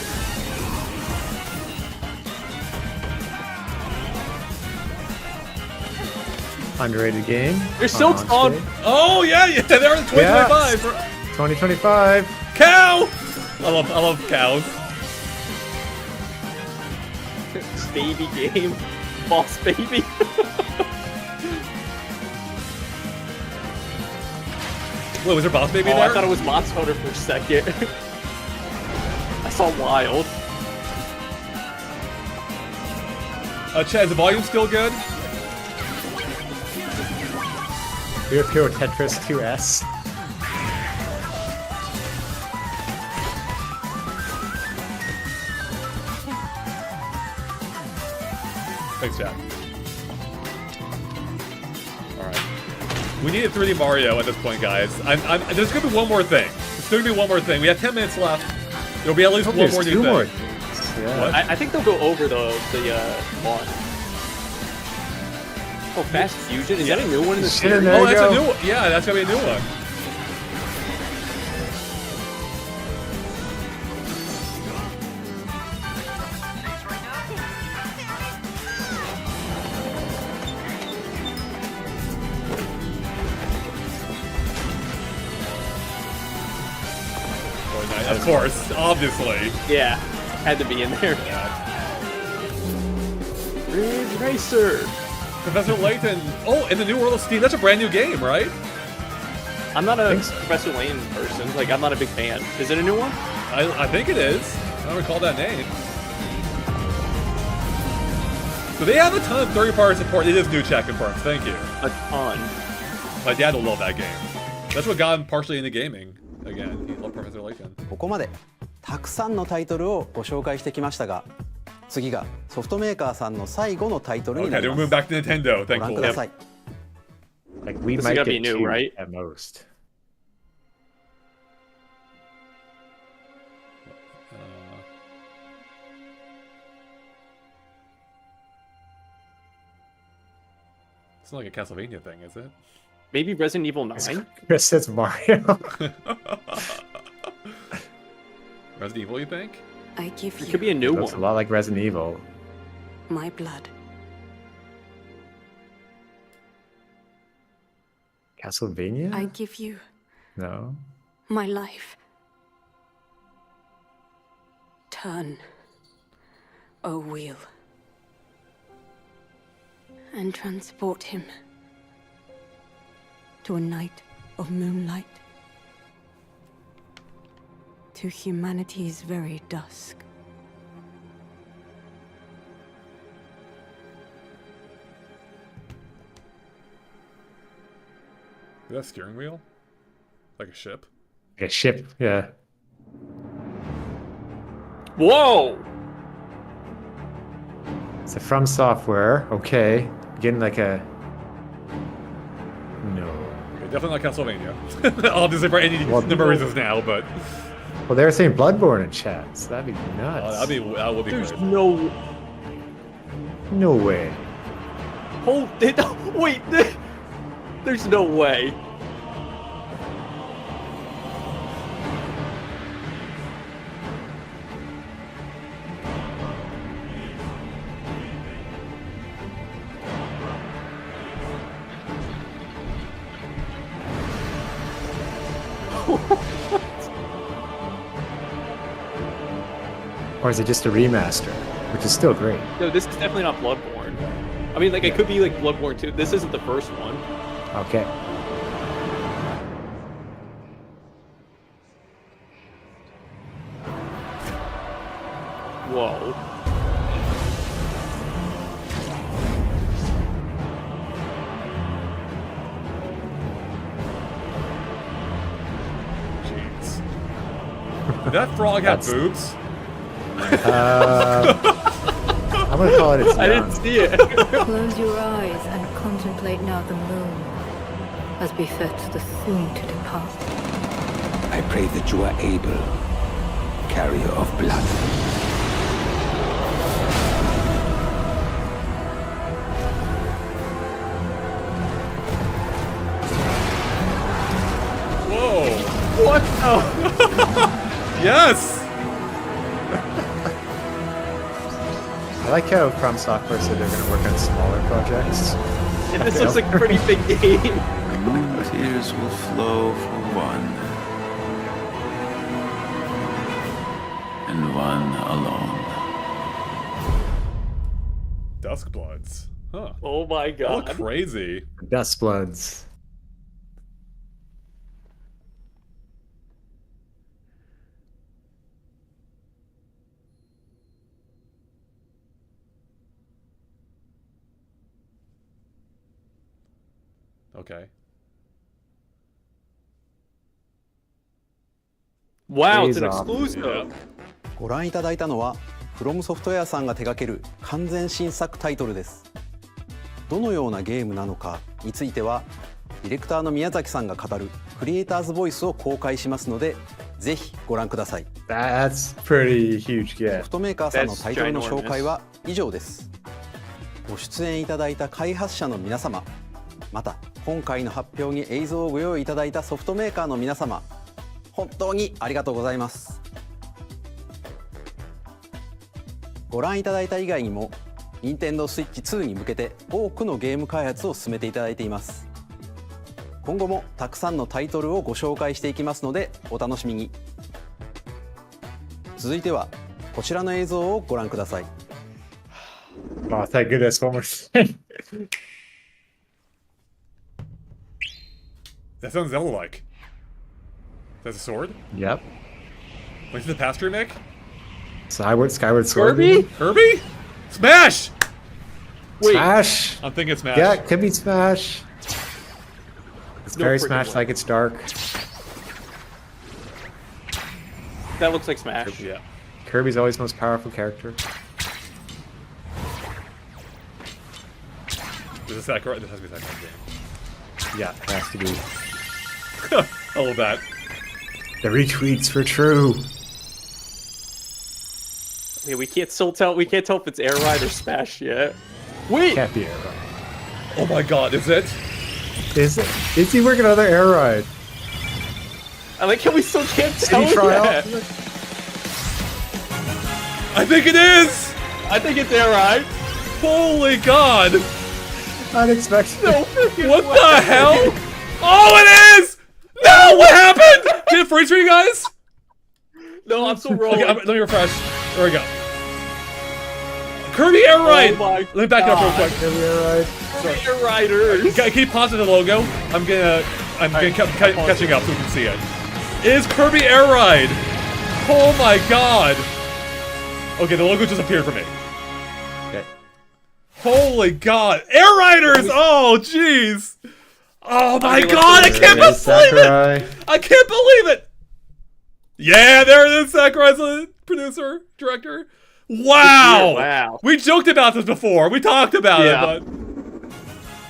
Underrated game. They're still on. Oh yeah, they're in 2025. 2025. Cow! I love cows. Baby game. Boss baby. Wait, was there Boss Baby there? I thought it was Monster for a second. I saw Wild. Chad, is the volume still good? Pure Tetris 2S. Thanks, Chad. Alright. We need a 3D Mario at this point, guys. There's gonna be one more thing. There's gonna be one more thing. We have 10 minutes left. There'll be at least one more new thing. Yeah. I think they'll go over the bar. Oh, Fast Fusion? Is that a new one in the series? Oh, that's a new one. Yeah, that's gonna be a new one. Of course, obviously. Yeah, had to be in there. Ridge Racer. Professor Layton. Oh, in the New World of Steam. That's a brand new game, right? I'm not a Professor Layton person. Like, I'm not a big fan. Is it a new one? I think it is. I don't recall that name. So they have a ton of third-party support. It is new, chat confirms. Thank you. A ton. My dad will love that game. That's what got him partially into gaming. Again, he loved Professor Layton. ここまでたくさんのタイトルをご紹介してきましたが、次がソフトメーカーさんの最後のタイトルにな Okay, り then ま we're す。 moving back to Nintendo. ご覧ください。 Like we This is might gotta get be new, two right? at most. It's not like a Castlevania thing, is it? Maybe Resident Evil 9? Chris says Mario. Resident Evil, you think? I give It you could be a new Looks a one. lot like Resident Evil. my blood. Castlevania? I give you No. my life. Turn, O wheel, and transport him to a night of moonlight, to humanity's very dusk. Is that a steering wheel? Like a ship? Like a ship, yeah. Whoa! It's a FromSoftware. Okay. Getting like a... No. Okay, definitely not Castlevania. Obviously for any number of reasons now, but... Well, they were saying Bloodborne in chat, so that'd be nuts. That would be There's good. No way. Hold it. Wait. There's no way. Or is it just a remaster, which is still great? No, this is definitely not Bloodborne. I mean, like, it could be like Bloodborne 2. This isn't the first one. Okay. Whoa. Jeez. Did that frog have boobs? I'm gonna call it its I didn't see it. Close your eyes and contemplate now the moon, as befits the soon to depart. I pray that you are able, carrier of blood. Whoa! What the? Yes! I like how FromSoftware said they're going to work on smaller projects. And this looks like a pretty big game. The moon tears will flow for one, and one alone. Duskbloods. Huh. Oh my They god. look crazy. Dustbloods. Okay. Wow, it's an Days off. exclusive. ご覧いただいたのは FromSoftware さんが手掛ける完全新作タイトルです。どのようなゲームなのかについてはディレクターの宮崎さんが語るクリエイターズボイスを公開しますのでぜひご覧ください。 That's pretty huge ソ get. フトメーカーさんのタイトルの紹介は以上です。ご出演いただいた開発者の皆様、また今回の発表に映像をご用意いただいたソフトメーカーの皆様、本当にありがとうございます。ご覧いただいた以外にも Nintendo Switch 2に向けて多くのゲーム開発を進めていただいています。今後もたくさんのタイトルをご紹介していきますのでお楽しみに。続いてはこちらの映像をご覧ください。 Oh, thank goodness, one more thing. That sounds Zelda-like. That's a sword? Yep. Went to the past remake? Skyward Sword. Kirby? Kirby? Smash! Wait. Smash. I'm thinking Smash. Yeah, it could be Smash. It's No very freaking Smash way. like it's dark. That looks like Smash. Yeah. Kirby's always the most powerful character. This is Sakurai. This has to be Sakurai game. Yeah, it has to be. I love that. The retweets were true. Yeah, we can't tell if it's Air Ride or Smash yet. Wait! Can't be Air Ride. Oh my god, is it? Is it? Is he working another Air Ride? I like how we still can't tell City trial? yet. I think it is! I think it's Air Ride. Holy god! Unexpected. No freaking What way. the hell? Oh, it is! No, what happened? Did it freeze for you guys? No, I'm still rolling. Okay, let me refresh. There we go. Kirby Air Ride! my Let me back up real quick. Kirby Air Ride. Kirby Air Riders. Can you pause the logo? I'm catching up so we can see it. It is Kirby Air Ride! Oh my god! Okay, the logo just appeared for me. Okay. Holy god! Air Riders! Oh, jeez! Oh my god, I can't believe Sakurai. it! I can't believe it! Yeah, there it is, Sakurai's the producer, director. Wow! Wow. We joked about this before. We talked about Yeah. it, but...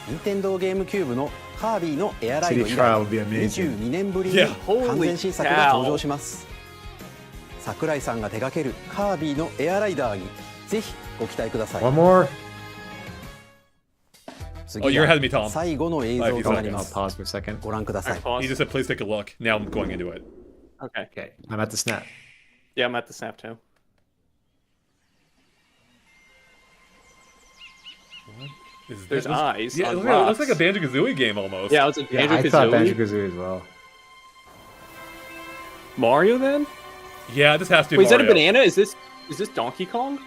Nintendo GameCube のカービィのエアライド City 以 Trial 来 would be amazing. 22年ぶりに Yeah. 完全新作が登場します。桜井さんが手掛けるカービィのエアライダーにぜひご期待ください。 One more. Oh, you're ahead of me, Tom. 最後の映像となりま I'll す。 pause for a second. ご覧ください。 He just said, please take a look. Now I'm going into it. Okay. Okay, I'm at the snap. Yeah, I'm at the snap too. There's eyes. Yeah, on it looks like a rocks. Banjo-Kazooie game almost. Yeah, it was a Yeah, I Banjo-Kazooie. thought Banjo-Kazooie as well. Mario then? Yeah, this has to be Wait, is that a Mario. banana? Is this Donkey Kong?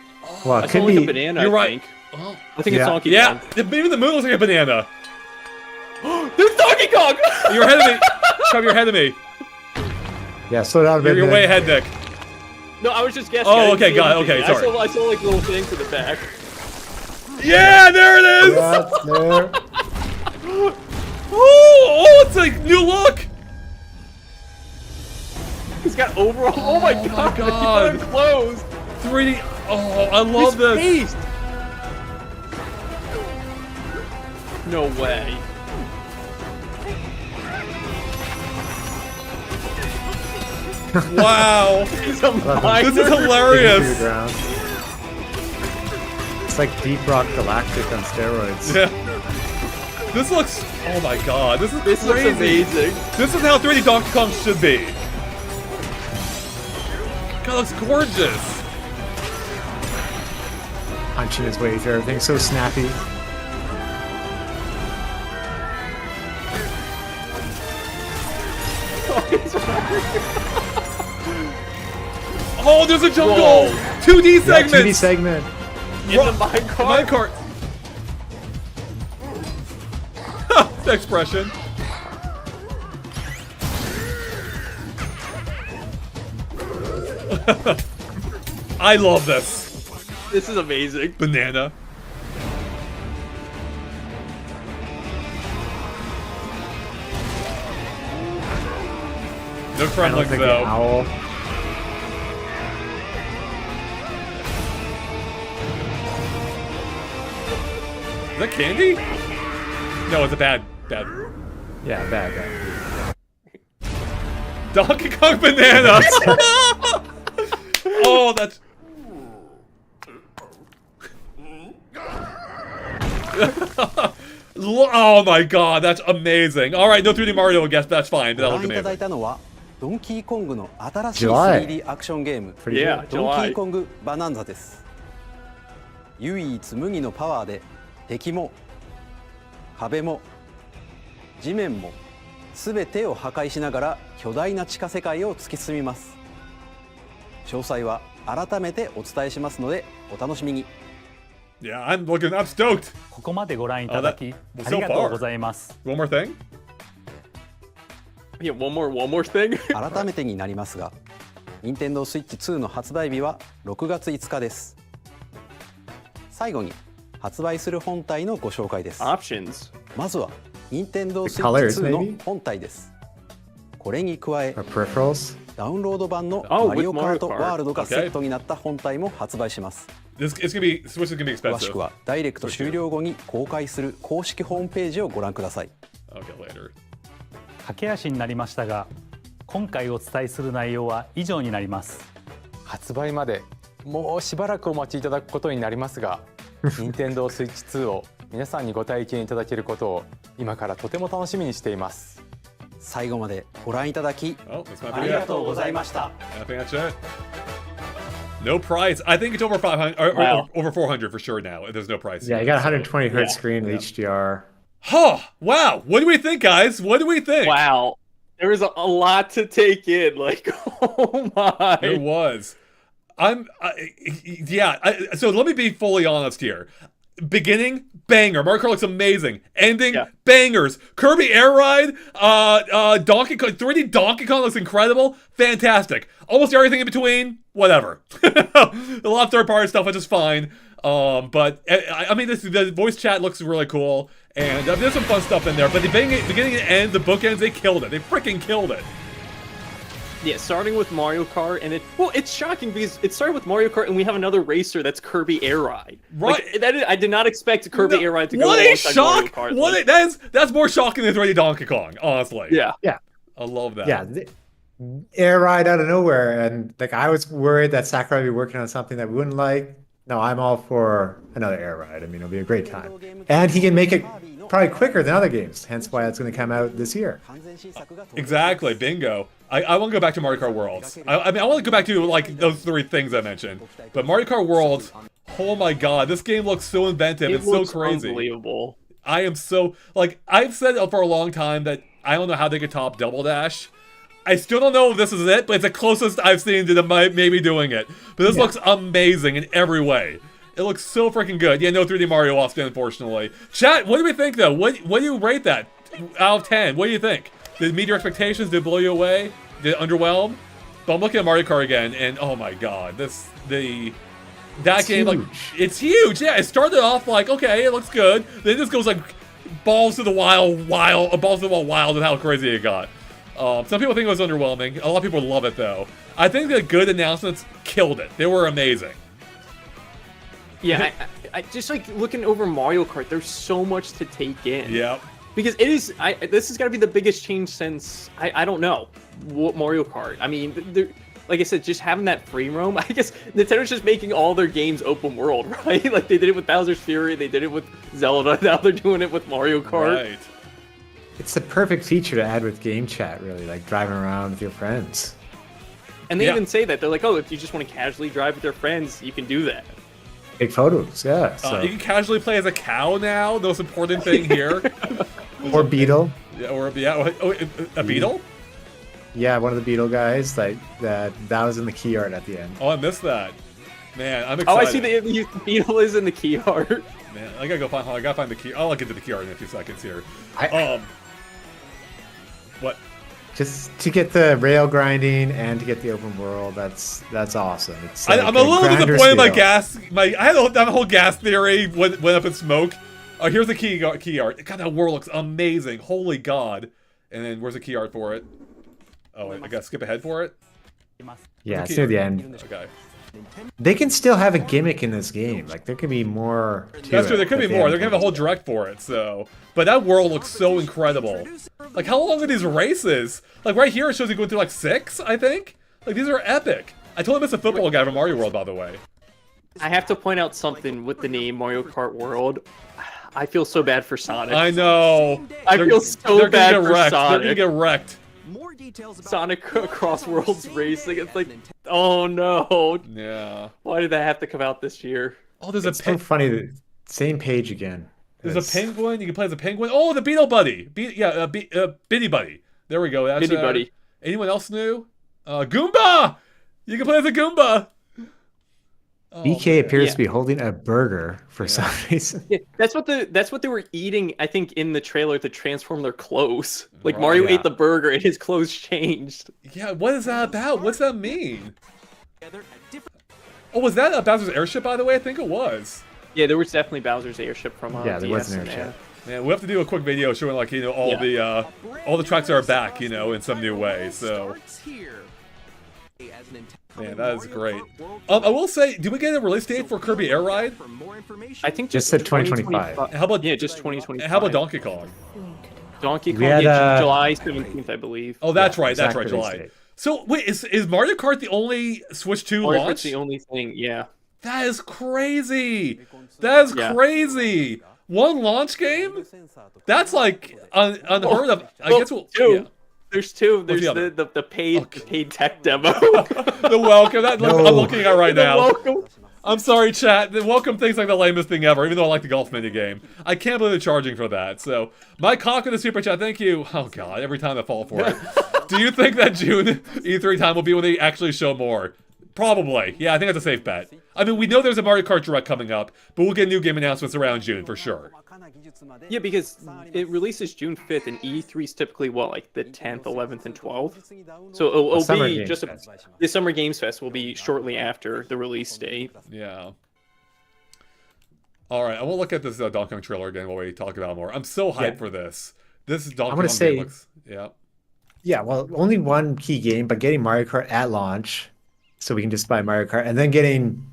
Well, I it saw could like be. a banana. You're I right. think. Oh. I think it's Yeah. Donkey Yeah, Kong. maybe the moon looks like a banana. There's Donkey Kong! You're ahead of me. Come, you're ahead of me. Yeah, slow down a bit. You're way Nick. ahead, Nick. No, I was just guessing. Oh, I didn't okay, see got it, anything. okay, sorry. I saw like little things in the back. Yeah, there it is. Yeah, there. Oh, it's like new look. He's got overall. Oh my god! God. He's clothes. 3D. Oh, I love His this. face. No way. Wow. He's a This is minor. hilarious. It's like Deep Rock Galactic on steroids. Yeah. This looks. Oh my god. This is This looks crazy. amazing. This is how 3D Donkey Kong should be. God, it looks gorgeous. Punching his way through everything, so snappy. Oh, there's a jungle. Whoa. 2D Yeah, segment. 2D segment. In the minecart. Minecart. The expression. I love this. This is amazing. Banana. No front I legs don't think though. an owl. Is that candy? No, it's a bad. Yeah, bad. Donkey Kong banana. Oh, that's. Oh my god, that's amazing. All right, no 3D Mario, I guess that's fine. But that ご looks 覧いただ amazing. いたのはドンキーコングの新しい July. 3D アクションゲーム Yeah, ドンキ July. ーコングバナンザです。唯一無二のパワーで敵も壁も地面も全てを破壊しながら巨大な地下世界を突き進みます。詳細は改めてお伝えしますのでお楽しみに。 Yeah, I'm stoked. ここまでご覧いただき Oh, that- ありがとうございます。 One more thing? Yeah, one more thing. 改めてになりますが、Nintendo Switch 2の発売日は6月5日です。最後に発売する本体のご紹介です。 Options. まずは Nintendo The colors, Switch 2の maybe? 本体です。これに加え Or peripherals. ダウンロード版の Oh, マリオ with カ Mario ート Kart. ワールドが Okay. セットになった本体も発売します。 It's gonna be Switch is gonna be 詳 expensive. しくはダイレクト終了後に公開する公式ホームページをご覧ください。 Okay, later. 駆け足になりましたが、今回お伝えする内容は以上になります。発売までもうしばらくお待ちいただくことになりますがNintendo Switch 2を皆さんにご体験いただけることを今からとても楽しみにしています。最後までご覧いただき Oh, that's not ありがとうございました。 Nothing that's it. No price. I think it's over 500 or Wow. over 400 for sure now. There's no price. Yeah, you got 120 hertz Yeah. screen with HDR. Huh. Wow. What do we think, guys? What do we think? Wow. There was a lot to take in. Like, oh my. There was. So let me be fully honest here. Beginning, banger. Mario Kart looks amazing. Ending, bangers. Kirby Air Ride, Donkey Kong, 3D Donkey Kong looks incredible. Fantastic. Almost everything in between, whatever. A lot of third-party stuff, which is fine. But I mean, the voice chat looks really cool, and there's some fun stuff in there. But the beginning and end, the bookends, they killed it. They freaking killed it. Yeah, starting with Mario Kart, and it's shocking because it started with Mario Kart, and we have another racer that's Kirby Air Ride. Right. Like, I did not expect Kirby Air Ride to go What a alongside Mario shock! Kart. What that's more shocking than 3D Donkey Kong, honestly. Yeah. Yeah. I love that. Yeah. Air Ride out of nowhere. And like I was worried that Sakurai would be working on something that we wouldn't like. No, I'm all for another Air Ride. I mean, it'll be a great time. And he can make it probably quicker than other games. Hence why it's going to come out this year. Exactly, bingo. I want to go back to Mario Kart World. I mean, I want to go back to like those 3 things I mentioned. But Mario Kart World, oh my god, this game looks so inventive. It's so crazy. Unbelievable. I am so, like, I've said for a long time that I don't know how they could top Double Dash. I still don't know if this is it, but it's the closest I've seen to them maybe doing it. But this looks amazing in every way. It looks so freaking good. Yeah, no 3D Mario Offspin, unfortunately. Chat, what do we think, though? What do you rate that out of 10? What do you think? Did it meet your expectations? Did it blow you away? Did it underwhelm? But I'm looking at Mario Kart again, and oh my god, that game, huge. Like, it's huge. Yeah, it started off like, okay, it looks good. Then it just goes like balls to the wall wild with how crazy it got. Some people think it was underwhelming. A lot of people love it, though. I think the good announcements killed it. They were amazing. Yeah, I just like looking over Mario Kart. There's so much to take in. Yep. Because it is. This has got to be the biggest change since I don't know what Mario Kart. I mean, like I said, just having that free roam. I guess Nintendo's just making all their games open world, right? Like they did it with Bowser's Fury, they did it with Zelda. Now they're doing it with Mario Kart. Right. It's the perfect feature to add with game chat, really, like driving around with your friends. And they even say that. They're like, oh, if you just want to casually drive with your friends, you can do that. Take photos, yeah. So. You can casually play as a cow now. The most important thing here. Or beetle. Yeah, or a beetle. Yeah, one of the beetle guys. Like that was in the key art at the end. Oh, I missed that. Man, I'm excited. Oh, I see the beetle is in the key art. Man, I gotta go find. I gotta find the key. I'll get to the key art in a few seconds here. What? Just to get the rail grinding and to get the open world, that's awesome. It's like I'm a little disappointed. Scale. I had that whole gas theory went up in smoke. Oh, here's the key art. God, that world looks amazing. Holy God! And then where's the key art for it? Oh, wait, I gotta skip ahead for it. Yeah, it's near the end. Okay. They can still have a gimmick in this game. Like there could be more. That's true. There could be more. They're gonna have a whole direct for it. So, but that world looks so incredible. Like, how long are these races? Like right here, it shows you going through like 6, I think. Like these are epic. I totally missed a football guy from Mario World, by the way. I have to point out something with the name Mario Kart World. I feel so bad for Sonic. I know. I feel so bad for Sonic. They're gonna get wrecked. Sonic Across Worlds Racing. It's like, oh no. Yeah. Why did that have to come out this year? Oh, there's it's so funny. The same page again. There's a penguin. You can play as a penguin. Oh, the Beetle Buddy. Biddy Buddy. There we go. That's, Biddy Buddy. Anyone else new? Goomba. You can play as a Goomba. Oh, BK appears to be holding a burger for some reason. Yeah, that's what they were eating. I think in the trailer to transform their clothes. Like Mario ate the burger and his clothes changed. Yeah, what is that about? What's that mean? Oh, was that a Bowser's airship? By the way, I think it was. Yeah, there was definitely Bowser's airship from yeah, there DS was an airship. Man, we have to do a quick video showing like all the tracks are back in some new way. So. Man, that is great. I will say, do we get a release date for Kirby Air Ride? I think just said 2025. How about just 2025? How about Donkey Kong? Donkey Kong, July 17th, I believe. Oh, that's right. That's right, July. So wait, is Mario Kart the only Switch 2 launch? Mario Kart's the only thing, yeah. That is crazy. That is crazy. One launch game? That's like unheard of. I guess we'll. Yeah. There's two. There's the paid tech demo. The welcome. I'm looking at right now. Welcome. I'm sorry, chat. The welcome thing's like the lamest thing ever, even though I like the golf mini game. I can't believe they're charging for that. So, my cock with the super chat, thank you. Oh god, every time I fall for it. Do you think that June E3 time will be when they actually show more? Probably. Yeah, I think that's a safe bet. I mean, we know there's a Mario Kart Direct coming up, but we'll get new game announcements around June for sure. Yeah, because it releases June 5th, and E3's typically, what, like the 10th, 11th, and 12th? So it'll be just the Summer Games Fest will be shortly after the release date. Yeah. All right, I will look at this Donkey Kong trailer again while we talk about it more. I'm so hyped for this. This is Donkey Kong game looks... Yeah. Yeah, well, only one key game, but getting Mario Kart at launch, so we can just buy Mario Kart, and then getting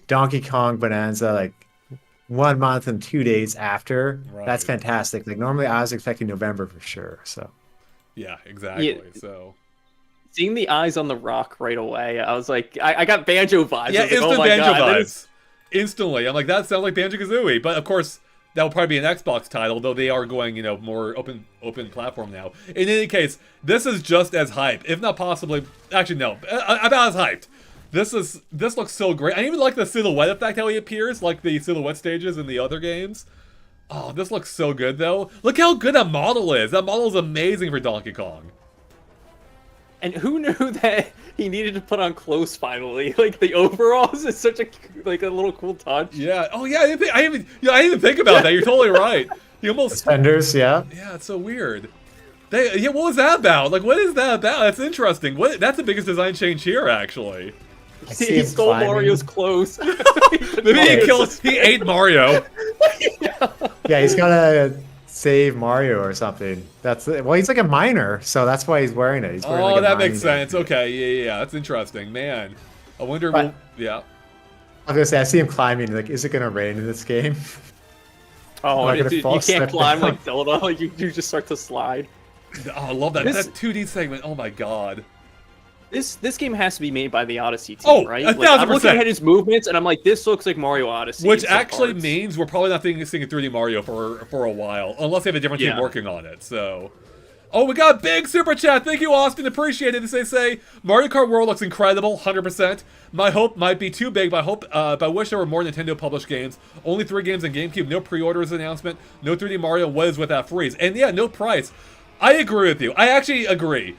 Donkey Kong Bonanza like 1 month and 2 days after. Right. That's fantastic. Like normally I was expecting November for sure. So yeah, exactly. Yeah. So seeing the eyes on the rock right away, I was like, I got Banjo vibes. Yeah, like, instant Banjo vibes. Instantly, I'm like, that sounds like Banjo-Kazooie. But of course, That will probably be an Xbox title, though they are going, you know, more open platform now. In any case, this is just as hype, if not possibly. Actually, no, about as hyped. This looks so great. I even like the silhouette effect how he appears, like the silhouette stages in the other games. Oh, this looks so good though. Look how good that model is. That model is amazing for Donkey Kong. And who knew that he needed to put on clothes finally? Like the overalls is such a little cool touch. Yeah. Oh yeah. I didn't think about that. You're totally right. You almost suspenders. Yeah. Yeah. It's so weird. Yeah. What was that about? Like, what is that about? That's interesting. That's the biggest design change here, actually. He stole Mario's clothes. Maybe he ate Mario. Yeah, he's gotta save Mario or something. Well, he's like a miner, so that's why he's wearing it. He's wearing like that makes sense. Okay, yeah, that's interesting, man. I wonder. Yeah. I was gonna say, I see him climbing. Like, is it gonna rain in this game? Oh, you can't climb like Zelda. Like you just start to slide. Oh, I love that 2D segment. Oh my god. This game has to be made by the Odyssey team, right? 1,000%. I'm looking at his movements, and I'm like, this looks like Mario Odyssey. Which actually means we're probably not seeing a 3D Mario for a while, unless they have a different team working on it. So, we got a big super chat. Thank you, Austin. Appreciate it. As they say, Mario Kart World looks incredible, 100%. My hope might be too big. But I wish there were more Nintendo published games. Only 3 games in GameCube. No pre-orders announcement. No 3D Mario. What is with that freeze? And yeah, no price. I agree with you. I actually agree.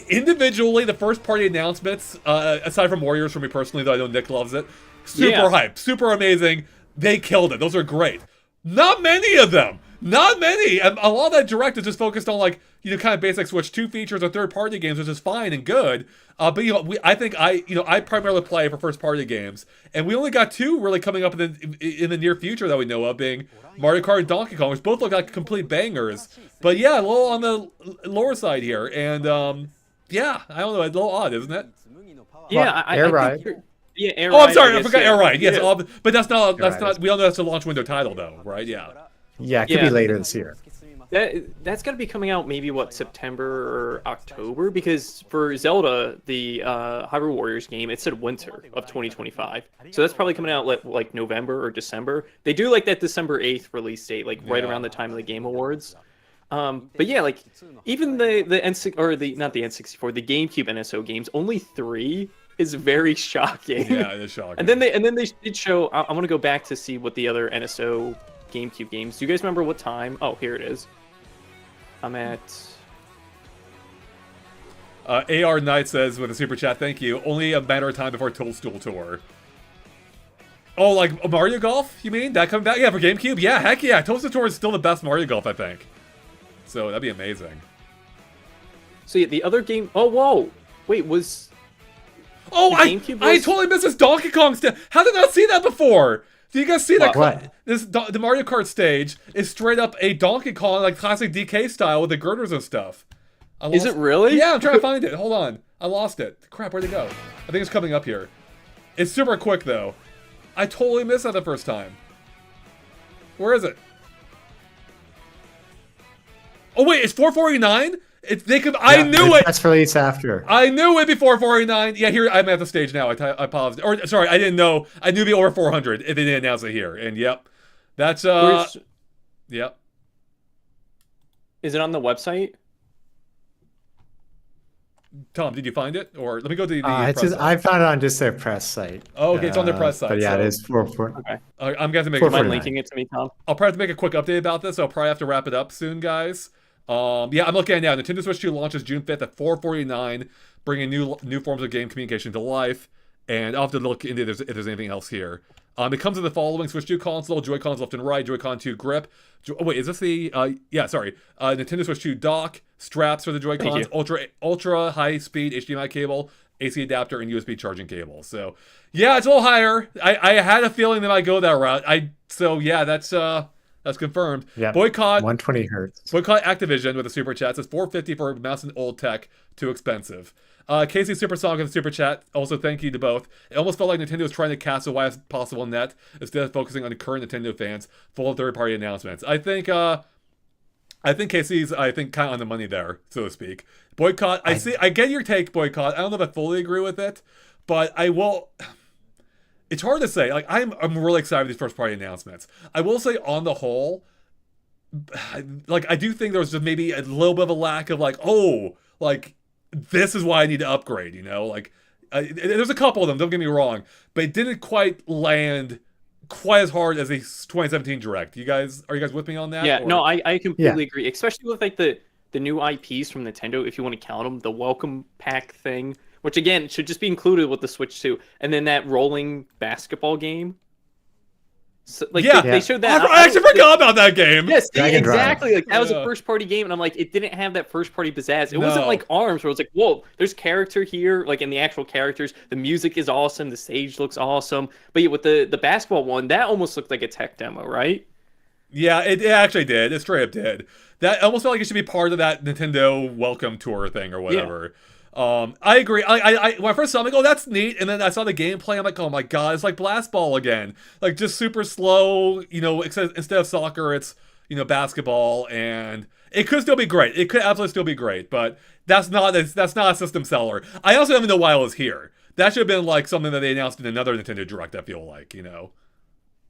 Individually, the first-party announcements, aside from Warriors for me personally, though I know Nick loves it, super hype, super amazing. They killed it. Those are great. Not many of them. Not many. And a lot of that direct is just focused on, like, you know, kind of basic Switch 2 features or third-party games, which is fine and good. But you know, I think I primarily play for first-party games, and we only got 2 really coming up in the near future that we know of, being Mario Kart and Donkey Kong, which both look like complete bangers. But yeah, a little on the lower side here, and yeah, I don't know, it's a little odd, isn't it? Yeah, Air Ride. Air Ride. Ride. I'm sorry, I forgot Air Ride. Yes, Yeah. but that's not. We all know that's a launch window title, though, right? Yeah. Yeah, it could be later this year. That's got to be coming out maybe September or October, because for Zelda, the Hyrule Warriors game, it said winter of 2025. So that's probably coming out like November or December. They do like that December 8th release date, like right around the time of the Game Awards. But yeah, like even the N6 or not the N64, the GameCube NSO games, only 3 is very shocking. Yeah, it is shocking. and then they did show. I want to go back to see what the other NSO GameCube games. Do you guys remember what time? Oh, here it is. I'm at... AR Knight says with a super chat, thank you. Only a matter of time before Toadstool Tour. Oh, like Mario Golf, you mean? That coming back? Yeah, for GameCube? Yeah, heck yeah. Toadstool Tour is still the best Mario Golf, I think. So that'd be amazing. So yeah, the other game... Oh, whoa! Wait, was... Oh, I totally missed this Donkey Kong stuff. How did I not see that before? Do you guys see that? The Mario Kart stage is straight up a Donkey Kong, like classic DK style with the girders and stuff. Is it really? Yeah, I'm trying to find it. Hold on. I lost it. Crap, where'd it go? I think it's coming up here. It's super quick, though. I totally missed that the first time. Where is it? Oh, wait, it's 449? I knew it. That's released after. I knew it before 449. Yeah, here I'm at the stage now. I apologize. Or sorry, I didn't know. I knew it'd be over 400 if they didn't announce it here. And yep, that's yep. Is it on the website? Tom, did you find it? Or let me go to the I found it on just their press site. Oh, okay, it's on their press site. But yeah, so. It is 449. Okay. I'm going to have to make. Mind linking it to me, Tom? I'll probably have to make a quick update about this. So I'll probably have to wrap it up soon, guys. Yeah, I'm looking at it now. Nintendo Switch 2 launches June 5th at 4:49, bringing new forms of game communication to life. And I'll have to look into if there's anything else here. It comes in the following: Switch 2 console, Joy-Cons left and right, Joy-Con 2 grip. Wait, is this the? Yeah, sorry. Nintendo Switch 2 dock, straps for the Joy-Cons, ultra high speed HDMI cable, AC adapter, and USB charging cable. So yeah, it's a little higher. I had a feeling they might go that route. So yeah, that's confirmed. Yeah. Boycott 120 hertz. Boycott Activision with a super chat. Says $4.50 for mouse and old tech. Too expensive. Casey Supersonic with a super chat. Also, thank you to both. It almost felt like Nintendo was trying to cast a widest possible net instead of focusing on the current Nintendo fans, full of third-party announcements. I think Casey's kind of on the money there, so to speak. Boycott. I get your take, Boycott. I don't know if I fully agree with it, but I will. it's hard to say. Like, I'm really excited with these first party announcements. I will say, on the whole, like, I do think there was just maybe a little bit of a lack of like, oh, like, this is why I need to upgrade, you know? Like, there's a couple of them, don't get me wrong, but it didn't quite land quite as hard as the 2017 Direct. Are you guys with me on that? Yeah, or? no, I completely agree, especially with like the new IPs from Nintendo, if you want to count them, the welcome pack thing, which again should just be included with the Switch 2, and then that rolling basketball game. So, like, they showed that. I actually forgot about that game. Yes, Drive. exactly. Like, that was a first party game, and I'm like, it didn't have that first party pizzazz. It wasn't like ARMS, where it's like, whoa, there's character here, like in the actual characters. The music is awesome, the stage looks awesome. But yeah, with the basketball one, that almost looked like a tech demo, right? Yeah, it actually did. It straight up did. That almost felt like it should be part of that Nintendo welcome tour thing or whatever. I agree. I when I first saw it, I'm like, oh, that's neat. And then I saw the gameplay. I'm like, oh my god, it's like Blast Ball again. Like, just super slow, you know, instead of soccer, it's, you know, basketball. And it could still be great. It could absolutely still be great. But that's not a system seller. I also don't even know why it was here. That should have been like something that they announced in another Nintendo Direct, I feel like, you know.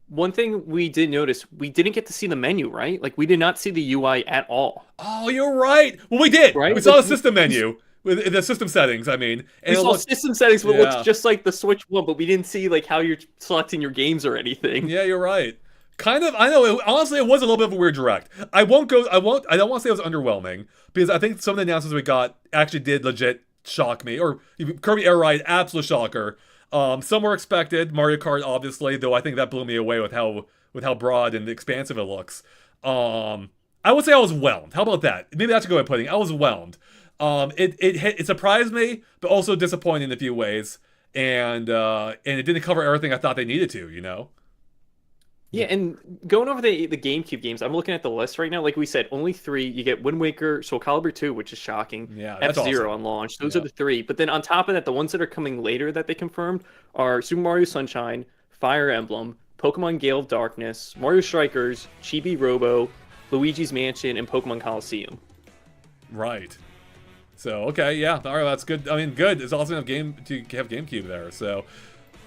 One thing we did notice, we didn't get to see the menu, right? Like, we did not see the UI at all. Oh, you're right. Well, we did. Right? We saw the system menu. With the system settings, I mean. And we saw system settings, but it looks just like the Switch one, but we didn't see like how you're selecting your games or anything. Yeah, you're right. Kind of. I know. Honestly, it was a little bit of a weird Direct. I don't want to say it was underwhelming, because I think some of the announcements we got actually did legit shock me. Or Kirby Air Ride, absolute shocker. Some were expected. Mario Kart, obviously, though I think that blew me away with how broad and expansive it looks. I would say I was whelmed. How about that? Maybe that's a good way of putting it. I was whelmed. It surprised me, but also disappointed in a few ways, and it didn't cover everything I thought they needed to, you know. Yeah, and going over the GameCube games, I'm looking at the list right now. Like we said, only 3. You get Wind Waker, Soul Calibur 2, which is shocking. Yeah, that's F-Zero awesome. on launch. Those are the 3. But then on top of that, the ones that are coming later that they confirmed are Super Mario Sunshine, Fire Emblem, Pokemon Gale of Darkness, Mario Strikers, Chibi Robo, Luigi's Mansion, and Pokemon Coliseum. Right. So, okay, yeah, all right, that's good. I mean, good. It's awesome to have GameCube there. So,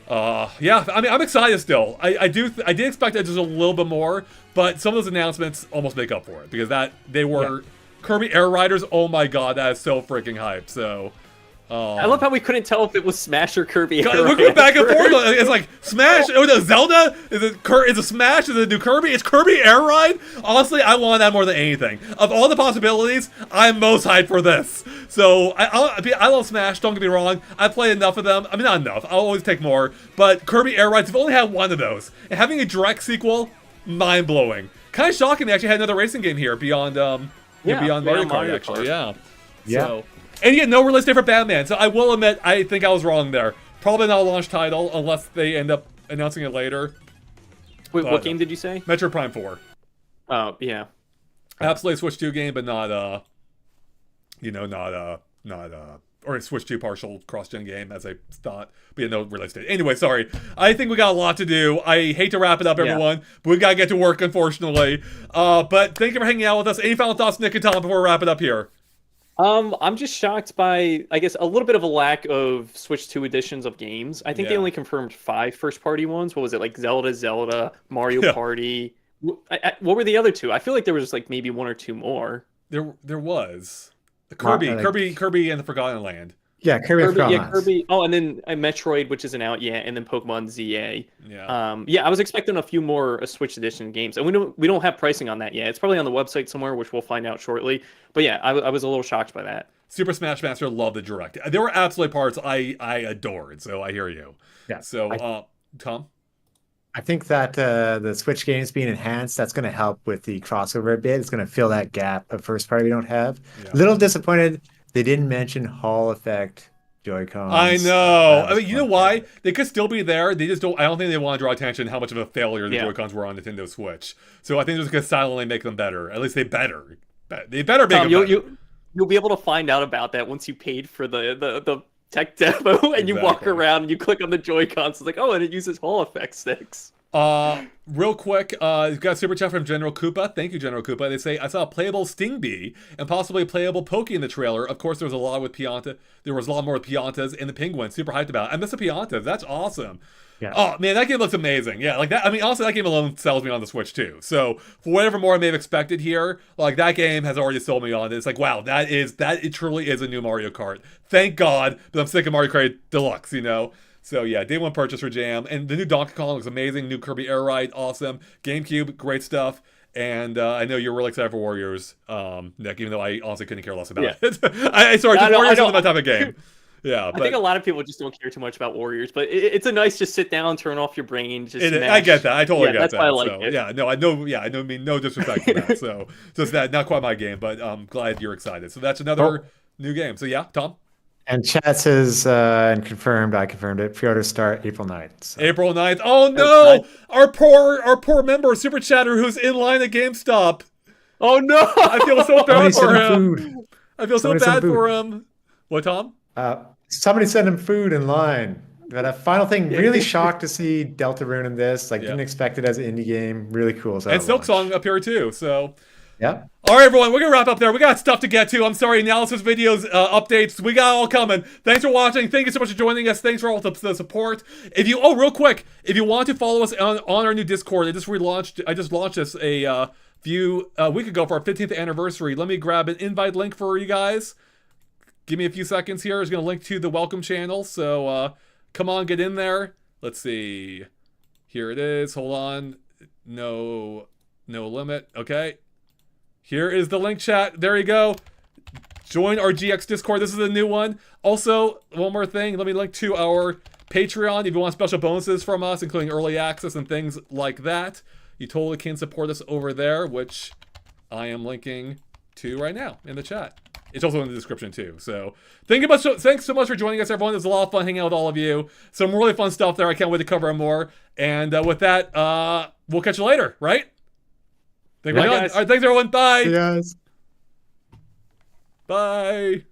yeah, I mean, I'm excited still. I did expect it just a little bit more, but some of those announcements almost make up for it, because they were Kirby Air Riders. Oh my god, that is so freaking hype. So, I love how we couldn't tell if it was Smash or Kirby. We're going back and forth. It's like Smash. Oh, no, Zelda. Is it Smash? Is it new Kirby? It's Kirby Air Ride. Honestly, I want that more than anything. Of all the possibilities, I'm most hyped for this. So I love Smash. Don't get me wrong. I play enough of them. I mean, not enough. I'll always take more. But Kirby Air Rides, I've only had one of those, and having a direct sequel, mind blowing. Kind of shocking. They actually had another racing game here beyond beyond Mario Kart. Actually, yeah. So, and yet, no release date for Batman. So I will admit, I think I was wrong there. Probably not a launch title unless they end up announcing it later. Wait, what game did you say? Metroid Prime 4. Oh, yeah. Absolutely a Switch 2 game, but not or a Switch 2 partial cross-gen game, as I thought. But yeah, no release date. Anyway, sorry. I think we got a lot to do. I hate to wrap it up, everyone, but we gotta get to work, unfortunately. But thank you for hanging out with us. Any final thoughts, Nick and Tom, before we wrap it up here? I'm just shocked by, I guess, a little bit of a lack of Switch 2 editions of games. I think they only confirmed 5 first-party ones. What was it, like Zelda, Mario Party? What were the other 2? I feel like there was just like maybe 1 or 2 more. There was Kirby and the Forgotten Land. Yeah, Kirby. Oh, and then Metroid, which isn't out yet, and then Pokemon ZA. Yeah. I was expecting a few more Switch edition games, and we don't have pricing on that yet. It's probably on the website somewhere, which we'll find out shortly. But yeah, I was a little shocked by that. Super Smash Master loved the Direct. There were absolutely parts I adored. So I hear you. Yeah. So, Tom. I think that the Switch games being enhanced, that's going to help with the crossover a bit. It's going to fill that gap of first party we don't have. A little disappointed they didn't mention Hall effect Joy-Cons. I know. I mean, you know why? They could still be there. They just don't. I don't think they want to draw attention to how much of a failure the Joy-Cons were on Nintendo Switch. So I think they're just going to silently make them better. At least they better. They better make them better. You'll be able to find out about that once you paid for the tech demo and you walk around and you click on the Joy-Cons. It's like, oh, and it uses Hall effect sticks. Real quick, you've got a super chat from General Koopa. Thank you, General Koopa. They say, I saw a playable Sting Bee and possibly a playable Pokey in the trailer. Of course, there was a lot with Pianta. There was a lot more with Piantas and the Penguin. Super hyped about it. I miss the Piantas. That's awesome. Yeah. Oh, man, that game looks amazing. Yeah, like that. I mean, honestly, that game alone sells me on the Switch, too. So, for whatever more I may have expected here, like, that game has already sold me on it. It's like, wow, it truly is a new Mario Kart. Thank God, but I'm sick of Mario Kart Deluxe, you know? So yeah, day one purchase for Jam. And the new Donkey Kong looks amazing. New Kirby Air Ride, awesome. GameCube, great stuff. And I know you're really excited for Warriors, Nick, even though I honestly couldn't care less about it. Warriors isn't my type of game. Yeah, I think a lot of people just don't care too much about Warriors, but it's a nice just sit down, turn off your brain, just smash. I get that. I totally get that. That's why I like it. Yeah, no, I know. Yeah, I know. Mean no disrespect to that. So just that, not quite my game, but I'm glad you're excited. So that's another new game. So yeah, Tom. And chat says, and confirmed, I confirmed it, pre-order start April 9th. So. April 9th. Oh no! Our poor member, Super Chatter, who's in line at GameStop. Oh no! I feel so bad for him. Food. I feel so bad for him. What, Tom? Somebody sent him food in line. But a final thing, really shocked to see Deltarune in this. Like, didn't expect it as an indie game. Really cool. And Silksong up here too, so... Yeah. All right, everyone, we're going to wrap up there. We got stuff to get to. I'm sorry, analysis videos, updates. We got all coming. Thanks for watching. Thank you so much for joining us. Thanks for all the support. If you, real quick, if you want to follow us on our new Discord, I just launched this a few week ago for our 15th anniversary. Let me grab an invite link for you guys. Give me a few seconds here. It's going to link to the welcome channel. So come on, get in there. Let's see. Here it is. Hold on. No limit. Okay. Here is the link, chat. There you go. Join our GX Discord. This is a new one. Also, one more thing. Let me link to our Patreon if you want special bonuses from us, including early access and things like that. You totally can support us over there, which I am linking to right now in the chat. It's also in the description too. So thanks so much for joining us, everyone. It was a lot of fun hanging out with all of you. Some really fun stuff there. I can't wait to cover more. And with that, we'll catch you later, right? All right, thanks everyone. Bye. Yes. Bye.